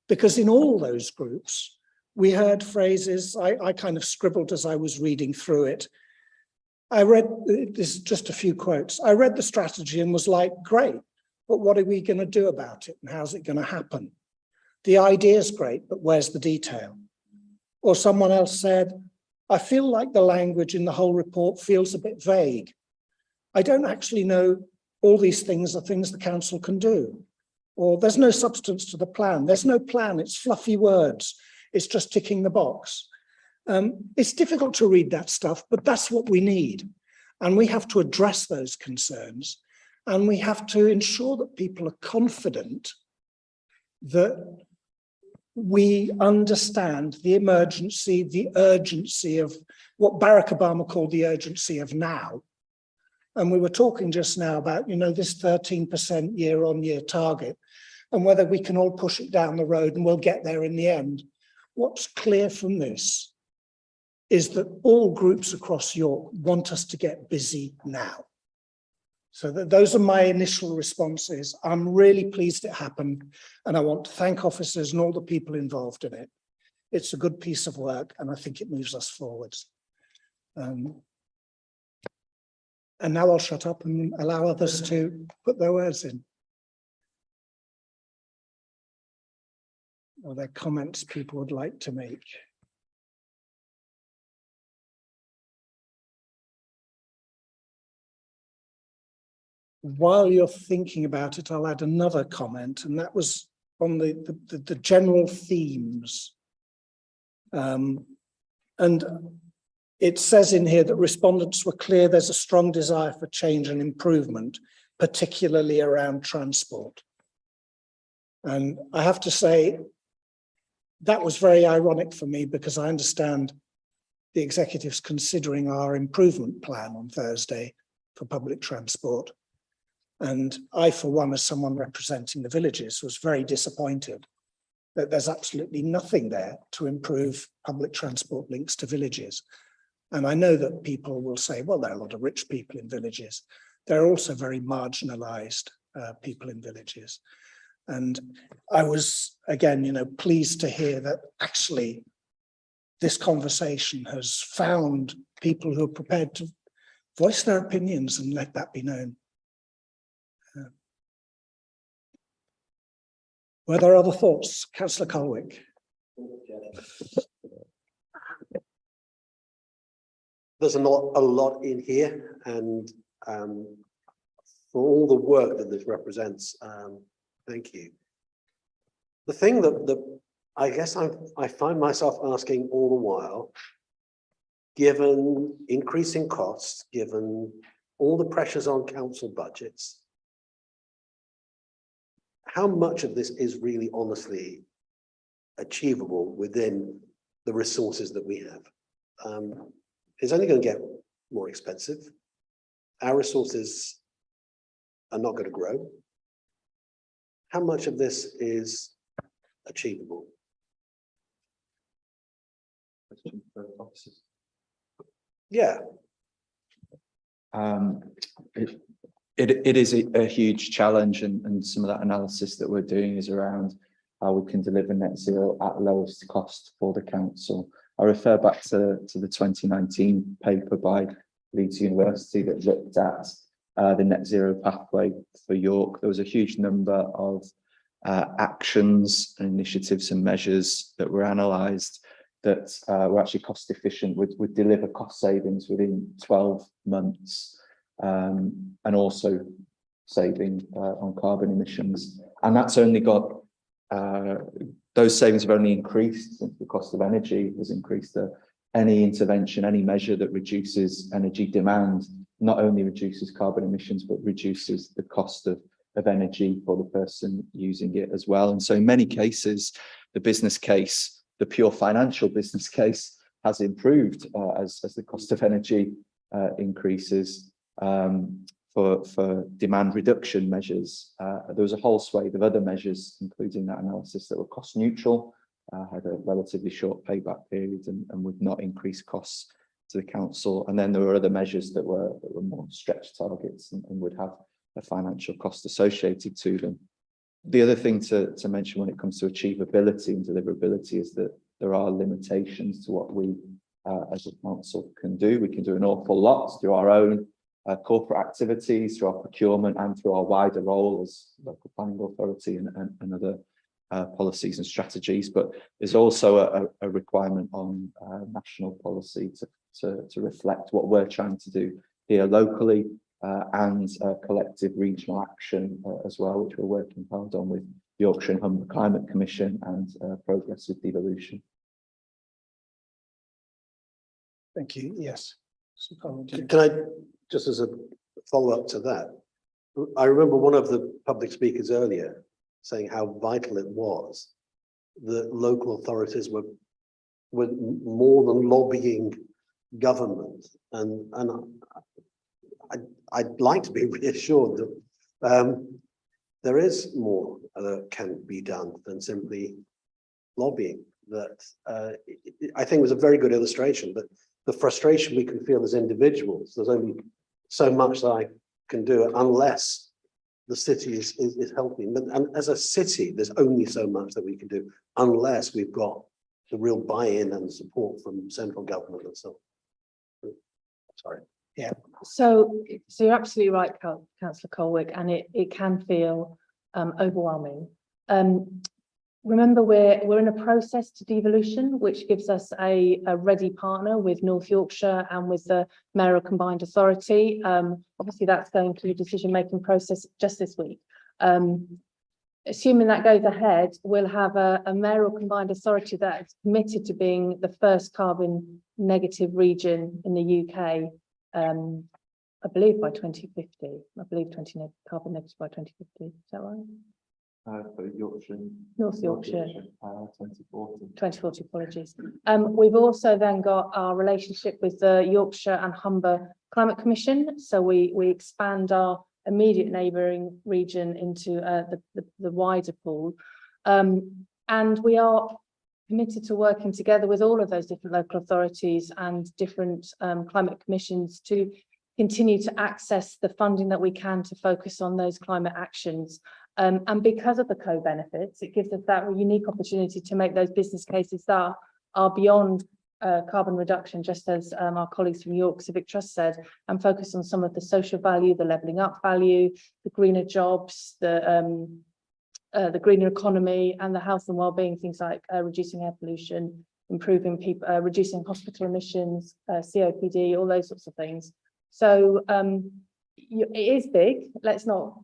because in all those groups, we heard phrases, I kind of scribbled as I was reading through it. I read, this is just a few quotes. I read the strategy and was like, great, but what are we going to do about it? And how's it going to happen? The idea is great, but where's the detail? Or someone else said, I feel like the language in the whole report feels a bit vague. I don't actually know all these things are things the council can do. Or there's no substance to the plan. There's no plan, it's fluffy words. It's just ticking the box. It's difficult to read that stuff, but that's what we need. And we have to address those concerns. And we have to ensure that people are confident that we understand the emergency, the urgency of what Barack Obama called the urgency of now. And we were talking just now about, you know, this 13% year-on-year target and whether we can all push it down the road and we'll get there in the end. What's clear from this is that all groups across York want us to get busy now. So those are my initial responses. I'm really pleased it happened, and I want to thank officers and all the people involved in it. It's a good piece of work, and I think it moves us forwards. And now I'll shut up and allow others to put their words in. Are there comments people would like to make? While you're thinking about it, I'll add another comment, and that was on the general themes. And it says in here that respondents were clear there's a strong desire for change and improvement, particularly around transport. And I have to say, that was very ironic for me, because I understand the executive's considering our improvement plan on Thursday for public transport. And I, for one, as someone representing the villages, was very disappointed that there's absolutely nothing there to improve public transport links to villages. And I know that people will say, well, there are a lot of rich people in villages. There are also very marginalized people in villages. And I was, again, you know, pleased to hear that actually this conversation has found people who are prepared to voice their opinions and let that be known. Were there other thoughts? Councillor Colwick. There's a lot in here, and for all the work that this represents, thank you. The thing that I guess I find myself asking all the while, given increasing costs, given all the pressures on council budgets, how much of this is really honestly achievable within the resources that we have. It's only going to get more expensive. Our resources are not going to grow. How much of this is achievable? Question for officers. Yeah, It is a huge challenge, and some of that analysis that we're doing is around how we can deliver net zero at lowest cost for the council. I refer back to the 2019 paper by Leeds University that looked at the net zero pathway for York. There was a huge number of actions and initiatives and measures that were analysed that were actually cost efficient, would deliver cost savings within 12 months, and also saving on carbon emissions. And that's only got, those savings have only increased since the cost of energy has increased. Any intervention, any measure that reduces energy demand, not only reduces carbon emissions, but reduces the cost of energy for the person using it as well. And so in many cases, the business case, the pure financial business case, has improved as the cost of energy increases. For demand reduction measures, there was a whole swathe of other measures, including that analysis, that were cost neutral, had a relatively short payback period, and would not increase costs to the council. And then there were other measures that were more stretched targets and would have a financial cost associated to them. The other thing to mention when it comes to achievability and deliverability is that there are limitations to what we as a council can do. We can do an awful lot through our own corporate activities, through our procurement, and through our wider role as local planning authority and other policies and strategies. But there's also a requirement on national policy to reflect what we're trying to do here locally, and collective regional action as well, which we're working hard on with Yorkshire and Humber Climate Commission and Progress with Devolution. Thank you. Yes. can I, just as a follow-up to that, I remember one of the public speakers earlier saying how vital it was that local authorities were more than lobbying government, and I'd like to be reassured that there is more that can be done than simply lobbying. That I think was a very good illustration, but the frustration we can feel as individuals, there's only so much that I can do unless the city is helping. And as a city, there's only so much that we can do unless we've got the real buy-in and support from central government and so on. Sorry. Yeah. So you're absolutely right, Councillor Colwick, and it can feel overwhelming. Remember, we're in a process to devolution, which gives us a ready partner with North Yorkshire and with the Mayoral Combined Authority. Obviously, that's going through a decision-making process just this week. Assuming that goes ahead, we'll have a Mayoral Combined Authority that's committed to being the first carbon negative region in the UK. I believe by 2050. I believe carbon negative by 2050. Is that right? For Yorkshire, North Yorkshire. 2040. 2040, apologies. We've also then got our relationship with the Yorkshire and Humber Climate Commission. So we expand our immediate neighbouring region into the wider pool. And we are committed to working together with all of those different local authorities and different climate commissions to continue to access the funding that we can to focus on those climate actions. And because of the co-benefits, it gives us that unique opportunity to make those business cases that are beyond carbon reduction, just as our colleagues from York Civic Trust said, and focus on some of the social value, the levelling up value, the greener jobs, the greener economy, and the health and well-being, things like reducing air pollution, improving people, reducing hospital emissions, COPD, all those sorts of things. So it is big. Let's not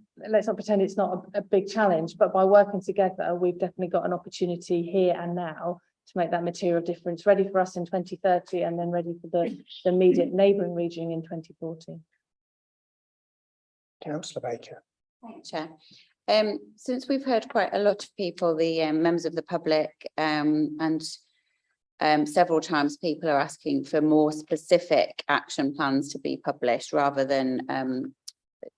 pretend it's not a big challenge, but by working together, we've definitely got an opportunity here and now to make that material difference, ready for us in 2030 and then ready for the immediate neighbouring region in 2040. Councillor Baker. Thanks, Chair. Since we've heard quite a lot of people, the members of the public and several times people are asking for more specific action plans to be published rather than,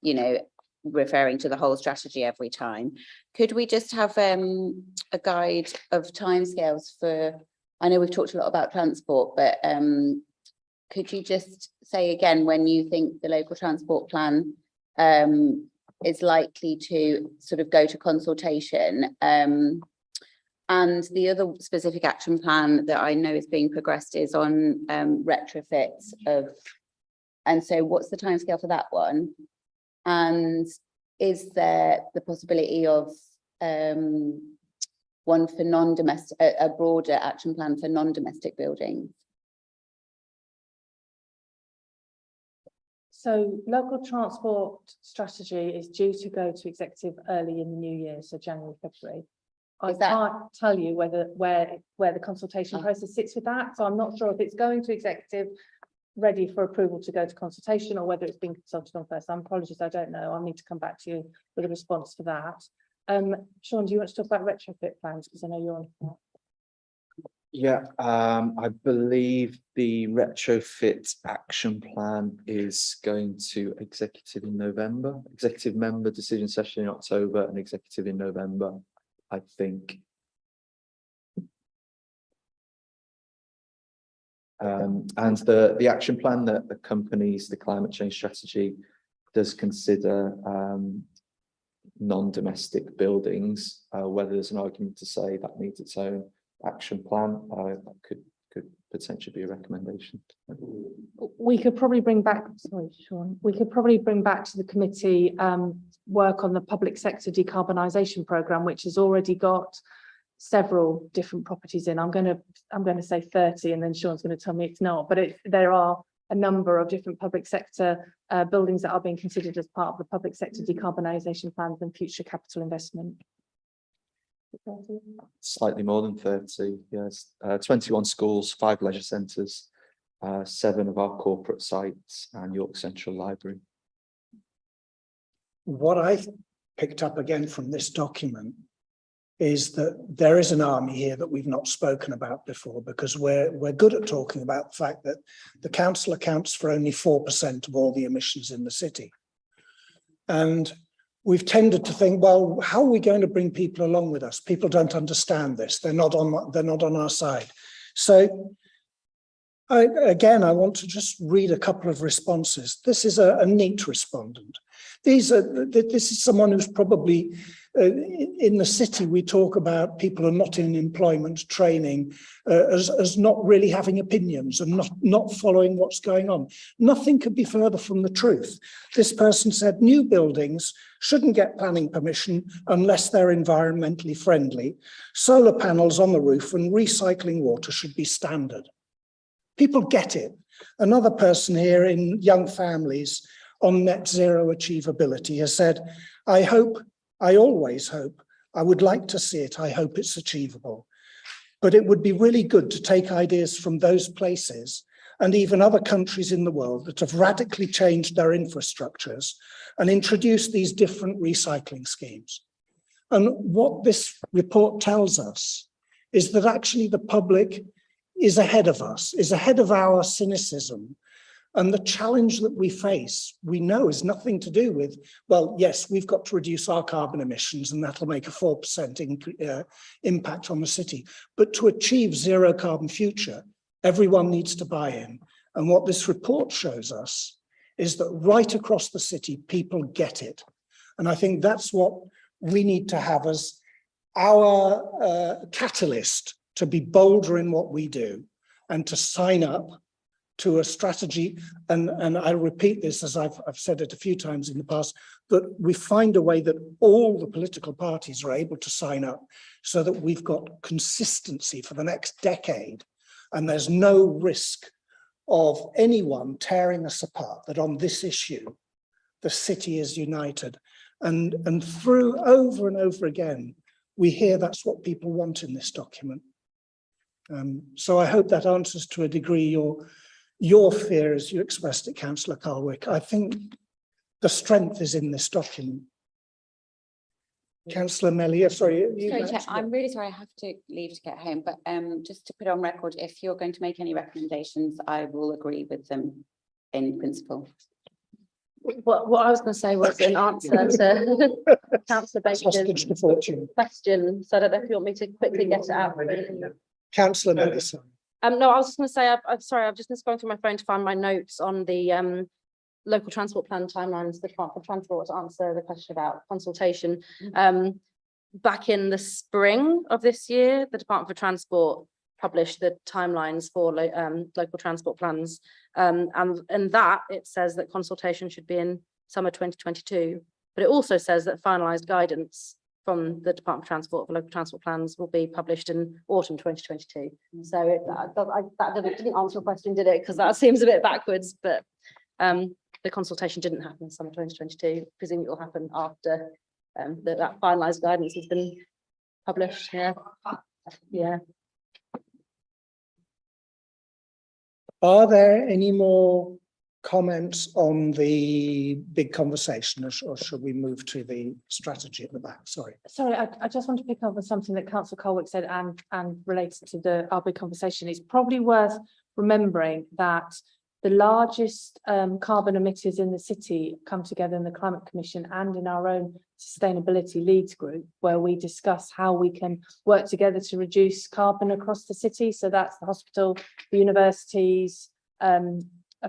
you know, referring to the whole strategy every time. Could we just have a guide of timescales for, I know we've talked a lot about transport, but could you just say again when you think the local transport plan is likely to sort of go to consultation? And the other specific action plan that I know is being progressed is on retrofits of, and so what's the timescale for that one? And is there the possibility of one for non-domestic, a broader action plan for non-domestic buildings? So local transport strategy is due to go to executive early in the new year, so January, February. I can't tell you where the consultation process sits with that, so I'm not sure if it's going to executive ready for approval to go to consultation or whether it's been consulted on first. Apologies, I don't know. I'll need to come back to you with a response for that. Sean, do you want to talk about retrofit plans? Because I know you're on that. Yeah, I believe the retrofit action plan is going to executive in November, executive member decision session in October and executive in November, I think. And the action plan that accompanies the climate change strategy does consider non-domestic buildings, whether there's an argument to say that needs its own action plan, that could potentially be a recommendation. We could probably bring back, sorry, Sean, we could probably bring back to the committee work on the public sector decarbonisation programme, which has already got several different properties in. I'm going to say 30, and then Sean's going to tell me it's not, but there are a number of different public sector buildings that are being considered as part of the public sector decarbonisation plans and future capital investment. Slightly more than 30, yes. 21 schools, 5 leisure centres, 7 of our corporate sites and York Central Library. What I picked up again from this document is that there is an army here that we've not spoken about before, because we're good at talking about the fact that the council accounts for only 4% of all the emissions in the city. And we've tended to think, well, how are we going to bring people along with us? People don't understand this. They're not on our side. So I want to just read a couple of responses. This is a neat respondent. This is someone who's probably in the city. We talk about people who are not in employment, training, as not really having opinions and not following what's going on. Nothing could be further from the truth. This person said new buildings shouldn't get planning permission unless they're environmentally friendly. Solar panels on the roof and recycling water should be standard. People get it. Another person here in young families on net zero achievability has said, I always hope, I would like to see it, I hope it's achievable. But it would be really good to take ideas from those places and even other countries in the world that have radically changed their infrastructures and introduced these different recycling schemes. And what this report tells us is that actually the public is ahead of us, is ahead of our cynicism. And the challenge that we face, we know is nothing to do with, well, yes, we've got to reduce our carbon emissions and that'll make a 4% impact on the city. But to achieve zero carbon future, everyone needs to buy in. And what this report shows us is that right across the city, people get it. And I think that's what we need to have as our catalyst to be bolder in what we do and to sign up to a strategy. And I repeat this, as I've said it a few times in the past, that we find a way that all the political parties are able to sign up so that we've got consistency for the next decade. And there's no risk of anyone tearing us apart, that on this issue, the city is united. And through over and over again, we hear that's what people want in this document. So I hope that answers to a degree your fear as you expressed it, Councillor Carwick. I think the strength is in this document. Councillor Melly, sorry. you Sorry, Chair, mentioned I'm it. really sorry, I have to leave to get home, but just to put on record, if you're going to make any recommendations, I will agree with them in principle. What I was going to say was in answer to Councillor Hostage Baker's to fortune. question, so I don't know if you want me to quickly get it out. Councillor Melly, sorry. No, I was just going to say, I'm sorry, I've just been going through my phone to find my notes on the local transport plan timelines, the Department of Transport, to answer the question about consultation. Back in the spring of this year, the Department for Transport published the timelines for local transport plans. And in that, it says that consultation should be in summer 2022. But it also says that finalised guidance from the Department of Transport for local transport plans will be published in autumn 2022. So that didn't answer your question, did it? Because that seems a bit backwards, but the consultation didn't happen in summer 2022. Presumably it will happen after that finalised guidance has been published. Yeah. Are there any more comments on the big conversation, or should we move to the strategy at the back? Sorry. Sorry, I just want to pick up on something that Councillor Colwick said and related to our big conversation. It's probably worth remembering that the largest carbon emitters in the city come together in the Climate Commission and in our own sustainability leads group, where we discuss how we can work together to reduce carbon across the city. So that's the hospital, the universities, a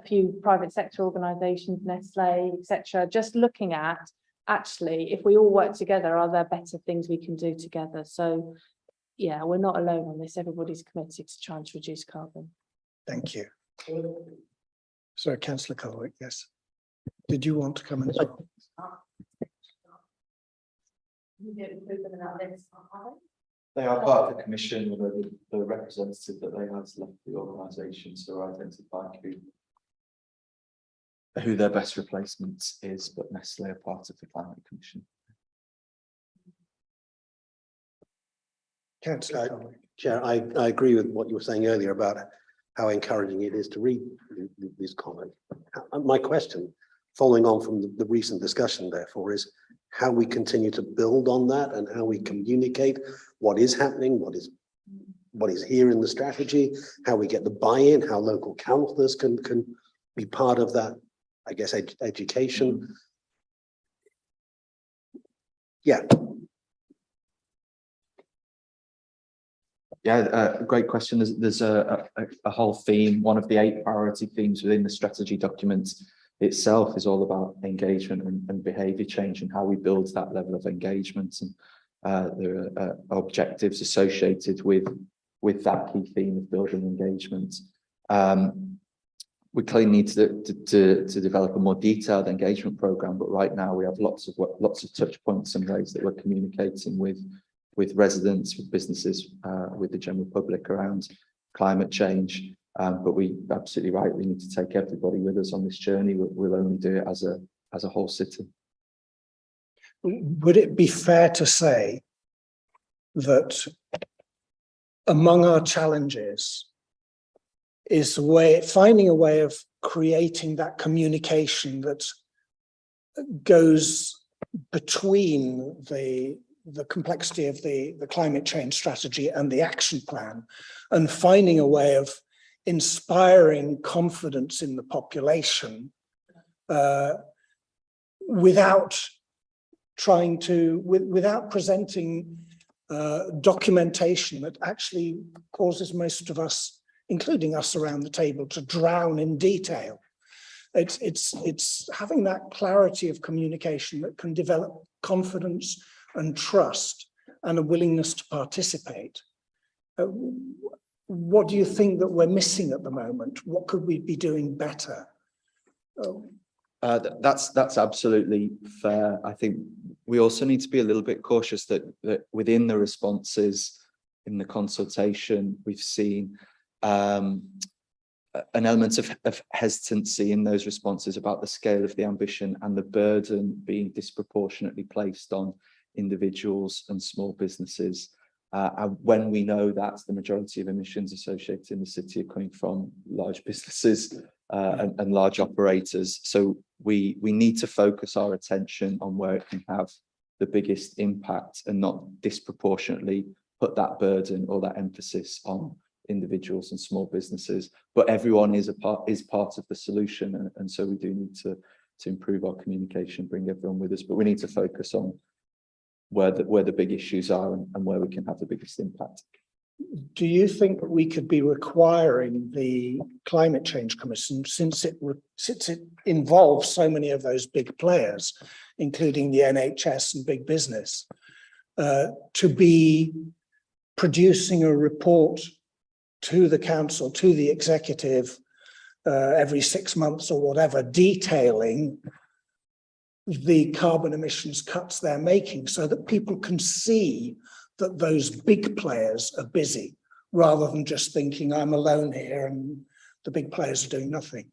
few private sector organisations, Nestle, etc. Just looking at, actually, if we all work together, are there better things we can do together? So yeah, we're not alone on this. Everybody's committed to trying to reduce carbon. Thank you. Sorry, Councillor Colwick, yes. Did you want to come in as well? They are part of the commission, the representative that they have left the organisation to identify who their best replacement is, but Nestle are part of the Climate Commission. Councillor Colwick. Chair, I agree with what you were saying earlier about how encouraging it is to read these comments. My question, following on from the recent discussion, therefore, is how we continue to build on that and how we communicate what is happening, what is here in the strategy, how we get the buy-in, how local councillors can be part of that, I guess, education. Yeah. Yeah, great question. There's a whole theme. One of the 8 priority themes within the strategy document itself is all about engagement and behaviour change and how we build that level of engagement. And there are objectives associated with that key theme of building engagement. We clearly need to develop a more detailed engagement programme, but right now we have lots of touch points and ways that we're communicating with residents, with businesses, with the general public around climate change. But we absolutely right, we need to take everybody with us on this journey. We'll only do it as a whole city. Would it be fair to say that among our challenges is finding a way of creating that communication that goes between the complexity of the climate change strategy and the action plan, and finding a way of inspiring confidence in the population without presenting documentation that actually causes most of us, including us around the table, to drown in detail. It's having that clarity of communication that can develop confidence and trust and a willingness to participate. What do you think that we're missing at the moment? What could we be doing better? That's absolutely fair. I think we also need to be a little bit cautious that within the responses in the consultation, we've seen an element of hesitancy in those responses about the scale of the ambition and the burden being disproportionately placed on individuals and small businesses. When we know that the majority of emissions associated in the city are coming from large businesses and large operators. So we need to focus our attention on where it can have the biggest impact and not disproportionately put that burden or that emphasis on individuals and small businesses. But everyone is part of the solution, and so we do need to improve our communication, bring everyone with us. But we need to focus on where the big issues are and where we can have the biggest impact. Do you think that we could be requiring the Climate Change Commission, since it involves so many of those big players, including the NHS and big business, to be producing a report to the council, to the executive, every 6 months or whatever, detailing the carbon emissions cuts they're making, so that people can see that those big players are busy, rather than just thinking I'm alone here and the big players are doing nothing?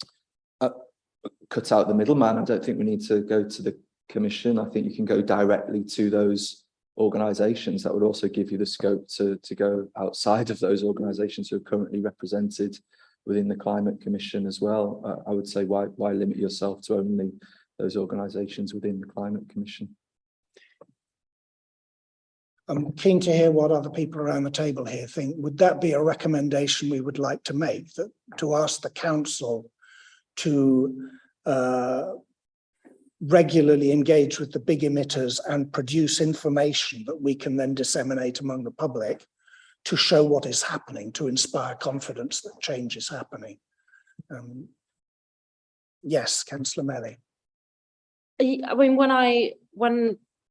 Cut out the middleman. I don't think we need to go to the commission. I think you can go directly to those organisations. That would also give you the scope to go outside of those organisations who are currently represented within the Climate Commission as well. I would say, why limit yourself to only those organisations within the Climate Commission? I'm keen to hear what other people around the table here think. Would that be a recommendation we would like to make, that to ask the council to regularly engage with the big emitters and produce information that we can then disseminate among the public to show what is happening, to inspire confidence that change is happening? Yes, Councillor Melly. I mean, when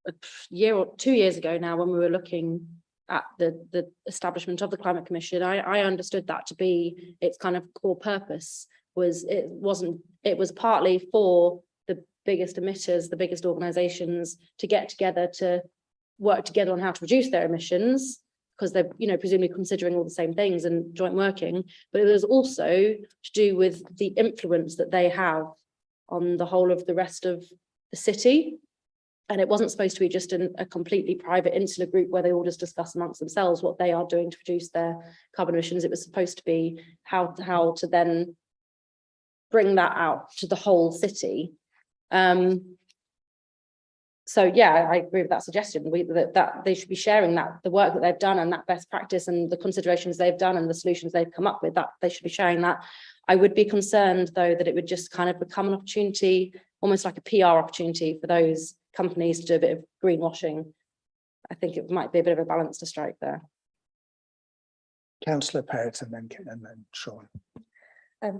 a year or 2 years ago now, when we were looking at the establishment of the Climate Commission, I understood that to be its kind of core purpose was it was partly for the biggest emitters, the biggest organisations, to get together to work together on how to reduce their emissions, because they're, you know, presumably considering all the same things and joint working, but it was also to do with the influence that they have on the whole of the rest of the city. And it wasn't supposed to be just a completely private insular group where they all just discuss amongst themselves what they are doing to reduce their carbon emissions. It was supposed to be how to then bring that out to the whole city. So yeah, I agree with that suggestion. That they should be sharing that, the work that they've done and that best practice and the considerations they've done and the solutions they've come up with, that they should be sharing that. I would be concerned though that it would just kind of become an opportunity, almost like a PR opportunity for those companies to do a bit of greenwashing. I think it might be a bit of a balance to strike there. Councillor Perrott and then Sean.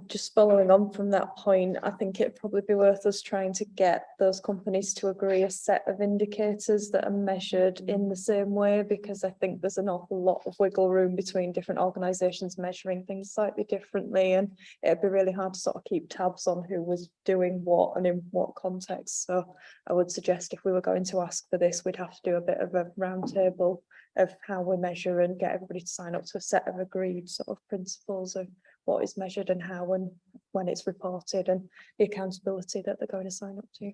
Just following on from that point, I think it'd probably be worth us trying to get those companies to agree a set of indicators that are measured in the same way, because I think there's an awful lot of wiggle room between different organisations measuring things slightly differently, and it'd be really hard to sort of keep tabs on who was doing what and in what context. So I would suggest if we were going to ask for this, we'd have to do a bit of a roundtable of how we measure and get everybody to sign up to a set of agreed sort of principles of what is measured and how and when it's reported, and the accountability that they're going to sign up to.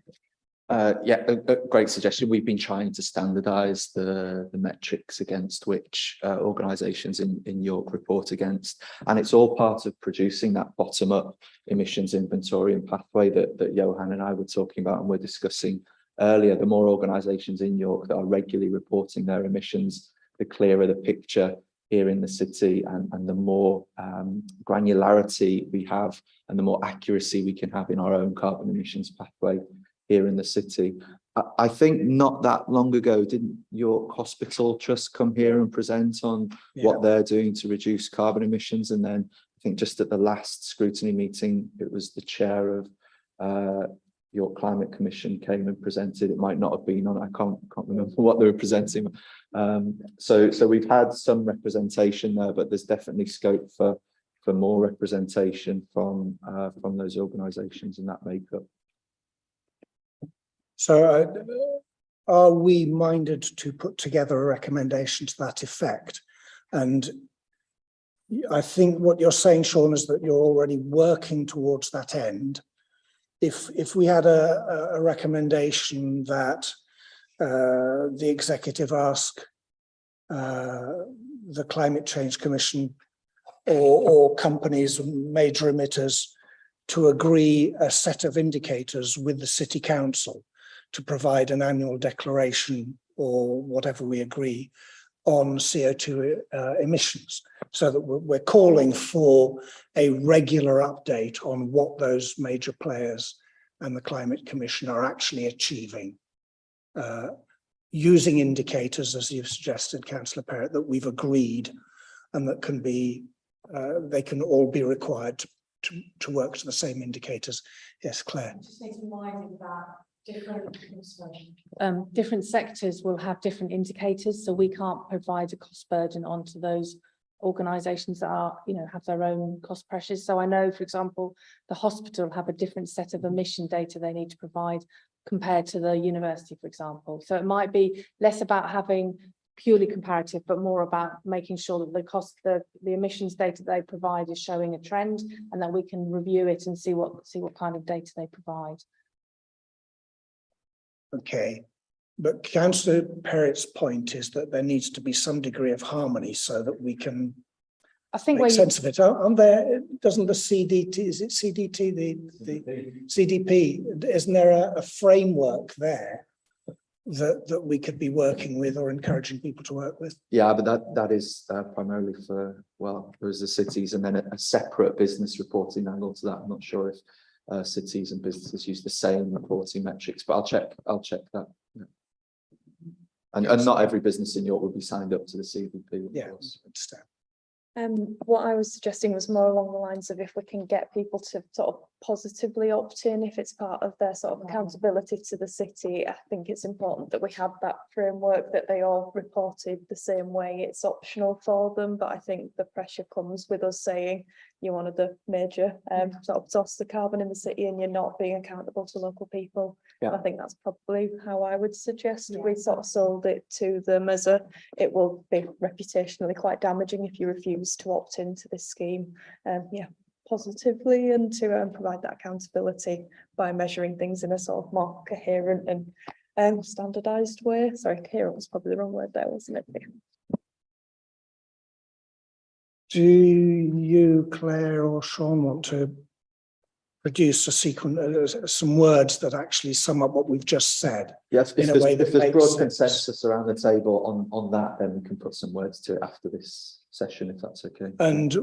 Yeah, a great suggestion. We've been trying to standardise the metrics against which organisations in York report against, and it's all part of producing that bottom-up emissions inventory and pathway that Johan and I were talking about and we're discussing earlier. The more organisations in York that are regularly reporting their emissions, the clearer the picture here in the city, and the more granularity we have and the more accuracy we can have in our own carbon emissions pathway here in the city. I think not that long ago, didn't York Hospital Trust come here and present on what they're doing to reduce carbon emissions? And then I think just at the last scrutiny meeting, it was the chair of York Climate Commission came and presented. It might not have been on, I can't remember what they were presenting. So we've had some representation there, but there's definitely scope for more representation from those organisations in that makeup. So are we minded to put together a recommendation to that effect? And I think what you're saying, Sean, is that you're already working towards that end. If we had a recommendation that the executive ask the Climate Change Commission or companies, major emitters, to agree a set of indicators with the City Council to provide an annual declaration or whatever we agree on CO2 emissions, so that we're calling for a regular update on what those major players and the Climate Commission are actually achieving, using indicators, as you've suggested, Councillor Perrott, that we've agreed and that can be, they can all be required to work to the same indicators. Yes, Claire. Just need to remind that different sectors will have different indicators, so we can't provide a cost burden onto those organisations that are, have their own cost pressures. So I know, for example, the hospital have a different set of emission data they need to provide compared to the university, for example. So it might be less about having purely comparative, but more about making sure that the emissions data they provide is showing a trend, and that we can review it and see what kind of data they provide. Okay, but Councillor Perrott's point is that there needs to be some degree of harmony so that we can make sense of it. Aren't there, doesn't the CDT, is it CDT, the CDP, isn't there a framework there that we could be working with or encouraging people to work with? Yeah, but that is primarily for, well, there's the cities and then a separate business reporting angle to that. I'm not sure if cities and businesses use the same reporting metrics, but I'll check that. Yeah. And not every business in York will be signed up to the CVP. Yeah, I understand. What I was suggesting was more along the lines of if we can get people to sort of positively opt in, if it's part of their sort of accountability to the city. I think it's important that we have that framework, that they all reported the same way. It's optional for them, but I think the pressure comes with us saying you're one of the major sort of source the carbon in the city and you're not being accountable to local people. Yeah. I think that's probably how I would suggest we sort of sold it to them as it will be reputationally quite damaging if you refuse to opt into this scheme. Positively, and to provide that accountability by measuring things in a sort of more coherent and standardized way. Sorry, coherent was probably the wrong word there, wasn't it? Do you, Claire or Sean, want to produce a sequence, some words that actually sum up what we've just said? Yes, in a way that if there's makes broad sense. consensus around the table on that, then we can put some words to it after this session, if that's okay. And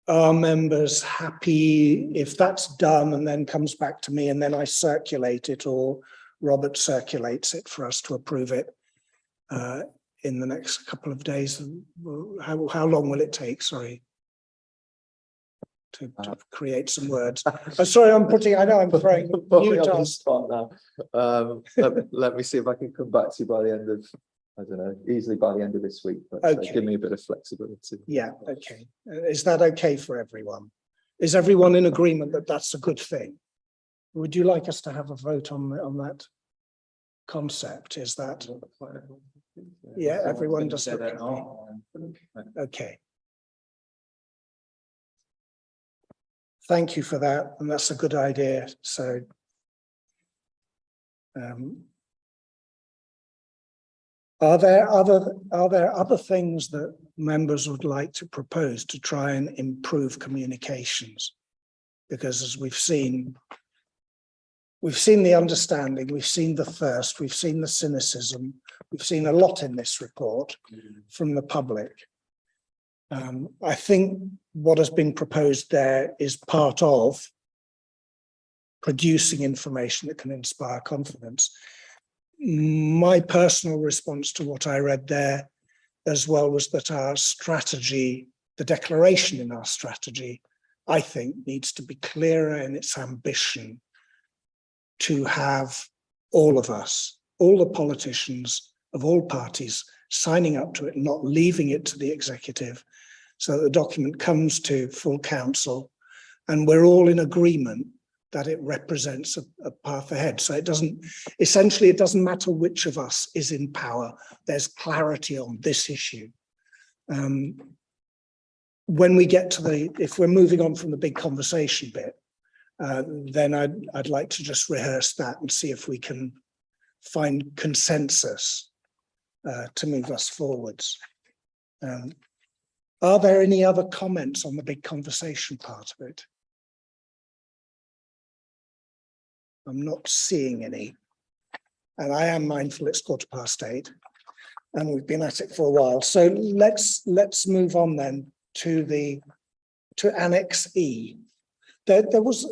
are members happy if that's done and then comes back to me and then I circulate it, or Robert circulates it for us to approve it in the next couple of days? How long will it take? Sorry. To create some words. I'm sorry, I know I'm throwing you tasks on now. Let me see if I can come back to you by the end of, I don't know, easily by the end of this week, but okay. Give me a bit of flexibility. Yeah, okay. Is that okay for everyone? Is everyone in agreement that that's a good thing? Would you like us to have a vote on that concept? Is that, yeah, everyone does. Okay. Thank you for that, and that's a good idea. So are there other things that members would like to propose to try and improve communications? Because as we've seen the understanding, we've seen the thirst, we've seen the cynicism, we've seen a lot in this report from the public. I think what has been proposed there is part of producing information that can inspire confidence. My personal response to what I read there as well was that our strategy, the declaration in our strategy, I think needs to be clearer in its ambition to have all of us, all the politicians of all parties signing up to it, not leaving it to the executive, so that the document comes to full council and we're all in agreement that it represents a path ahead. So it doesn't matter which of us is in power, there's clarity on this issue. When we get to if we're moving on from the big conversation bit, then I'd like to just rehearse that and see if we can find consensus to move us forwards. Are there any other comments on the big conversation part of it? I'm not seeing any. And I am mindful it's 8:15 and we've been at it for a while. So let's move on then to Annex E. There was,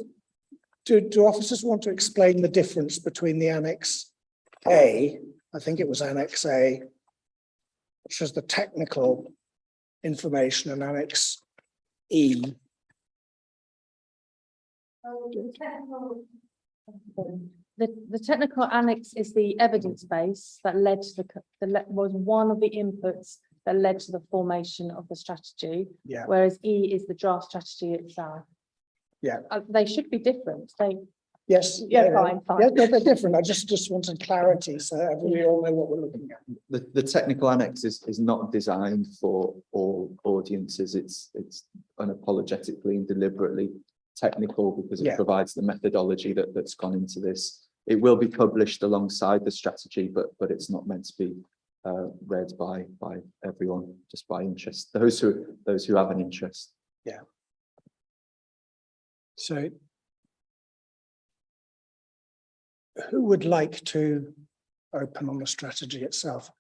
do officers want to explain the difference between the Annex A, I think it was Annex A, which is the technical information, and Annex E. The technical annex is the evidence base that led to was one of the inputs that led to the formation of the strategy. Yeah. Whereas E is the draft strategy itself. Yeah. They should be different. Yes. Yeah, fine. Yeah, they're different. I just wanted clarity so we all know what we're looking at. The technical annex is not designed for all audiences. It's unapologetically and deliberately technical because it provides the methodology that's gone into this. It will be published alongside the strategy, but it's not meant to be read by everyone, just by interest. Those who have an interest. Yeah. So, who would like to open on the strategy itself?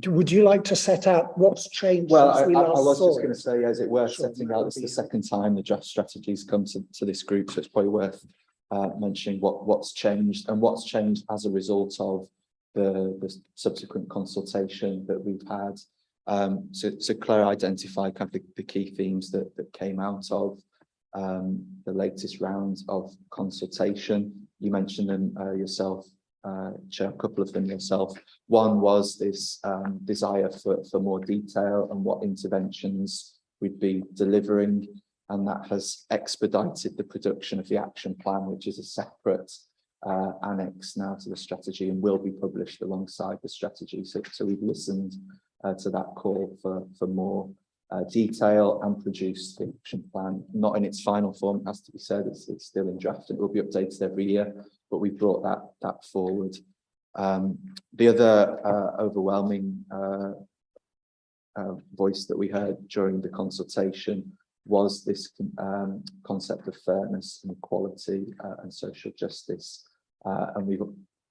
Would you like to set out what's changed? Well, since we I last was saw just it? going to say, as it were, Sure, setting out, it's the second time the draft strategy's come to this group, so it's probably worth mentioning what's changed and what's changed as a result of the subsequent consultation that we've had. So Claire identified kind of the key themes that came out of the latest round of consultation. You mentioned them yourself, Chair, a couple of them yourself. One was this desire for more detail and what interventions we'd be delivering, and that has expedited the production of the action plan, which is a separate annex now to the strategy and will be published alongside the strategy. So we've listened to that call for more detail and produced the action plan, not in its final form, it has to be said, it's still in draft and it will be updated every year, but we brought that forward. The other overwhelming voice that we heard during the consultation was this concept of fairness and equality and social justice. And we've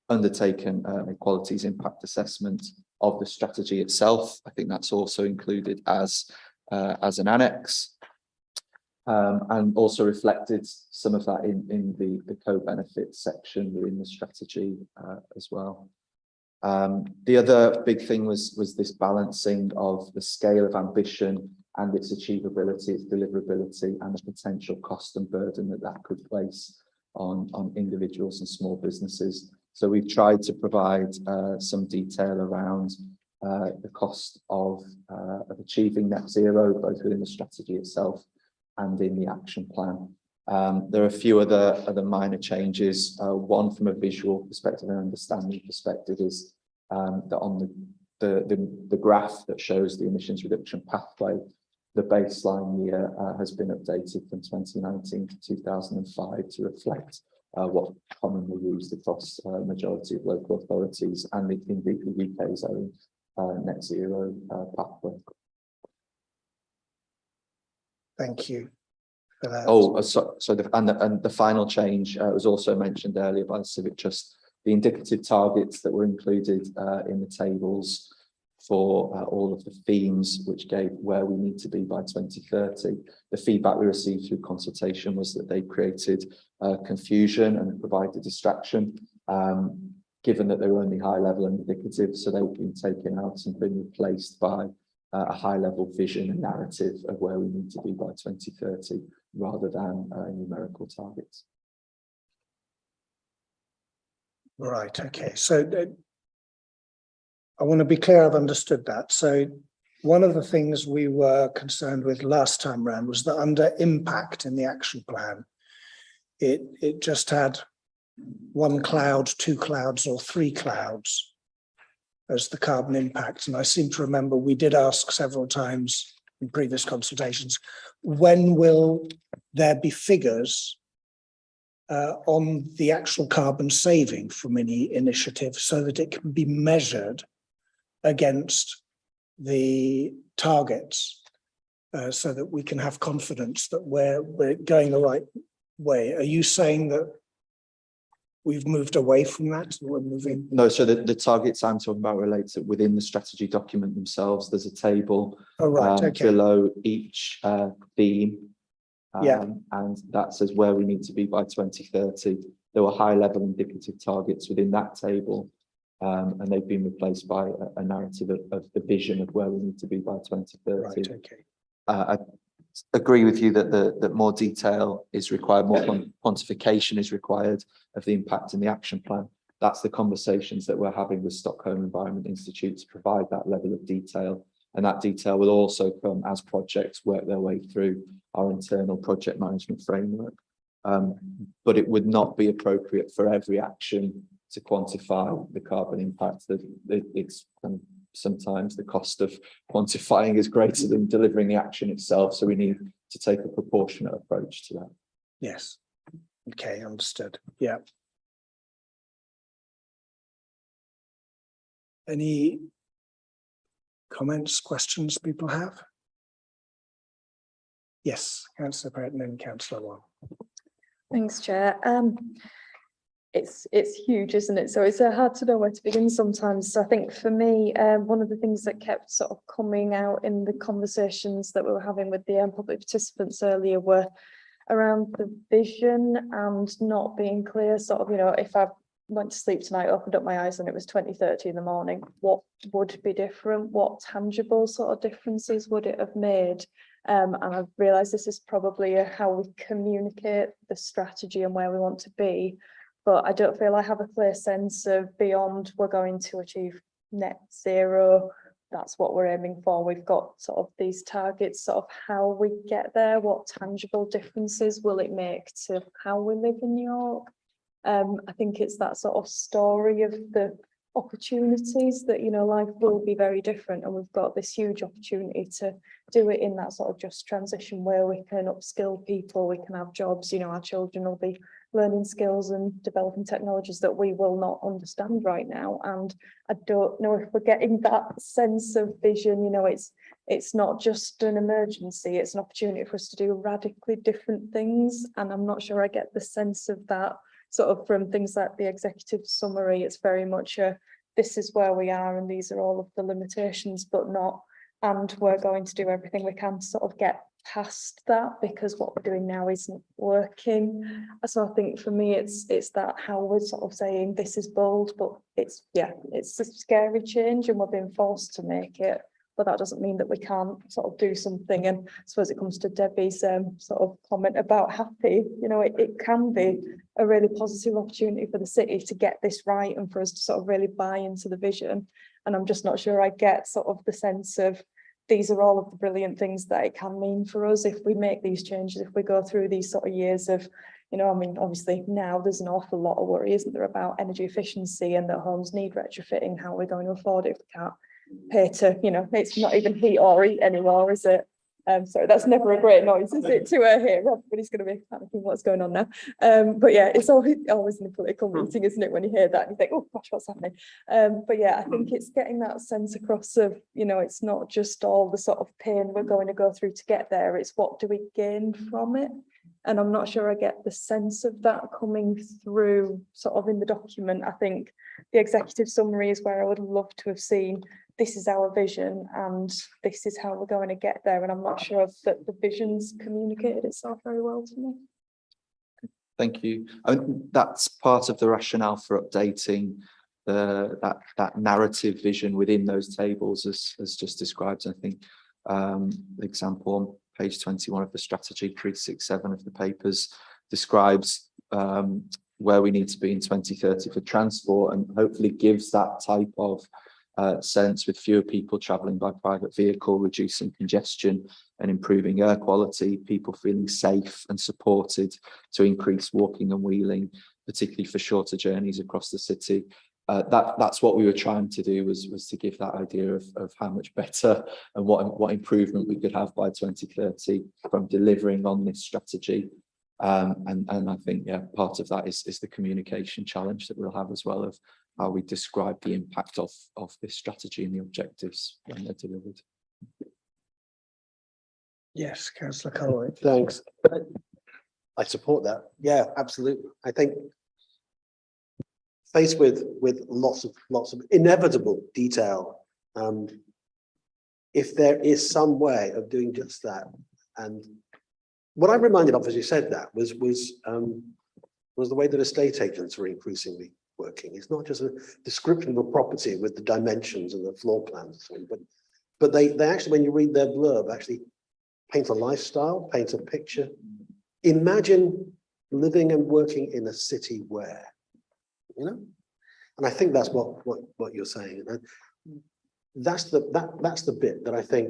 undertaken an equalities impact assessment of the strategy itself. I think that's also included as an annex, and also reflected some of that in the co-benefits section within the strategy as well. The other big thing was this balancing of the scale of ambition and its achievability, its deliverability, and the potential cost and burden that could place on individuals and small businesses. So we've tried to provide some detail around the cost of achieving net zero, both within the strategy itself and in the action plan. There are a few other minor changes. One from a visual perspective and understanding perspective is that on the graph that shows the emissions reduction pathway, the baseline year has been updated from 2019 to 2005 to reflect what commonly used across a majority of local authorities and indeed the UK's own net zero pathway. Thank you for that. Oh, so the final change was also mentioned earlier by the Civic Trust. The indicative targets that were included in the tables for all of the themes, which gave where we need to be by 2030. The feedback we received through consultation was that they created confusion and provided distraction, given that they were only high level and indicative, so they've been taken out and been replaced by a high level vision and narrative of where we need to be by 2030, rather than numerical targets. Right, okay, so I want to be clear I've understood that. So one of the things we were concerned with last time round was that under impact in the action plan, it just had one cloud, two clouds, or three clouds as the carbon impact. And I seem to remember we did ask several times in previous consultations, when will there be figures on the actual carbon saving from any initiative so that it can be measured against the targets, so that we can have confidence that we're going the way. Are you saying that we've moved away from that? We're moving. No, so the targets I'm talking about relates to within the strategy document themselves. There's a table Oh, right. Okay. below each theme. Yeah. And that says where we need to be by 2030. There were high level indicative targets within that table. And they've been replaced by a narrative of the vision of where we need to be by 2030. Right. Okay. I agree with you that that more detail is required, more quantification is required of the impact in the action plan. That's the conversations that we're having with Stockholm Environment Institute to provide that level of detail. And that detail will also come as projects work their way through our internal project management framework. But it would not be appropriate for every action to quantify the carbon impact. It's sometimes the cost of quantifying is greater than delivering the action itself. So we need to take a proportionate approach to that. Yes. Okay, understood. Yeah. Any comments, questions people have? Yes, Councillor Breton and Councillor Wong. Thanks, Chair. It's huge, isn't it? So it's hard to know where to begin sometimes. So I think for me, one of the things that kept sort of coming out in the conversations that we were having with the public participants earlier were around the vision and not being clear. Sort of, you know, if I went to sleep tonight, opened up my eyes and it was 20:30 in the morning, what would be different? What tangible sort of differences would it have made? And I've realised this is probably how we communicate the strategy and where we want to be. But I don't feel I have a clear sense of beyond we're going to achieve net zero. That's what we're aiming for. We've got sort of these targets, sort of how we get there, what tangible differences will it make to how we live in York? I think it's that sort of story of the opportunities that, you know, life will be very different, and we've got this huge opportunity to do it in that sort of just transition where we can upskill people, we can have jobs, you know, our children will be learning skills and developing technologies that we will not understand right now. And I don't know if we're getting that sense of vision. You know, it's not just an emergency, it's an opportunity for us to do radically different things, and I'm not sure I get the sense of that sort of from things like the executive summary. It's very much a, this is where we are and these are all of the limitations, but not, and we're going to do everything we can to sort of get past that because what we're doing now isn't working. So I think for me it's that how we're sort of saying this is bold, but it's a scary change and we're being forced to make it. But that doesn't mean that we can't sort of do something. And I suppose it comes to Debbie's sort of comment about happy, you know, it can be a really positive opportunity for the city to get this right and for us to sort of really buy into the vision. And I'm just not sure I get sort of the sense of these are all of the brilliant things that it can mean for us if we make these changes, if we go through these sort of years of, you know, I mean, obviously now there's an awful lot of worry, isn't there, about energy efficiency and that homes need retrofitting. How are we going to afford it if we can't pay to, you know, it's not even heat or eat anymore, is it? So that's never a great noise, is it, to hear? Everybody's going to be panicking what's going on now. But yeah, it's always in a political meeting, isn't it, when you hear that and you think, oh gosh, what's happening? But yeah, I think it's getting that sense across of, you know, it's not just all the sort of pain we're going to go through to get there, it's what do we gain from it? And I'm not sure I get the sense of that coming through sort of in the document. I think the executive summary is where I would love to have seen this is our vision and this is how we're going to get there. And I'm not sure that the vision's communicated itself very well to me. Thank you. I mean, that's part of the rationale for updating that narrative vision within those tables as just described. I think the example on page 21 of the strategy, 367 of the papers describes where we need to be in 2030 for transport, and hopefully gives that type of sense with fewer people travelling by private vehicle, reducing congestion and improving air quality, people feeling safe and supported to increase walking and wheeling, particularly for shorter journeys across the city. That's what we were trying to do, was to give that idea of how much better and what improvement we could have by 2030 from delivering on this strategy. And I think, yeah, part of that is the communication challenge that we'll have as well, of how we describe the impact of this strategy and the objectives when they're delivered. Yes, Councillor Colway. Thanks. I support that. Yeah, absolutely. I think faced with lots of inevitable detail, if there is some way of doing just that, and what I'm reminded of as you said that was the way that estate agents are increasingly working. It's not just a description of a property with the dimensions and the floor plans, but they actually, when you read their blurb, actually paint a lifestyle, paint a picture. Imagine living and working in a city where, you know, and I think that's what you're saying. And that's the bit that I think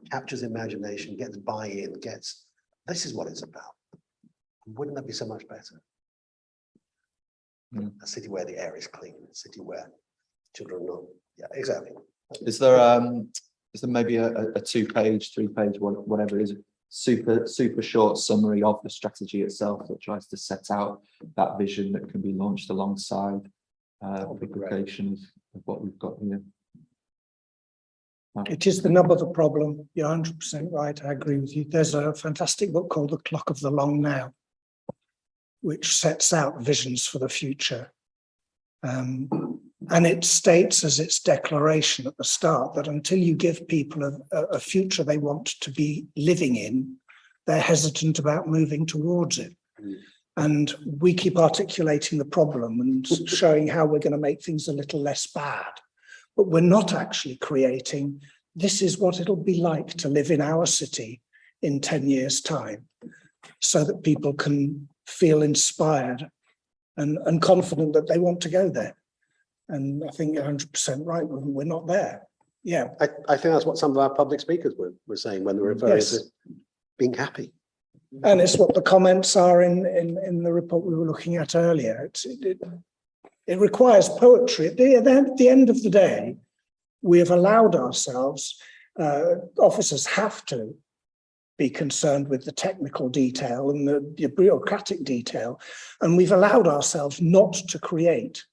captures imagination, gets buy-in, gets, this is what it's about. Wouldn't that be so much better? A city where the air is clean, a city where children are not. Yeah, exactly. Is there maybe a 2-page, 3-page, whatever it is, super short summary of the strategy itself that tries to set out that vision that can be launched alongside publication of what we've got here? It is the nub of the problem. You're 100% right. I agree with you. There's a fantastic book called The Clock of the Long Now, which sets out visions for the future. And it states as its declaration at the start that until you give people a future they want to be living in, they're hesitant about moving towards it. And we keep articulating the problem and showing how we're going to make things a little less bad. But we're not actually creating, this is what it'll be like to live in our city in 10 years' time, so that people can feel inspired and confident that they want to go there. And I think you're 100% right, we're not there. Yeah. I think that's what some of our public speakers were saying when they were referring to being happy. And it's what the comments are in the report we were looking at earlier. It requires poetry. At the end of the day, we have allowed ourselves, officers have to be concerned with the technical detail and the bureaucratic detail. And we've allowed ourselves not to create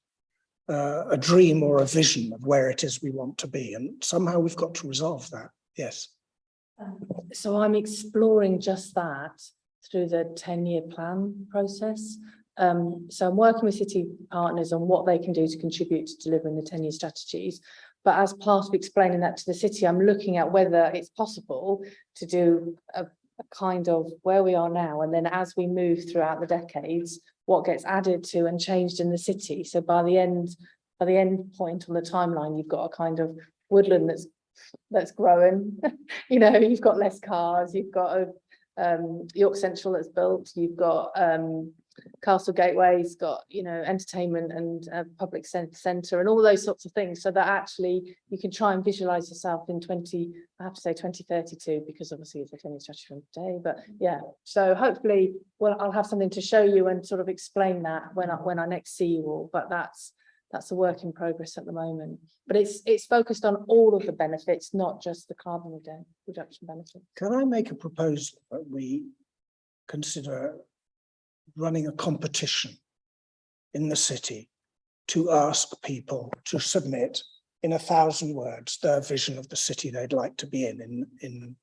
a dream or a vision of where it is we want to be. And somehow we've got to resolve that. Yes. So I'm exploring just that through the 10-year plan process. So I'm working with city partners on what they can do to contribute to delivering the 10-year strategies. But as part of explaining that to the city, I'm looking at whether it's possible to do a kind of where we are now, and then as we move throughout the decades, what gets added to and changed in the city. So by the end point on the timeline, you've got a kind of woodland that's growing. You know, you've got less cars, you've got a York Central that's built, you've got Castle Gateway's got, you know, entertainment and public centre and all those sorts of things, so that actually you can try and visualize yourself in 2032, because obviously it's a 10-year strategy from today, but yeah, so hopefully I'll have something to show you and sort of explain that when I next see you all, but that's a work in progress at the moment. But it's focused on all of the benefits, not just the carbon reduction benefit. Can I make a proposal that we consider running a competition in the city to ask people to submit in 1,000 words their vision of the city they'd like to be in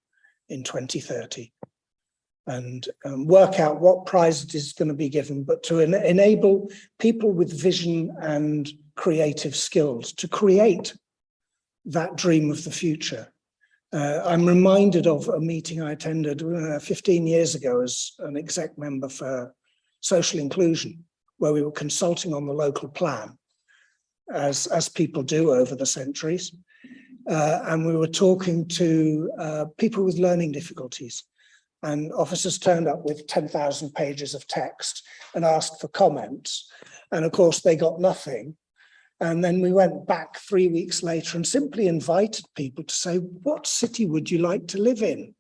2030, and work out what prize it is going to be given, but to enable people with vision and creative skills to create that dream of the future. I'm reminded of a meeting I attended 15 years ago as an exec member for social inclusion, where we were consulting on the local plan, as people do over the centuries. And we were talking to people with learning difficulties, and officers turned up with 10,000 pages of text and asked for comments. And of course, they got nothing. And then we went back 3 weeks later and simply invited people to say, what city would you like to live in?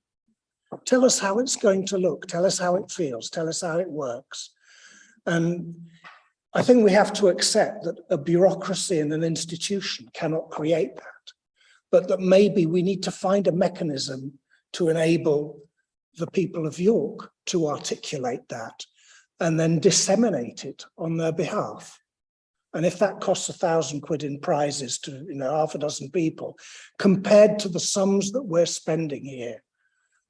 Tell us how it's going to look. Tell us how it feels. Tell us how it works. And I think we have to accept that a bureaucracy and an institution cannot create that, but that maybe we need to find a mechanism to enable the people of York to articulate that and then disseminate it on their behalf. And if that costs 1,000 quid in prizes to, you know, half a dozen people, compared to the sums that we're spending here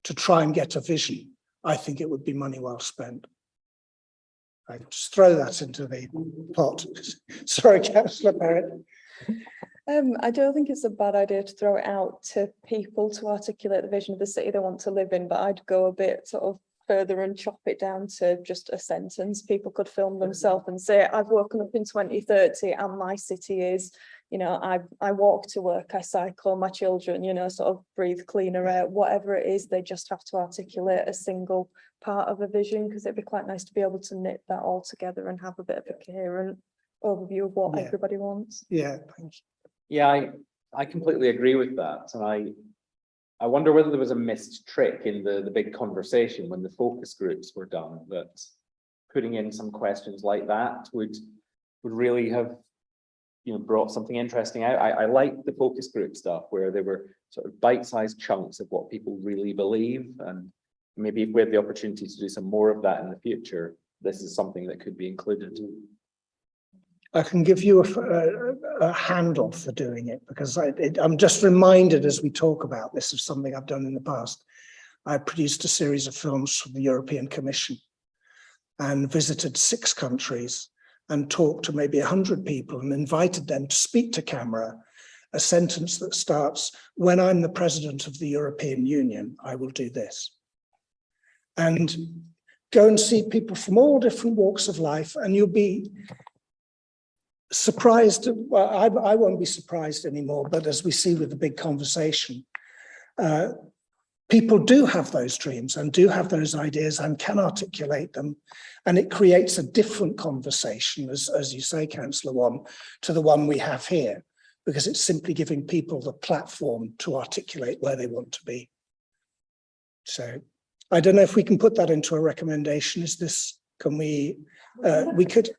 to try and get a vision, I think it would be money well spent. I just throw that into the pot. Sorry, Councillor Barrett. I don't think it's a bad idea to throw it out to people to articulate the vision of the city they want to live in, but I'd go a bit sort of further and chop it down to just a sentence. People could film themselves and say, I've woken up in 2030 and my city is, you know, I walk to work, I cycle, my children, you know, sort of breathe cleaner air, whatever it is, they just have to articulate a single part of a vision, because it'd be quite nice to be able to knit that all together and have a bit of a coherent overview of what everybody wants. Yeah, thank you. Yeah, I completely agree with that. And I wonder whether there was a missed trick in the big conversation when the focus groups were done, that putting in some questions like that would really have, you know, brought something interesting out. I like the focus group stuff where they were sort of bite-sized chunks of what people really believe, and maybe if we had the opportunity to do some more of that in the future, this is something that could be included. I can give you a handle for doing it, because I'm just reminded as we talk about this of something I've done in the past. I produced a series of films for the European Commission and visited 6 countries and talked to maybe 100 people and invited them to speak to camera a sentence that starts, when I'm the president of the European Union, I will do this. And go and see people from all different walks of life, and you'll be surprised. Well, I won't be surprised anymore, but as we see with the big conversation, people do have those dreams and do have those ideas and can articulate them, and it creates a different conversation, as you say, Councillor Wan, to the one we have here, because it's simply giving people the platform to articulate where they want to be. So I don't know if we can put that into a recommendation. Is this, can we could.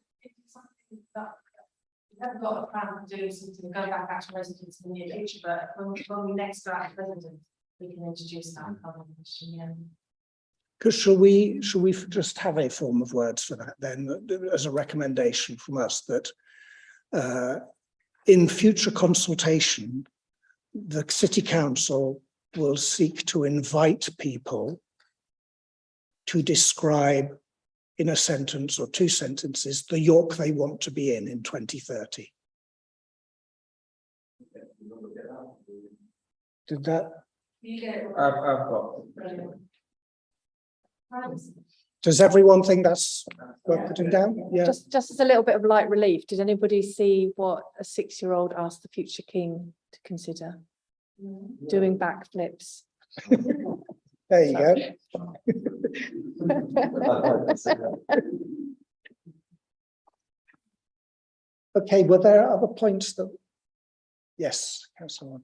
We haven't got a plan for doing something, going back to residents in the near future, but when we next go out to residents, we can introduce that question, yeah. Because shall we just have a form of words for that then, as a recommendation from us, that in future consultation, the City Council will seek to invite people to describe in a sentence or 2 sentences the York they want to be in 2030. Did that? You get it. I've got. Does everyone think that's worth putting down? Yeah. Just as a little bit of light relief, did anybody see what a 6-year-old asked the future king to consider? Doing backflips. There you go. Okay, were there other points that? Yes, Councillor.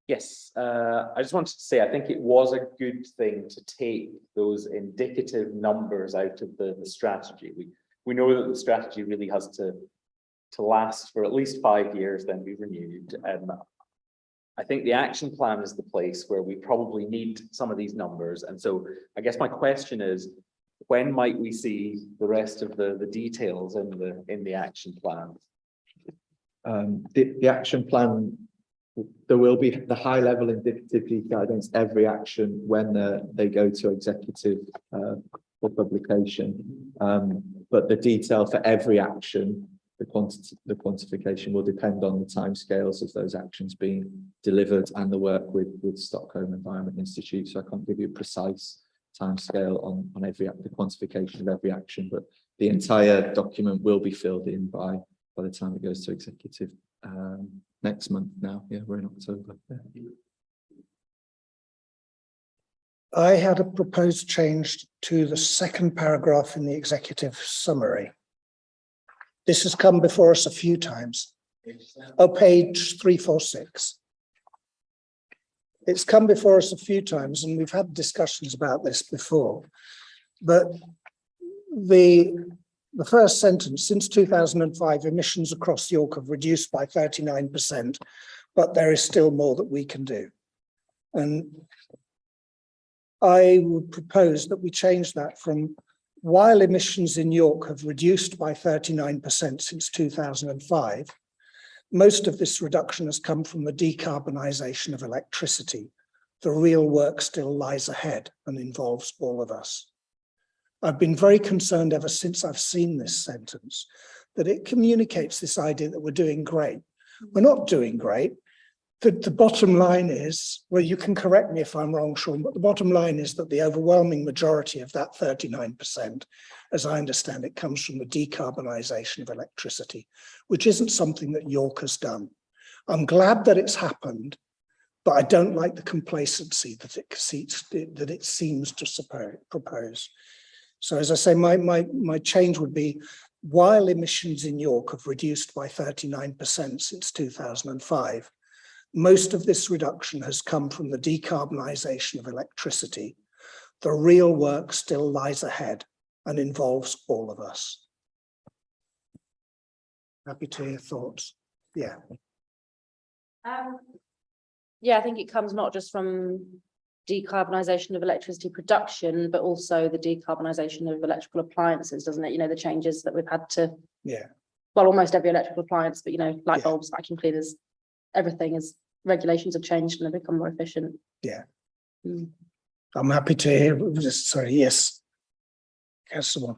Yes, I just wanted to say, I think it was a good thing to take those indicative numbers out of the strategy. We know that the strategy really has to last for at least 5 years, then be renewed. I think the action plan is the place where we probably need some of these numbers. And so I guess my question is, when might we see the rest of the details in the action plan? The action plan, there will be the high level indicative detail against every action when they go to executive for publication. But the detail for every action, the quantification will depend on the timescales of those actions being delivered and the work with Stockholm Environment Institute. So I can't give you a precise timescale on the quantification of every action, but the entire document will be filled in by the time it goes to executive next month now. Yeah, we're in October. Yeah. I had a proposed change to the 2nd paragraph in the executive summary. This has come before us a few times. Oh, page 346. It's come before us a few times, and we've had discussions about this before. But the first sentence, since 2005, emissions across York have reduced by 39%, but there is still more that we can do. And I would propose that we change that from, while emissions in York have reduced by 39% since 2005, most of this reduction has come from the decarbonisation of electricity. The real work still lies ahead and involves all of us. I've been very concerned ever since I've seen this sentence, that it communicates this idea that we're doing great. We're not doing great. The bottom line is, well, you can correct me if I'm wrong, Sean, but the bottom line is that the overwhelming majority of that 39%, as I understand it, comes from the decarbonisation of electricity, which isn't something that York has done. I'm glad that it's happened, but I don't like the complacency that it seems to propose. So as I say, my change would be, while emissions in York have reduced by 39% since 2005, most of this reduction has come from the decarbonisation of electricity. The real work still lies ahead and involves all of us. Happy to hear thoughts. Yeah. Yeah, I think it comes not just from decarbonisation of electricity production, but also the decarbonisation of electrical appliances, doesn't it? You know, the changes that we've had to, well, almost every electrical appliance, but you know, light bulbs, vacuum cleaners, everything is, regulations have changed and they've become more efficient. Yeah. I'm happy to hear. Sorry, yes. Someone.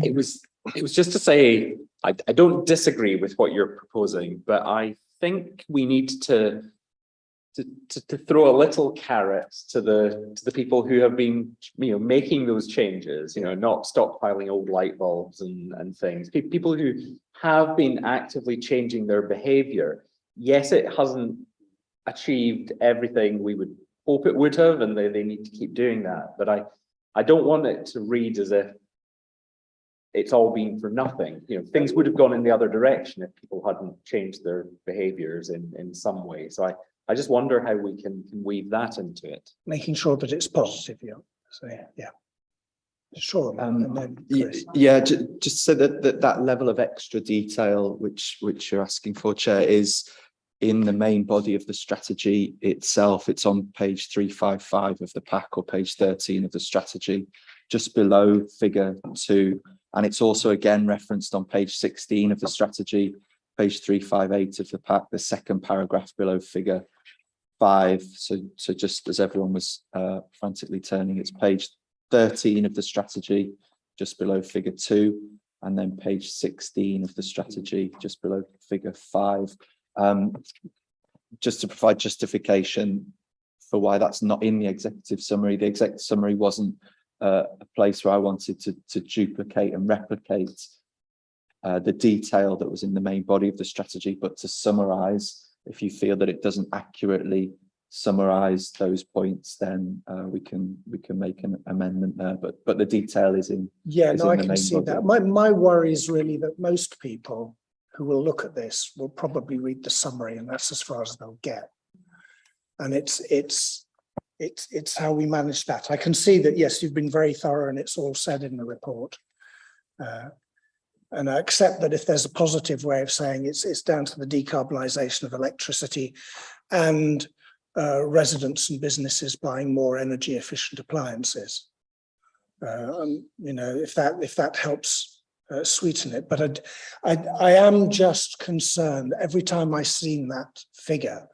It was just to say, I don't disagree with what you're proposing, but I think we need to throw a little carrot to the people who have been, you know, making those changes, you know, not stockpiling old light bulbs and things. People who have been actively changing their behavior. Yes, it hasn't achieved everything we would hope it would have, and they need to keep doing that. But I don't want it to read as if it's all been for nothing. You know, things would have gone in the other direction if people hadn't changed their behaviors in some way. So I just wonder how we can weave that into it. Making sure that it's positive, yeah. So yeah. Sure. And then yeah, just so that level of extra detail which you're asking for, Chair, is in the main body of the strategy itself. It's on page 355 of the pack, or page 13 of the strategy, just below figure 2. And it's also again referenced on page 16 of the strategy, page 358 of the pack, the second paragraph below figure 5. So just as everyone was frantically turning, it's page 13 of the strategy, just below figure 2, and then page 16 of the strategy, just below figure 5. Just to provide justification for why that's not in the executive summary. The executive summary wasn't a place where I wanted to duplicate and replicate the detail that was in the main body of the strategy, but to summarize. If you feel that it doesn't accurately summarize those points, then we can make an amendment there. But the detail is in. Yeah, no, I can see that. My worry is really that most people who will look at this will probably read the summary, and that's as far as they'll get. And it's how we manage that. I can see that, yes, you've been very thorough and it's all said in the report. And I accept that if there's a positive way of saying it's down to the decarbonisation of electricity and residents and businesses buying more energy efficient appliances. You know, if that helps sweeten it, but I am just concerned every time I've seen that figure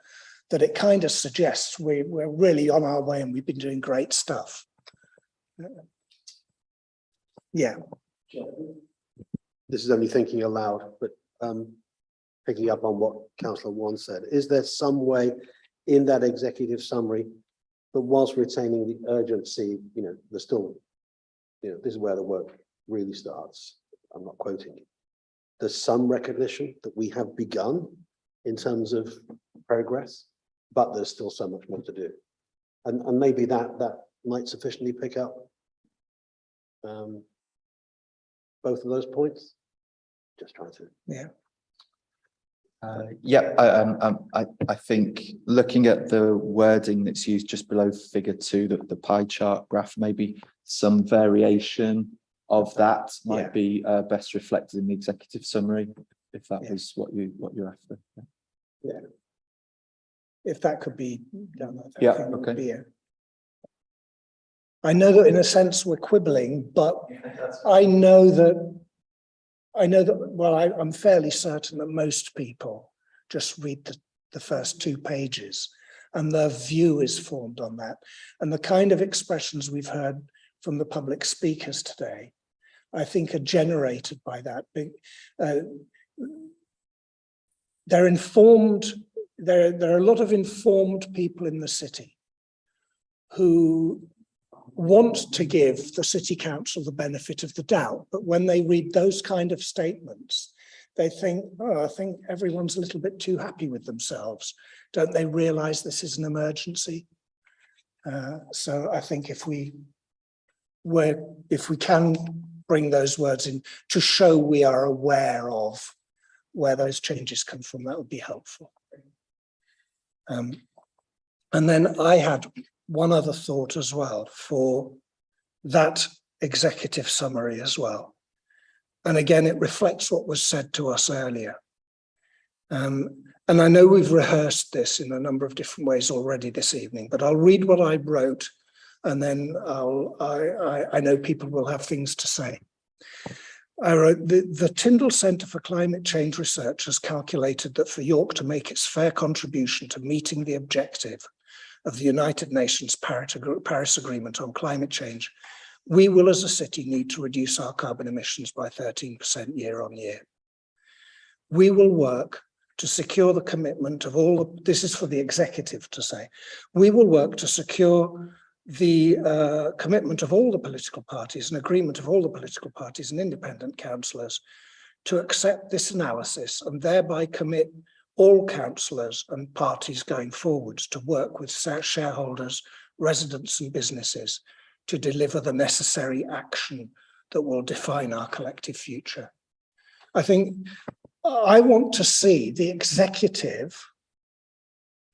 that it kind of suggests we're really on our way and we've been doing great stuff. Yeah. This is only thinking aloud, but picking up on what Councillor Wan said, is there some way in that executive summary that whilst retaining the urgency, you know, there's still, you know, this is where the work really starts. I'm not quoting you. There's some recognition that we have begun in terms of progress, but there's still so much more to do. And maybe that might sufficiently pick up both of those points. Just trying to. Yeah. I think looking at the wording that's used just below figure 2, the pie chart graph, maybe some variation of that might be best reflected in the executive summary, if that was what you're after. Yeah. If that could be done, okay. I know that in a sense we're quibbling, but I know that, well, I'm fairly certain that most people just read the first 2 pages and their view is formed on that. And the kind of expressions we've heard from the public speakers today, I think, are generated by that. They're informed. There are a lot of informed people in the city who want to give the city council the benefit of the doubt, but when they read those kind of statements, they think, oh, I think everyone's a little bit too happy with themselves. Don't they realize this is an emergency? So I think if we can bring those words in to show we are aware of where those changes come from, that would be helpful. And then I had one other thought as well for that executive summary as well. And again, it reflects what was said to us earlier. And I know we've rehearsed this in a number of different ways already this evening, but I'll read what I wrote, and then I know people will have things to say. I wrote, the Tyndall Centre for Climate Change Research has calculated that for York to make its fair contribution to meeting the objective of the United Nations Paris Agreement on climate change, we will as a city need to reduce our carbon emissions by 13% year on year. We will work to secure the commitment of all, this is for the executive to say, we will work to secure the commitment of all the political parties and agreement of all the political parties and independent councillors to accept this analysis and thereby commit all councillors and parties going forwards to work with shareholders, residents and businesses to deliver the necessary action that will define our collective future. I think I want to see the executive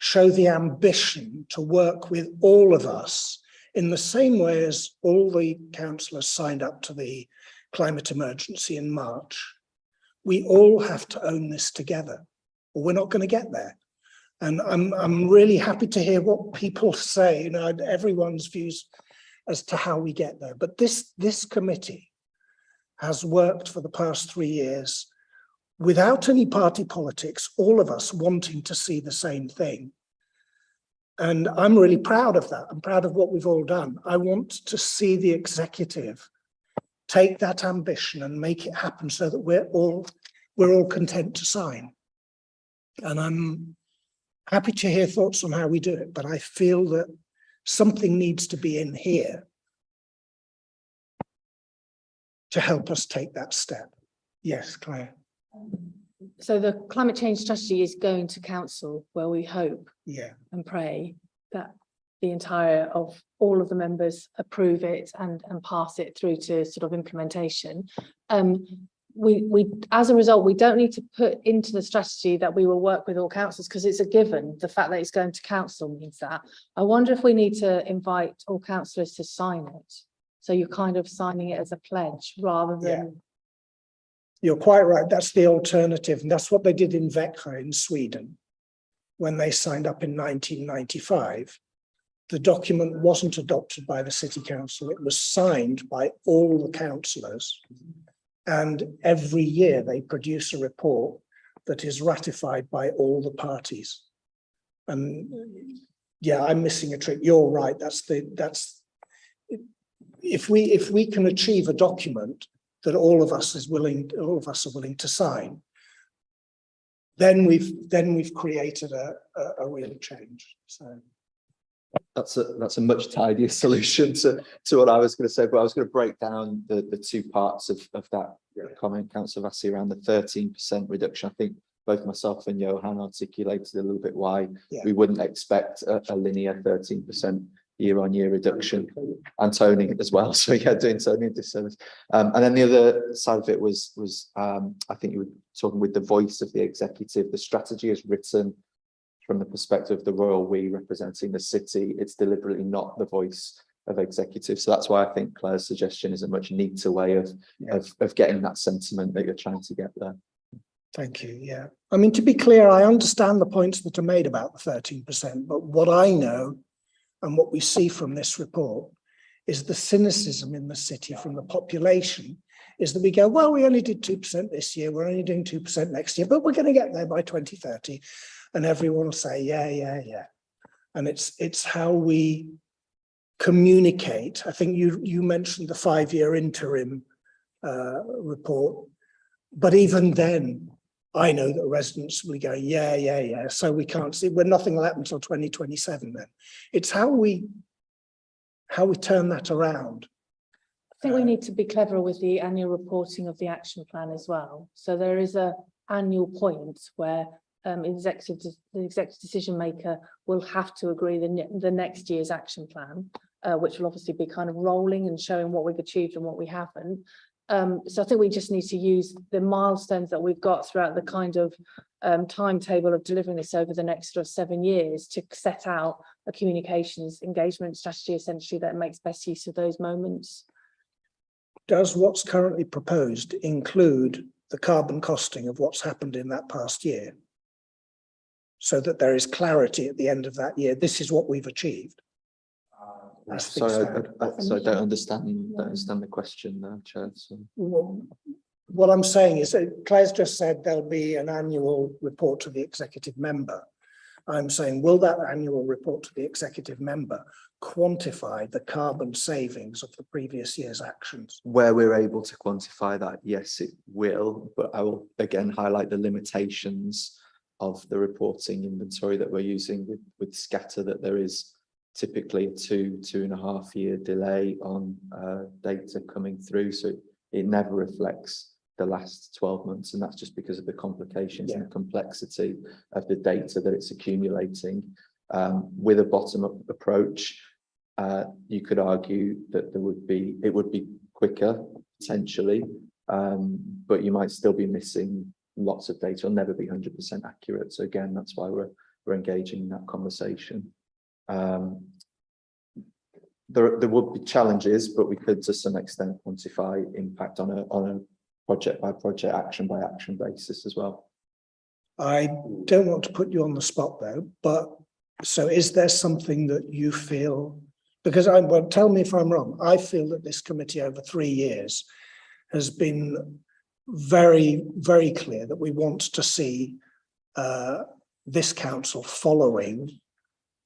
show the ambition to work with all of us in the same way as all the councillors signed up to the climate emergency in March. We all have to own this together, or we're not going to get there. And I'm really happy to hear what people say, you know, everyone's views as to how we get there. But this committee has worked for the past 3 years without any party politics, all of us wanting to see the same thing. And I'm really proud of that. I'm proud of what we've all done. I want to see the executive take that ambition and make it happen so that we're all content to sign. And I'm happy to hear thoughts on how we do it, but I feel that something needs to be in here to help us take that step. Yes, Claire. So the climate change strategy is going to council, where we hope and pray that the entire of all of the members approve it and pass it through to sort of implementation. We as a result, we don't need to put into the strategy that we will work with all councils because it's a given. The fact that it's going to council means that. I wonder if we need to invite all councillors to sign it. So you're kind of signing it as a pledge rather than. You're quite right. That's the alternative. And that's what they did in Växjö in Sweden. When they signed up in 1995, the document wasn't adopted by the city council. It was signed by all the councillors. And every year they produce a report that is ratified by all the parties. And yeah, I'm missing a trick. You're right. If we can achieve a document that all of us are willing to sign, then we've created a real change. So that's a much tidier solution to what I was going to say, but I was going to break down the two parts of that comment, Councillor Vassie, around the 13% reduction. I think both myself and Johan articulated a little bit why we wouldn't expect a linear 13% year-on-year reduction, and Tony as well. So yeah, doing Tony a disservice. And then the other side of it was I think you were talking with the voice of the executive. The strategy is written from the perspective of the royal we representing the city. It's deliberately not the voice of executive. So that's why I think Claire's suggestion is a much neater way of getting that sentiment that you're trying to get there. Thank you. Yeah. I mean, to be clear, I understand the points that are made about the 13%, but what I know and what we see from this report is the cynicism in the city from the population is that we go, well, we only did 2% this year, we're only doing 2% next year, but we're going to get there by 2030. And everyone will say, yeah. And it's how we communicate. I think you mentioned the 5-year interim report, but even then, I know that residents will be going, yeah. So we can't see, well, nothing will happen until 2027 then. It's how we turn that around. I think we need to be cleverer with the annual reporting of the action plan as well. So there is a annual point where the executive decision maker will have to agree the next year's action plan, which will obviously be kind of rolling and showing what we've achieved and what we haven't. So I think we just need to use the milestones that we've got throughout the kind of timetable of delivering this over the next sort of 7 years to set out a communications engagement strategy essentially that makes best use of those moments. Does what's currently proposed include the carbon costing of what's happened in that past year? So that there is clarity at the end of that year, this is what we've achieved. Sorry, I don't understand the question there, Chair. So. What I'm saying is that Claire's just said there'll be an annual report to the executive member. I'm saying, will that annual report to the executive member quantify the carbon savings of the previous year's actions? Where we're able to quantify that, yes, it will, but I will again highlight the limitations of the reporting inventory that we're using with scatter, that there is typically a 2.5 year delay on data coming through. So it never reflects the last 12 months. And that's just because of the complications and the complexity of the data that it's accumulating. With a bottom-up approach, you could argue that it would be quicker potentially, but you might still be missing lots of data. It'll never be 100% accurate. So again, that's why we're engaging in that conversation. There would be challenges, but we could to some extent quantify impact on a project by project, action by action basis as well. I don't want to put you on the spot though, but so is there something that you feel, because well, tell me if I'm wrong, I feel that this committee over 3 years has been very, very clear that we want to see this council following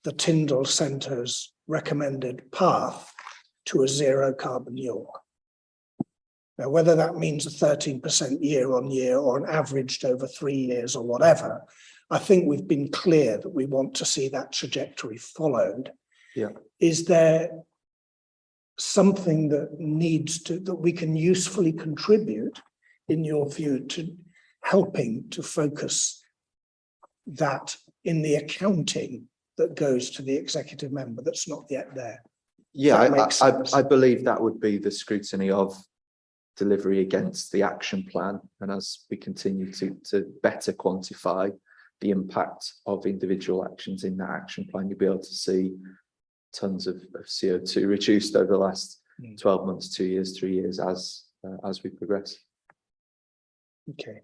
the Tyndall Centre's recommended path to a zero carbon York. Now, whether that means a 13% year on year or an averaged over 3 years or whatever, I think we've been clear that we want to see that trajectory followed. Yeah. Is there something that that we can usefully contribute, in your view, to helping to focus that in the accounting that goes to the executive member that's not yet there? Yeah, I believe that would be the scrutiny of delivery against the action plan. And as we continue to better quantify the impact of individual actions in that action plan, you'll be able to see tons of CO2 reduced over the last 12 months, 2 years, 3 years as we progress. Okay.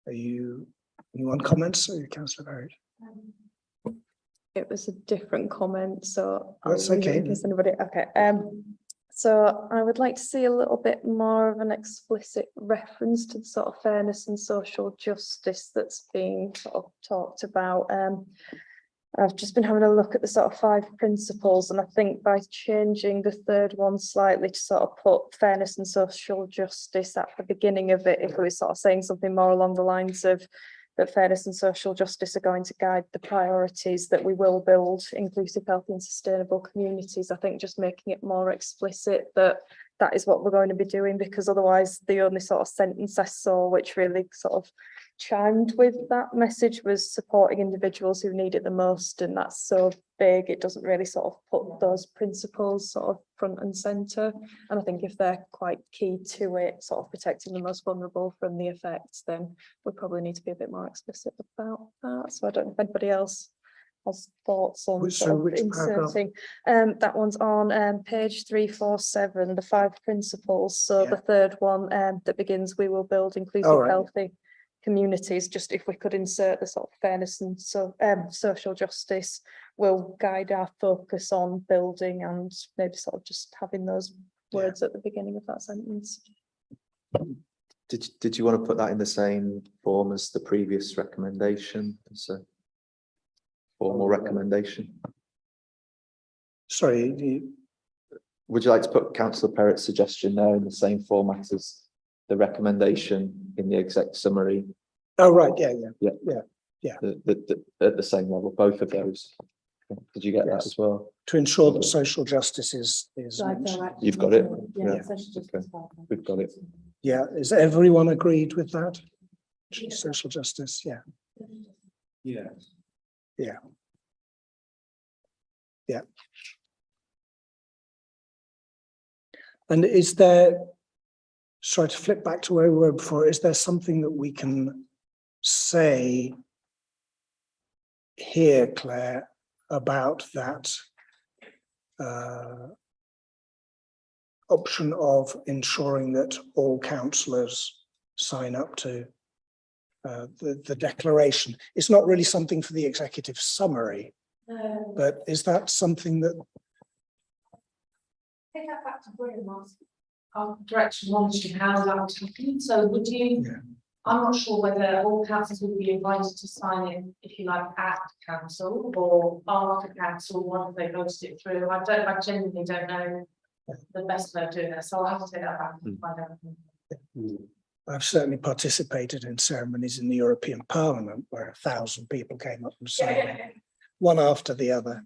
Anyone comments? Councillor Barrett? It was a different comment, so that's okay. In case anybody, okay. So I would like to see a little bit more of an explicit reference to the sort of fairness and social justice that's being sort of talked about. I've just been having a look at the sort of 5 principles, and I think by changing the 3rd one slightly to sort of put fairness and social justice at the beginning of it, if we were sort of saying something more along the lines of that fairness and social justice are going to guide the priorities that we will build inclusive, healthy and sustainable communities. I think just making it more explicit that that is what we're going to be doing, because otherwise the only sort of sentence I saw which really sort of chimed with that message was supporting individuals who need it the most, and that's so big it doesn't really sort of put those principles sort of front and centre. And I think if they're quite key to it, sort of protecting the most vulnerable from the effects, then we probably need to be a bit more explicit about that. So I don't know if anybody else has thoughts on which inserting. That one's on page 347, the 5 principles. So the 3rd one that begins, we will build inclusive, healthy communities. Just if we could insert the sort of fairness and social justice will guide our focus on building, and maybe sort of just having those words at the beginning of that sentence. Did you want to put that in the same form as the previous recommendation? As a formal recommendation? sorry, Would you like to put councillor Perrett's suggestion there in the same format as the recommendation in the exec summary? oh, right, yeah. At the same level, both of those. Did you get that Yes. as well? To ensure that social justice is mentioned. You've got it? Yeah. Yeah. Okay. We've got it. Yeah, is everyone agreed with that? Social justice, yeah. Yeah. And is there, sorry to flip back to where we were before, is there something that we can say here, Claire, about that option of ensuring that all councillors sign up to the declaration? It's not really something for the executive summary, but is that something that Take that back to William, our direction monitoring how that would happen. So would you, I'm not sure whether all councils would be invited to sign it, if you like, at council or after council once they voted it through. I genuinely don't know the best way of doing that, so I'll have to take that back and find out. I've certainly participated in ceremonies in the European Parliament where 1,000 people came up and signed one after the other.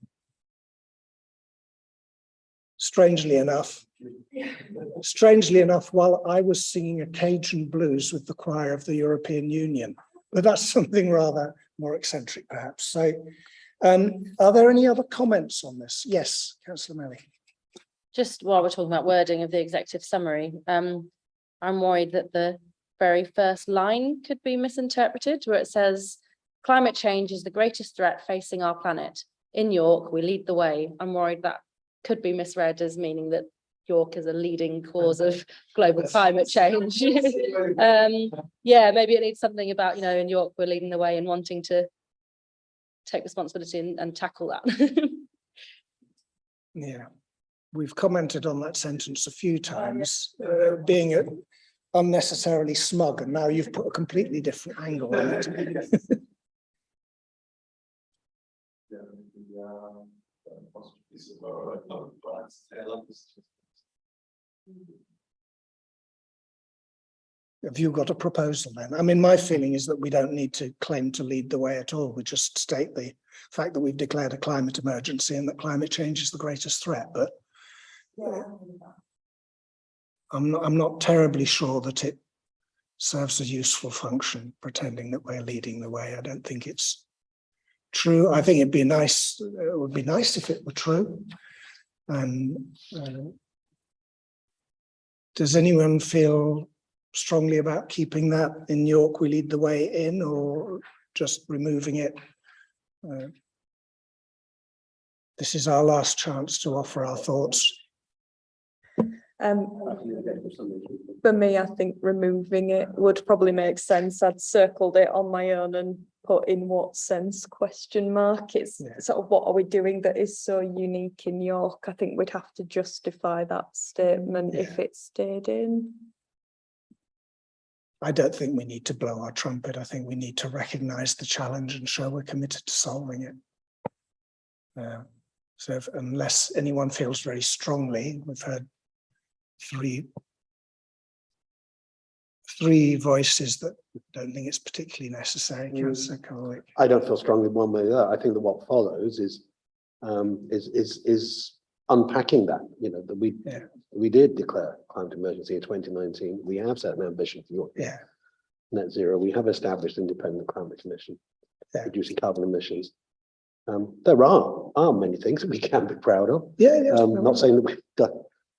Strangely enough, while I was singing a Cajun blues with the choir of the European Union, but that's something rather more eccentric, perhaps. So, are there any other comments on this? Yes, Councillor Melly. Just while we're talking about wording of the executive summary, I'm worried that the very first line could be misinterpreted, where it says climate change is the greatest threat facing our planet. In York, we lead the way. I'm worried that could be misread as meaning that York is a leading cause of global climate change. Yeah, maybe it needs something about, you know, in York, we're leading the way and wanting to take responsibility and tackle that. Yeah, we've commented on that sentence a few times, being unnecessarily smug, and now you've put a completely different angle on it. Have you got a proposal then? I mean, my feeling is that we don't need to claim to lead the way at all. We just state the fact that we've declared a climate emergency and that climate change is the greatest threat. But I'm not terribly sure that it serves a useful function, pretending that we're leading the way. I don't think it's true. I think it'd be nice. It would be nice if it were true. And does anyone feel strongly about keeping that in York we lead the way in, or just removing it? This is our last chance to offer our thoughts. For me, I think removing it would probably make sense. I'd circled it on my own and put in what sense ? It's sort of, what are we doing that is so unique in York? I think we'd have to justify that statement if it stayed in. I don't think we need to blow our trumpet. I think we need to recognise the challenge and show we're committed to solving it. So unless anyone feels very strongly, we've heard three voices that don't think it's particularly necessary. Councillor Colwick. I don't feel strongly one way or the other. I think that what follows is unpacking that, you know, that we did declare climate emergency in 2019. We have set an ambition for York. Net zero. We have established independent climate commission, reducing carbon emissions. There are many things that we can be proud of. Not saying that we've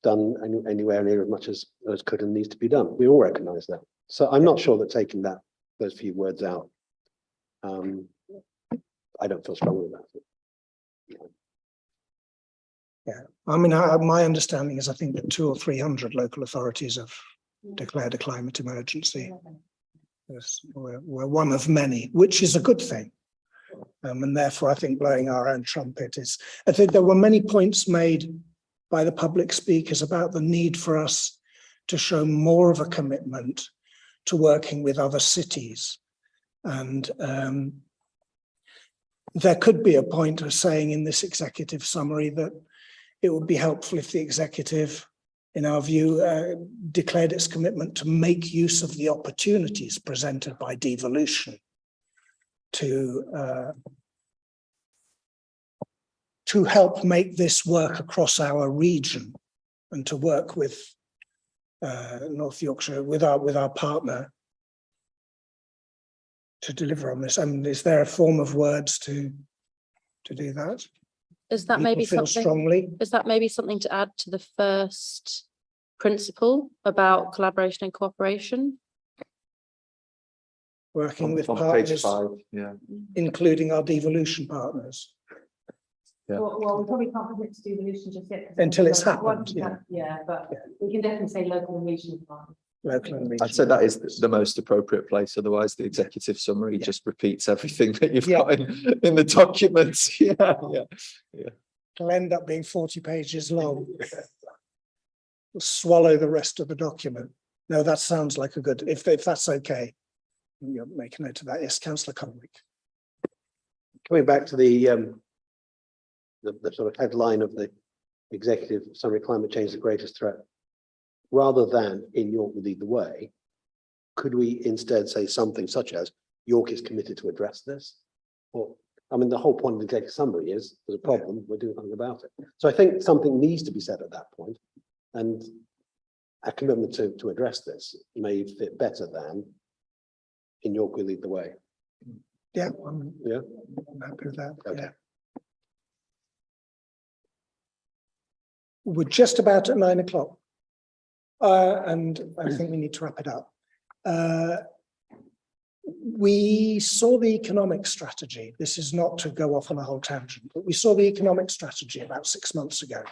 done anywhere near as much as could and needs to be done. We all recognise that. So I'm not sure that taking those few words out, I don't feel strongly about it. I mean, my understanding is I think that 200 or 300 local authorities have declared a climate emergency. Yes, we're one of many, which is a good thing. And therefore, I think blowing our own trumpet is, I think there were many points made by the public speakers about the need for us to show more of a commitment to working with other cities. And there could be a point of saying in this executive summary that it would be helpful if the executive, in our view, declared its commitment to make use of the opportunities presented by devolution to help make this work across our region and to work with North Yorkshire, with our partner, to deliver on this. Is there a form of words to do that? Is that People maybe feel something, strongly? is that maybe something to add to the first principle about collaboration and cooperation? Working with On page partners, 5, yeah. including our devolution partners. Yeah. Well, we probably can't commit to devolution just yet. 'cause Until it's one happened, can yeah. have- Yeah, but Yeah. we can definitely say local and regional partners. Local and I'd say regional. that is the most appropriate place, otherwise the executive summary just repeats everything that you've Yeah. got in the documents. Yeah, yeah. It'll end up being 40 pages long. We'll swallow the rest of the document. No, that sounds like a good, if that's okay. You'll make a note of that. Yes, Councillor Conwick. Coming back to the sort of headline of the executive summary, climate change the greatest threat. Rather than in York we lead the way, could we instead say something such as York is committed to address this? Or, I mean, the whole point of the executive summary is there's a problem, we're doing something about it. So I think something needs to be said at that point, and a commitment to address this may fit better than in York we lead the way. Yeah, I'm happy with that. Okay. Yeah. We're just about at 9 o'clock. And I think we need to wrap it up. We saw the economic strategy. This is not to go off on a whole tangent, but we saw the economic strategy about 6 months ago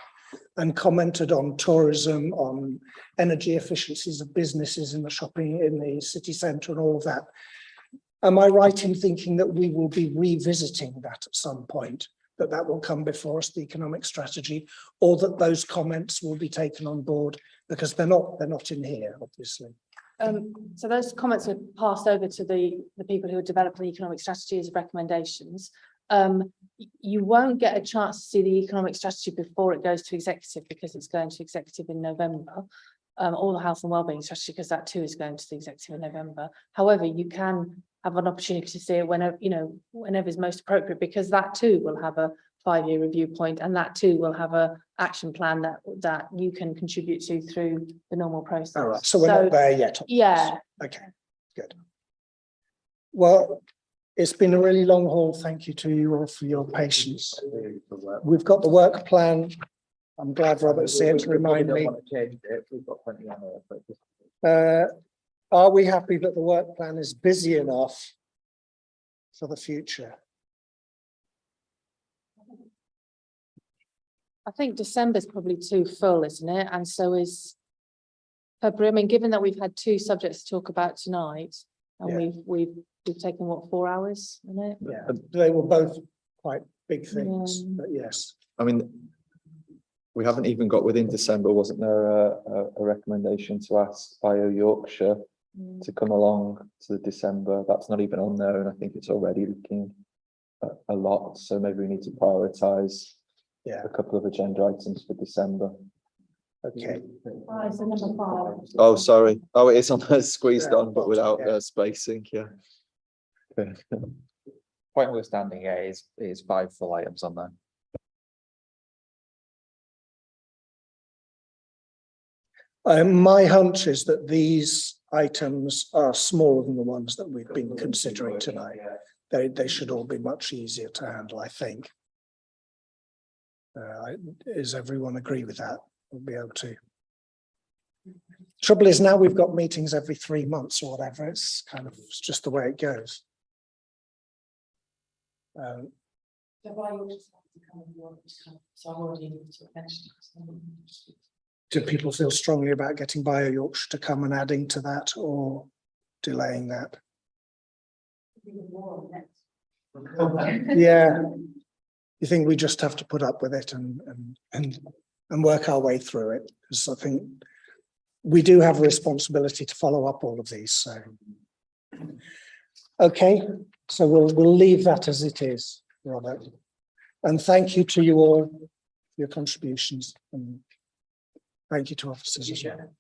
and commented on tourism, on energy efficiencies of businesses in the shopping, in the city centre and all of that. Am I right in thinking that we will be revisiting that at some point, that will come before us, the economic strategy, or that those comments will be taken on board because they're not in here, obviously. So those comments are passed over to the people who are developing the economic strategy as recommendations. You won't get a chance to see the economic strategy before it goes to executive because it's going to executive in November. Or the health and wellbeing strategy, because that too is going to the executive in November. However, you can have an opportunity to see it whenever, whenever is most appropriate, because that too will have a 5-year review point, and that too will have a action plan that you can contribute to through the normal process. All right, so we're not there yet. Yeah. Okay, good. Well, it's been a really long haul. Thank you to you all for your patience. We've got the work plan. I'm glad Robert's here to remind me. Are we happy that the work plan is busy enough for the future? I think December's probably too full, isn't it? And so is February. I mean, given that we've had 2 subjects to talk about tonight, and we've taken what, 4 hours in it? Yeah, they were both quite big things, but yes. I mean, we haven't even got within December. Wasn't there a recommendation to ask Bio Yorkshire to come along to December? That's not even on there, and I think it's already looking a lot. So maybe we need to prioritise a couple of agenda items for December. Okay. So number 5. Oh, sorry. Oh, it is on there, squeezed on, but without spacing. Yeah. Point we're standing here is 5 full items on there. My hunch is that these items are smaller than the ones that we've been considering tonight. They should all be much easier to handle, I think. Does everyone agree with that? We'll be able to. Trouble is now we've got meetings every 3 months or whatever. It's just the way it goes. Do people feel strongly about getting Bio Yorkshire to come and adding to that, or delaying that? Yeah. You think we just have to put up with it and work our way through it? Because I think we do have a responsibility to follow up all of these. So, okay, so we'll leave that as it is, Robert. And thank you to you all your contributions, and thank you to officers as well.